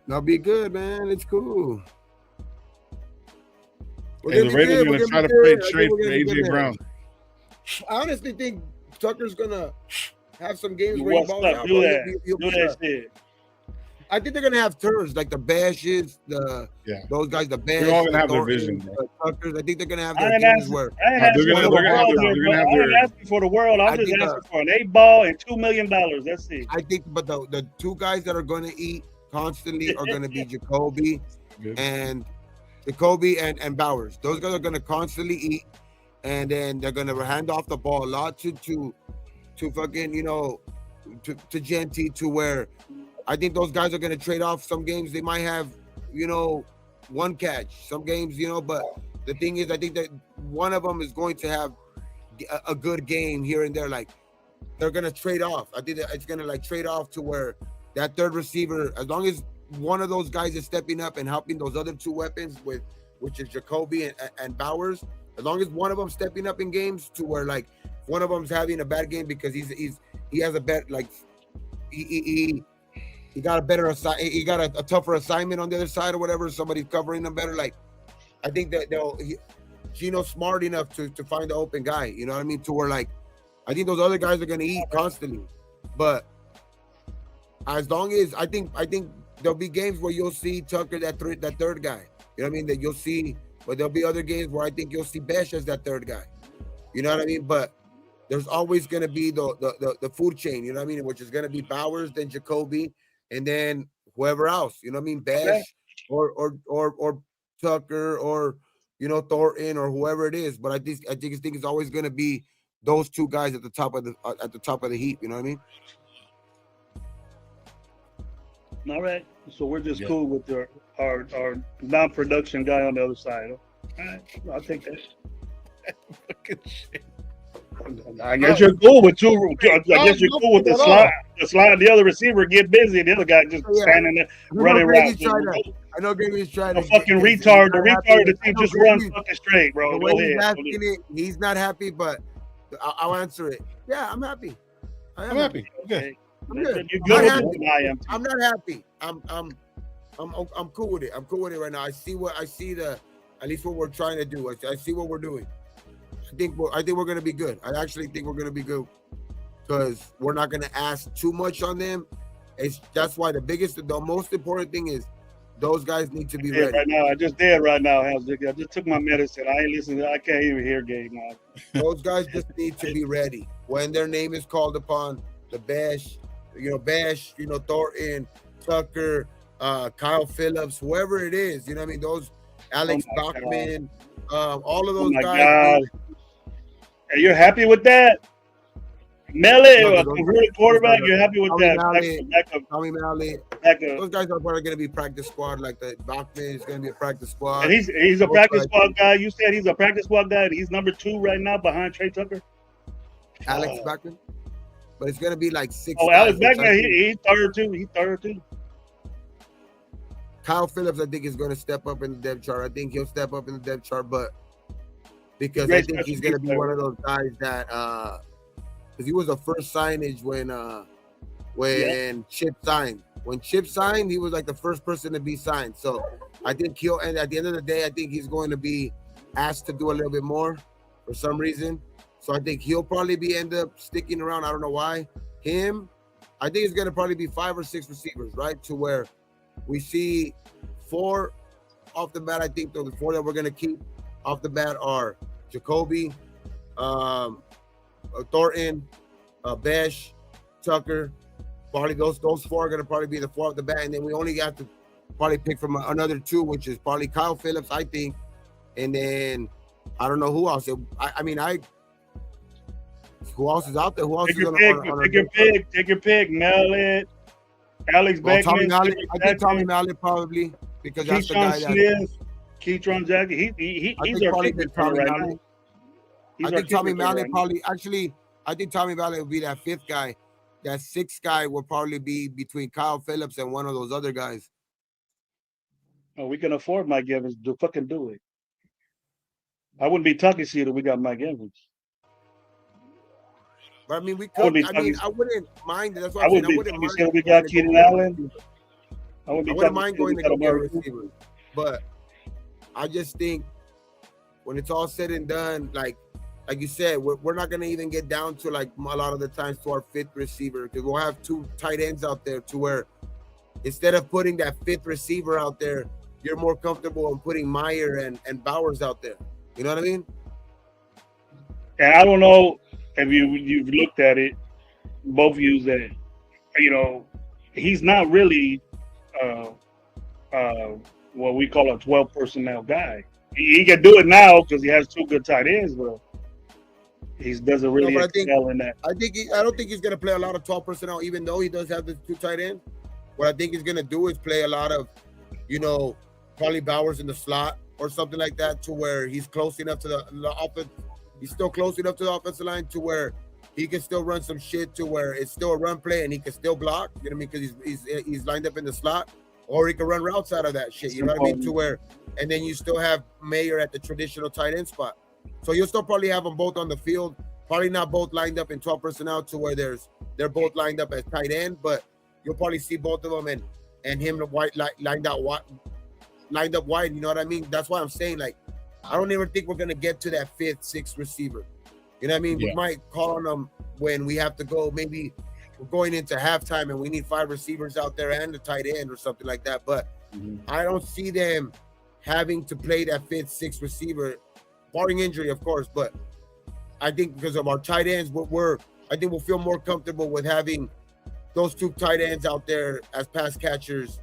That'll be good, man. It's cool. The Raiders are going to try to play trade for AJ Brown. I honestly think Tucker's going to have some games where he balls out. Do that shit. I think they're going to have turns like the Bashes, those guys, the Bash. They're all going to have their vision. Tuckers. I think they're going to have their games where I ain't asking for the world. I'm just asking for an 8-ball and $2 million. That's it. I think, but the two guys that are going to eat constantly are going to be Jacoby and Bowers. Those guys are going to constantly eat, and then they're going to hand off the ball a lot to fucking, to Genty, to where I think those guys are going to trade off. Some games they might have, one catch. Some games, but the thing is, I think that one of them is going to have a good game here and there. Like, they're going to trade off. I think that it's going to trade off to where that third receiver, as long as one of those guys is stepping up and helping those other two weapons which is Jacoby and Bowers, as long as one of them stepping up in games to where one of them's having a bad game because he has a bet, he got a better he got a tougher assignment on the other side or whatever, somebody's covering him better. I think that Gino's smart enough to find the open guy, you know what I mean, to where I think those other guys are going to eat constantly. But as long as I think there'll be games where you'll see Tucker, that third guy. You know what I mean? That you'll see, but there'll be other games where I think you'll see Besh as that third guy. You know what I mean? But there's always going to be the food chain. You know what I mean? Which is going to be Bowers, then Jacoby, and then whoever else. You know what I mean? Besh or Tucker or Thornton or whoever it is. But I think it's always going to be those two guys at the top of the heap. You know what I mean? All right, so we're just cool with our non-production guy on the other side. All right, I'll take that. Fucking shit. I guess you're cool with two. I guess you're cool with the slide. The slide, the other receiver get busy, the other guy just standing there running around. I know Gravy's trying to. The fucking retard. The retard. The team just runs fucking straight, bro. Go ahead. He's not happy, but I'll answer it. Yeah, I'm happy. I'm happy. Okay. I'm good. You're Not good happy. with I am. I'm not happy. I'm cool with it. I'm cool with it right now. I see at least what we're trying to do. I see what we're doing. I think we're gonna be good. I actually think we're gonna be good because we're not gonna ask too much on them. That's why the most important thing is those guys need to be ready. Right now, I just did right now. I just took my medicine. I ain't listening. I can't even hear game now. Those guys just need to be ready when their name is called upon. The Bash, Thornton, Tucker, Kyle Phillips, whoever it is, you know what I mean? Those Alex Bachman, all of those guys. Are you happy with that? Melee, a converted quarterback, you're happy with that? Tommy Mallett. Those guys are probably going to be practice squad. Like the Bachman is going to be a practice squad. And he's a practice squad guy. You said he's a practice squad guy, and he's number 2 right now behind Trey Tucker. Alex Bachman. But it's going to be like 6. Oh, Alex Bachman, he's third too. He's third too. Kyle Phillips, I think, is going to step up in the depth chart. I think he'll step up in the depth chart, but because I think he's going to be one of those guys that because he was the first signage when Chip signed. When Chip signed, he was like the first person to be signed. So I think and at the end of the day, I think he's going to be asked to do a little bit more for some reason. So I think he'll probably end up sticking around. I don't know why. I think it's going to probably be 5 or 6 receivers, right? To where we see 4 off the bat. I think the 4 that we're going to keep off the bat are Jacoby, Thornton, Besh, Tucker. Probably those 4 are going to probably be the 4 off the bat. And then we only got to probably pick from another 2, which is probably Kyle Phillips, I think. And then I don't know who else. Who else is out there? Who else is going to take your pick. Mallet, Alex Beckman. I think Tommy Mallet probably because that's the guy Smith, Keytron Jackson. He's our pick right now. I think Tommy Mallet I think Tommy Mallet will be that 5th guy. That 6th guy will probably be between Kyle Phillips and one of those other guys. Oh, we can afford Mike Evans to fucking do it. I wouldn't be talking to you if we got Mike Evans. But I mean, we could. I wouldn't mind. That's what I wouldn't mind. We got Keenan Allen. I wouldn't mind going to go get receivers. But I just think when it's all said and done, like you said, we're not going to even get down to like a lot of the times to our 5th receiver because we'll have 2 tight ends out there to where instead of putting that 5th receiver out there, you're more comfortable in putting Meyer and Bowers out there. You know what I mean? And I don't know if you've looked at it, both of you, that, he's not really what we call a 12 personnel guy. He can do it now because he has 2 good tight ends, but he doesn't really excel in that. I don't think he's going to play a lot of 12 personnel, even though he does have the 2 tight ends. What I think he's going to do is play a lot of, probably Bowers in the slot or something like that to where he's close enough to the offense. He's still close enough to the offensive line to where he can still run some shit to where it's still a run play and he can still block. You know what I mean? Because he's lined up in the slot, or he can run routes out of that shit. You know what I mean? To where, and then you still have Mayer at the traditional tight end spot. So you'll still probably have them both on the field. Probably not both lined up in 12 personnel to where they're both lined up as tight end, but you'll probably see both of them and him lined up wide. You know what I mean? That's why I'm saying, like, I don't even think we're going to get to that 5th, 6th receiver. You know what I mean? Yeah. We might call on them when we have to go. Maybe we're going into halftime and we need 5 receivers out there and a tight end or something like that. But I don't see them having to play that 5th, 6th receiver, barring injury, of course. But I think because of our tight ends, I think we'll feel more comfortable with having those 2 tight ends out there as pass catchers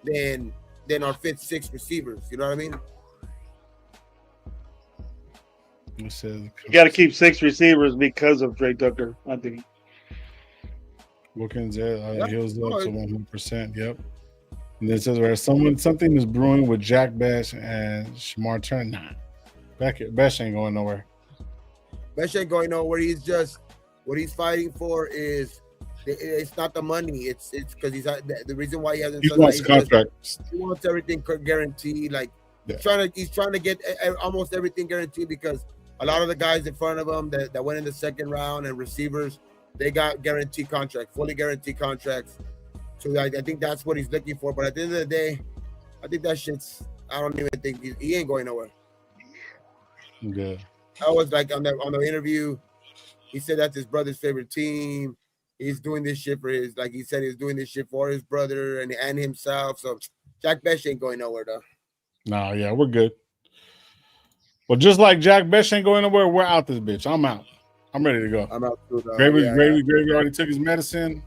than our 5th, 6th receivers. You know what I mean? You got to keep 6 receivers because of Trey Tucker, I think. Wilkins heals up to 100%. Yep. And then it says where something is brewing with Jack Bash and Shamar Turner. Nah, Bash ain't going nowhere. Bash ain't going nowhere. He's just what he's fighting for is it's not the money. It's because the reason why he hasn't. He wants contracts. He wants everything guaranteed. Like he's trying to get almost everything guaranteed because a lot of the guys in front of him that went in the 2nd round and receivers, they got guaranteed contracts, fully guaranteed contracts. So I think that's what he's looking for. But at the end of the day, I think that shit's. I don't even think he ain't going nowhere. Good. I was like on the interview, he said that's his brother's favorite team. He's doing this shit for his, like he said, he's doing this shit for his brother and himself. So Jack Bech ain't going nowhere though. Nah, yeah, we're good. Well, just like Jack Bech ain't going nowhere, we're out this bitch. I'm out. I'm ready to go. I'm out too. Gravy already took his medicine.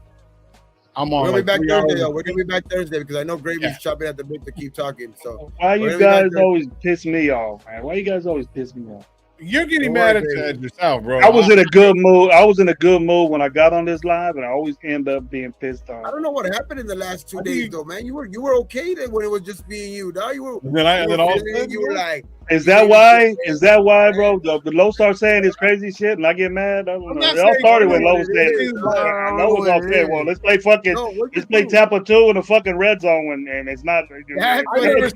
I'm on. We're gonna be back Thursday though. We're gonna be back Thursday because I know Gravy's chopping at the bit to keep talking. So why you guys always piss me off, man? Why you guys always piss me off? You're getting mad at yourself, bro. I was in a good mood. I was in a good mood when I got on this live, and I always end up being pissed off. I don't know what happened in the last 2 days, though, man. You were okay then when it was just being you, dog. You were like, is that why? Is that why, bro? The Low starts saying this crazy shit, and I get mad. I don't know. It all started when Low said, "Low was all saying, well, let's play Tampa 2 in the fucking red zone, and it's not Raiders.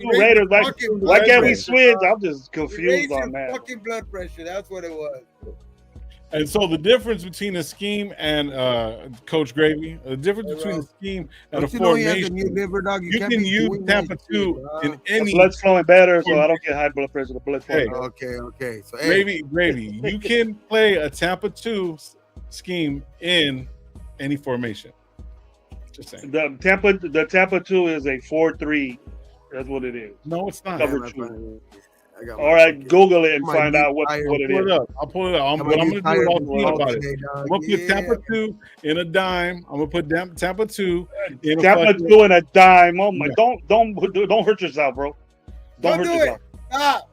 Why can't we switch? I'm just confused on that. Fucking blood pressure. That's what it was. And so the difference between a scheme and Coach Gravy, the difference between a scheme and a formation, you can use Tampa 2 in any. Blood's flowing better, so I don't get high blood pressure. The blood flowing. Okay. So Gravy, you can play a Tampa 2 scheme in any formation. Just saying. The Tampa 2 is a 4-3. That's what it is. No, it's not. Cover 2. All right, Google it and find out what it is. I'll pull it up. I'm going to do all about it. I'm going to put Tampa 2 in a dime. I'm going to put Tampa 2 in a Tampa 2 in a dime. Oh my! Don't hurt yourself, bro. Don't hurt yourself. Stop.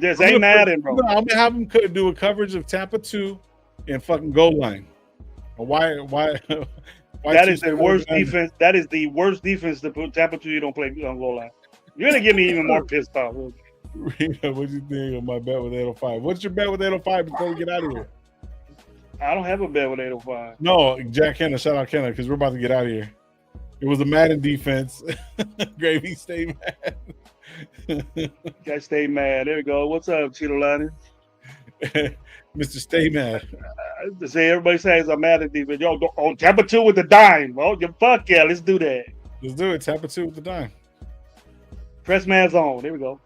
Just ain't mad in, bro. I'm gonna have him do a coverage of Tampa 2 and fucking goal line. Why that is the worst defense. That is the worst defense to put Tampa 2. You don't play on goal line. You're gonna get me even more pissed off. What do you think of my bet with 805? What's your bet with 805 before we get out of here? I don't have a bet with 805. No, Jack Kenna, shout out Kenna, because we're about to get out of here. It was a Madden defense. Gravy, stay mad. Guys, stay mad. There we go. What's up, Cheeto Lani? Mr. Stay Mad. Everybody says I'm mad at defense. Yo, Tampa 2 with the dime. Oh, fuck yeah, let's do that. Let's do it. Tampa 2 with the dime. Press man zone. There we go.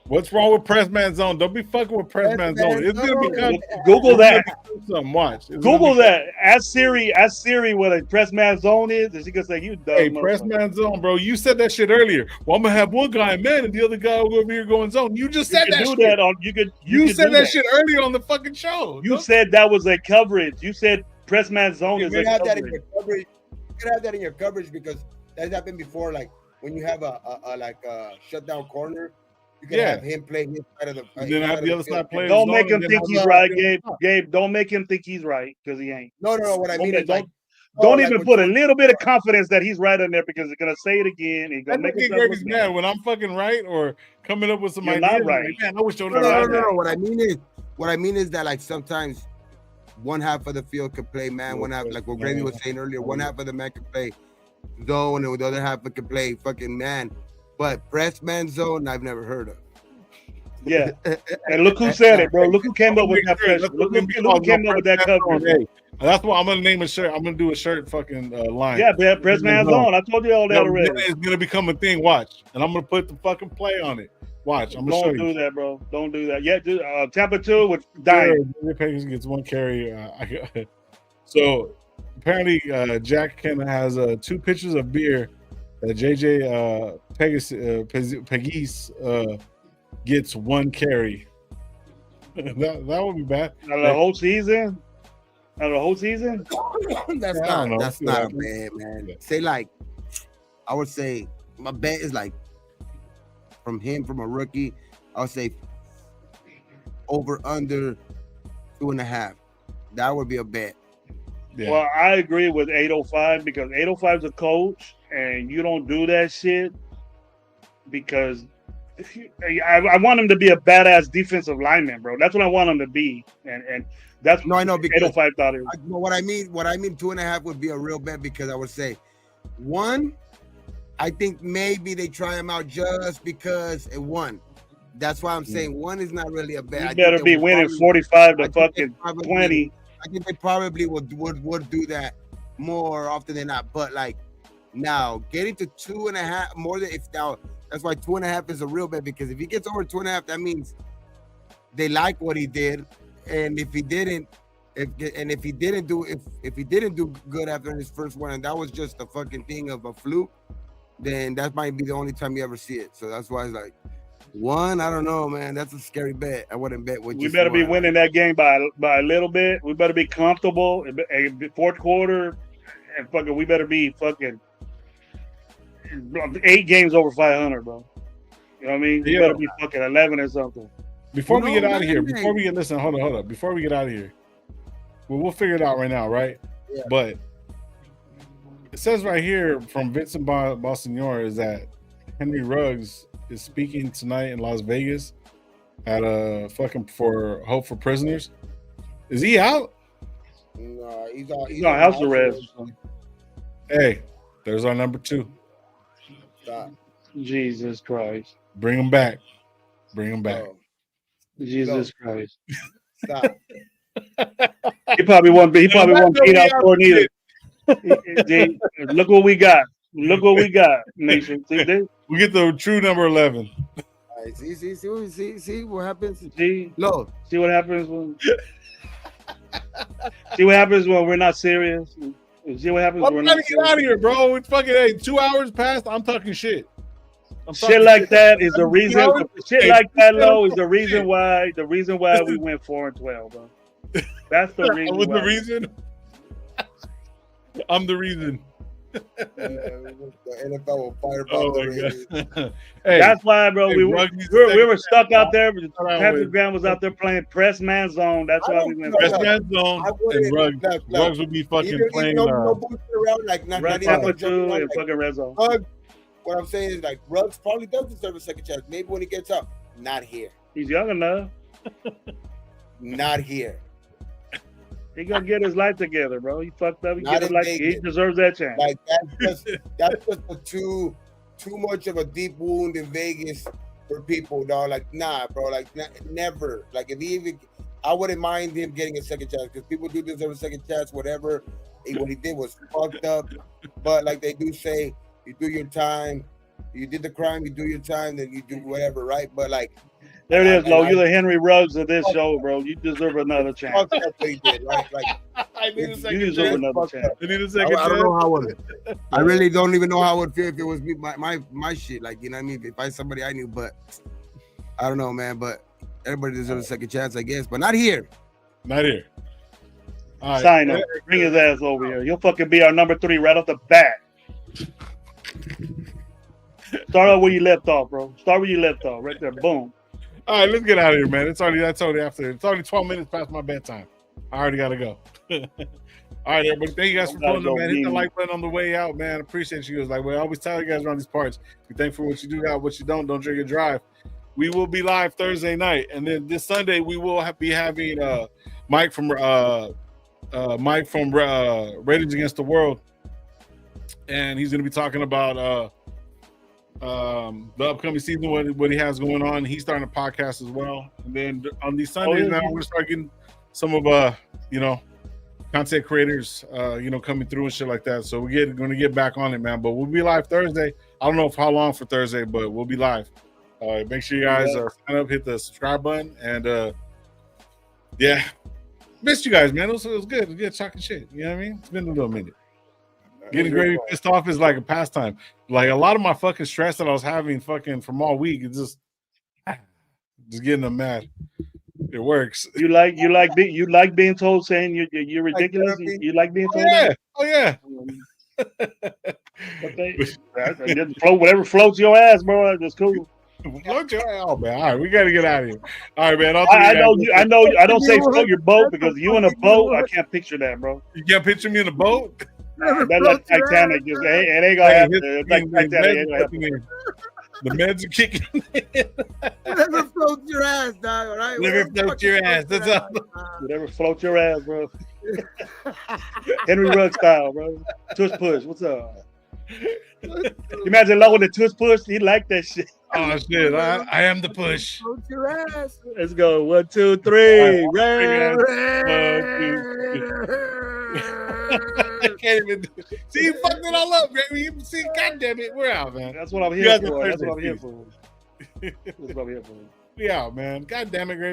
What's wrong with press man zone? Don't be fucking with press man zone. It's gonna become Google that. Something. Watch. Google that. Ask Siri what a press man zone is, and she gonna say you dumb. Hey, press man zone, bro. You said that shit earlier. Well, I'm gonna have one guy in man and the other guy over here going zone. You just said that. You said that shit earlier on the fucking show. You said that was a coverage. You said press man zone is a coverage. You could have that in your coverage because that's happened before. Like when you have a shutdown corner. You can have him playing his side of the. Then have the other side playing. Don't make him think he's right, Gabe. Gabe, don't make him think he's right because he ain't. No. What I mean is don't even put a little bit of confidence that he's right in there because he's gonna say it again. He's gonna make it Gabe's mad when I'm fucking right or coming up with some ideas. Not right. Man, I wish I no. What I mean is that like sometimes one half of the field can play man, one half like what Gravy was saying earlier. One half of the man can play zone, and the other half can play fucking man. But press man zone, I've never heard of. Yeah, and look who said it, bro. Look who came up with that press. Look who came up with that coverage. That's why I'm gonna name a shirt. I'm gonna do a shirt fucking line. Yeah, press man zone. I told you all that already. It's gonna become a thing. Watch, and I'm gonna put the fucking play on it. Watch, I'm gonna show you. Don't do that, bro. Don't do that. Yeah, Tampa 2 with dime. Pegasus gets one carry. So apparently, Jack Ken has 2 pitchers of beer. JJ Pegues gets 1 carry. that would be bad. Out of the whole season? That's not bad, man. Say like, I would say my bet is like from a rookie. I would say over under 2.5. That would be a bet. Yeah. Well, I agree with 805 because 805 is a coach, and you don't do that shit because I want him to be a badass defensive lineman, bro. That's what I want him to be, and that's I know because 805 thought it. What I mean 2.5 would be a real bet because I would say 1. I think maybe they try him out just because it won. That's why I'm saying one is not really a bet. You better be winning 45 to fucking 20. I think they probably would do that more often than not. But like now, getting to 2.5 more than if now that's why 2.5 is a real bet, because if he gets over 2.5, that means they like what he did, and if he didn't do good after his first one, and that was just a fucking thing of a fluke, then that might be the only time you ever see it. So that's why it's like one. I don't know, man. That's a scary bet. I wouldn't bet with. We better be winning that game by a little bit. We better be comfortable. Fourth quarter, and fucking, we better be fucking 8 games over 500, bro. You know what I mean? We better be fucking 11 or something. Before we get out of here, listen, hold up. Before we get out of here, we'll figure it out right now, right? Yeah. But it says right here from Vincent Bonsignor is that Henry Ruggs is speaking tonight in Las Vegas at for Hope for Prisoners. Is he out? No, he's on house arrest. Hey, there's our number 2. Stop. Jesus Christ. Bring him back. No. Jesus Christ. Stop. He probably won't beat out for neither. Look what we got. Look what we got, nation. We get the true number 11. All right, see what happens. See See what happens when. See what happens when we're not serious. See what happens when we're not serious. Get out of here, bro. It's fucking 2 hours past. I'm talking shit. Shit like that is the reason. Shit like that, low, is the reason why. The reason why we went 4-12, bro. That's the reason. I was the reason. I'm the reason. The NFL will fire God. Hey, that's why, bro. We were stuck out there. Patrick Graham was out there playing press man zone. That's why we went press man zone. And Ruggs would be fucking playing. No bullshit around, like not even two and fucking red zone. What I'm saying is, like, Ruggs probably does deserve a second chance. Maybe when he gets up, not here. He's young enough. Not here. He gonna get his life together, bro. He fucked up. He deserves that chance. Like that's just too much of a deep wound in Vegas for people, dog. Like, nah, bro. Like, never. Like, if he even, I wouldn't mind him getting a second chance, because people do deserve a second chance. Whatever. What he did was fucked up. But like they do say, you do your time. You did the crime, you do your time, then you do whatever, right? But like, there it is, Lo. You're the Henry Ruggs of this show, bro. You deserve another chance. That's what he did, right? Like, I need a second you deserve another chance. I need a second chance. I don't know how I really don't even know how I would feel if it was me, my shit. Like, you know what I mean? If I somebody I knew, but I don't know, man. But everybody deserves a second chance, I guess. But not here. Not here. All right. Sign him. Bring his ass over here. He'll fucking be our number 3 right off the bat. Start out where you left off, bro. Start where you left off. Right there. Boom. All right, let's get out of here, man. It's only 12 minutes past my bedtime. I already gotta go. All right, everybody. Thank you guys for pulling up, man. Hit the like button on the way out, man. Appreciate you guys. Like we always tell you guys around these parts. Be thankful for what you do got, what you don't drink and drive. We will be live Thursday night, and then this Sunday we will be having Mike from Raiders Against the World, and he's gonna be talking about the upcoming season, what he has going on. He's starting a podcast as well. And then on these Sundays now, we're gonna start getting some of content creators coming through and shit like that. So we're gonna get back on it, man. But we'll be live Thursday. I don't know how long for Thursday, but we'll be live. Make sure you guys sign up, hit the subscribe button, and missed you guys, man. It was good. It was good talking shit. You know what I mean? It's been a little minute. Getting Gravy pissed off is like a pastime. Like a lot of my fucking stress that I was having fucking from all week, it's just getting them mad. It works. You like being told saying you're ridiculous. You like being told that? Oh yeah. Whatever floats your ass, bro. That's cool. Float your ass, man. All right, we gotta get out of here. All right, man. I know. I don't say float your boat because you in a boat. I can't picture that, bro. You can't picture me in a boat. That's like Titanic. It ain't gonna happen. It's like Titanic. The meds are kicking in. Never float your ass, dog. All right. Never float your ass. That's all. Never float your ass, bro. Henry Ruggs style, bro. Tush push. What's up? Imagine Low with the twist push. He liked that shit. Oh shit! I am the push. Don't your ass. Let's go. 1, 2, 3. All right, I can't even see. You fucked it all up, baby. You see, goddamn it, we're out, man. That's what I'm You here guys are for. That's what Thursday, I'm here for. That's what I'm here for. We out, man. God damn it, Greg.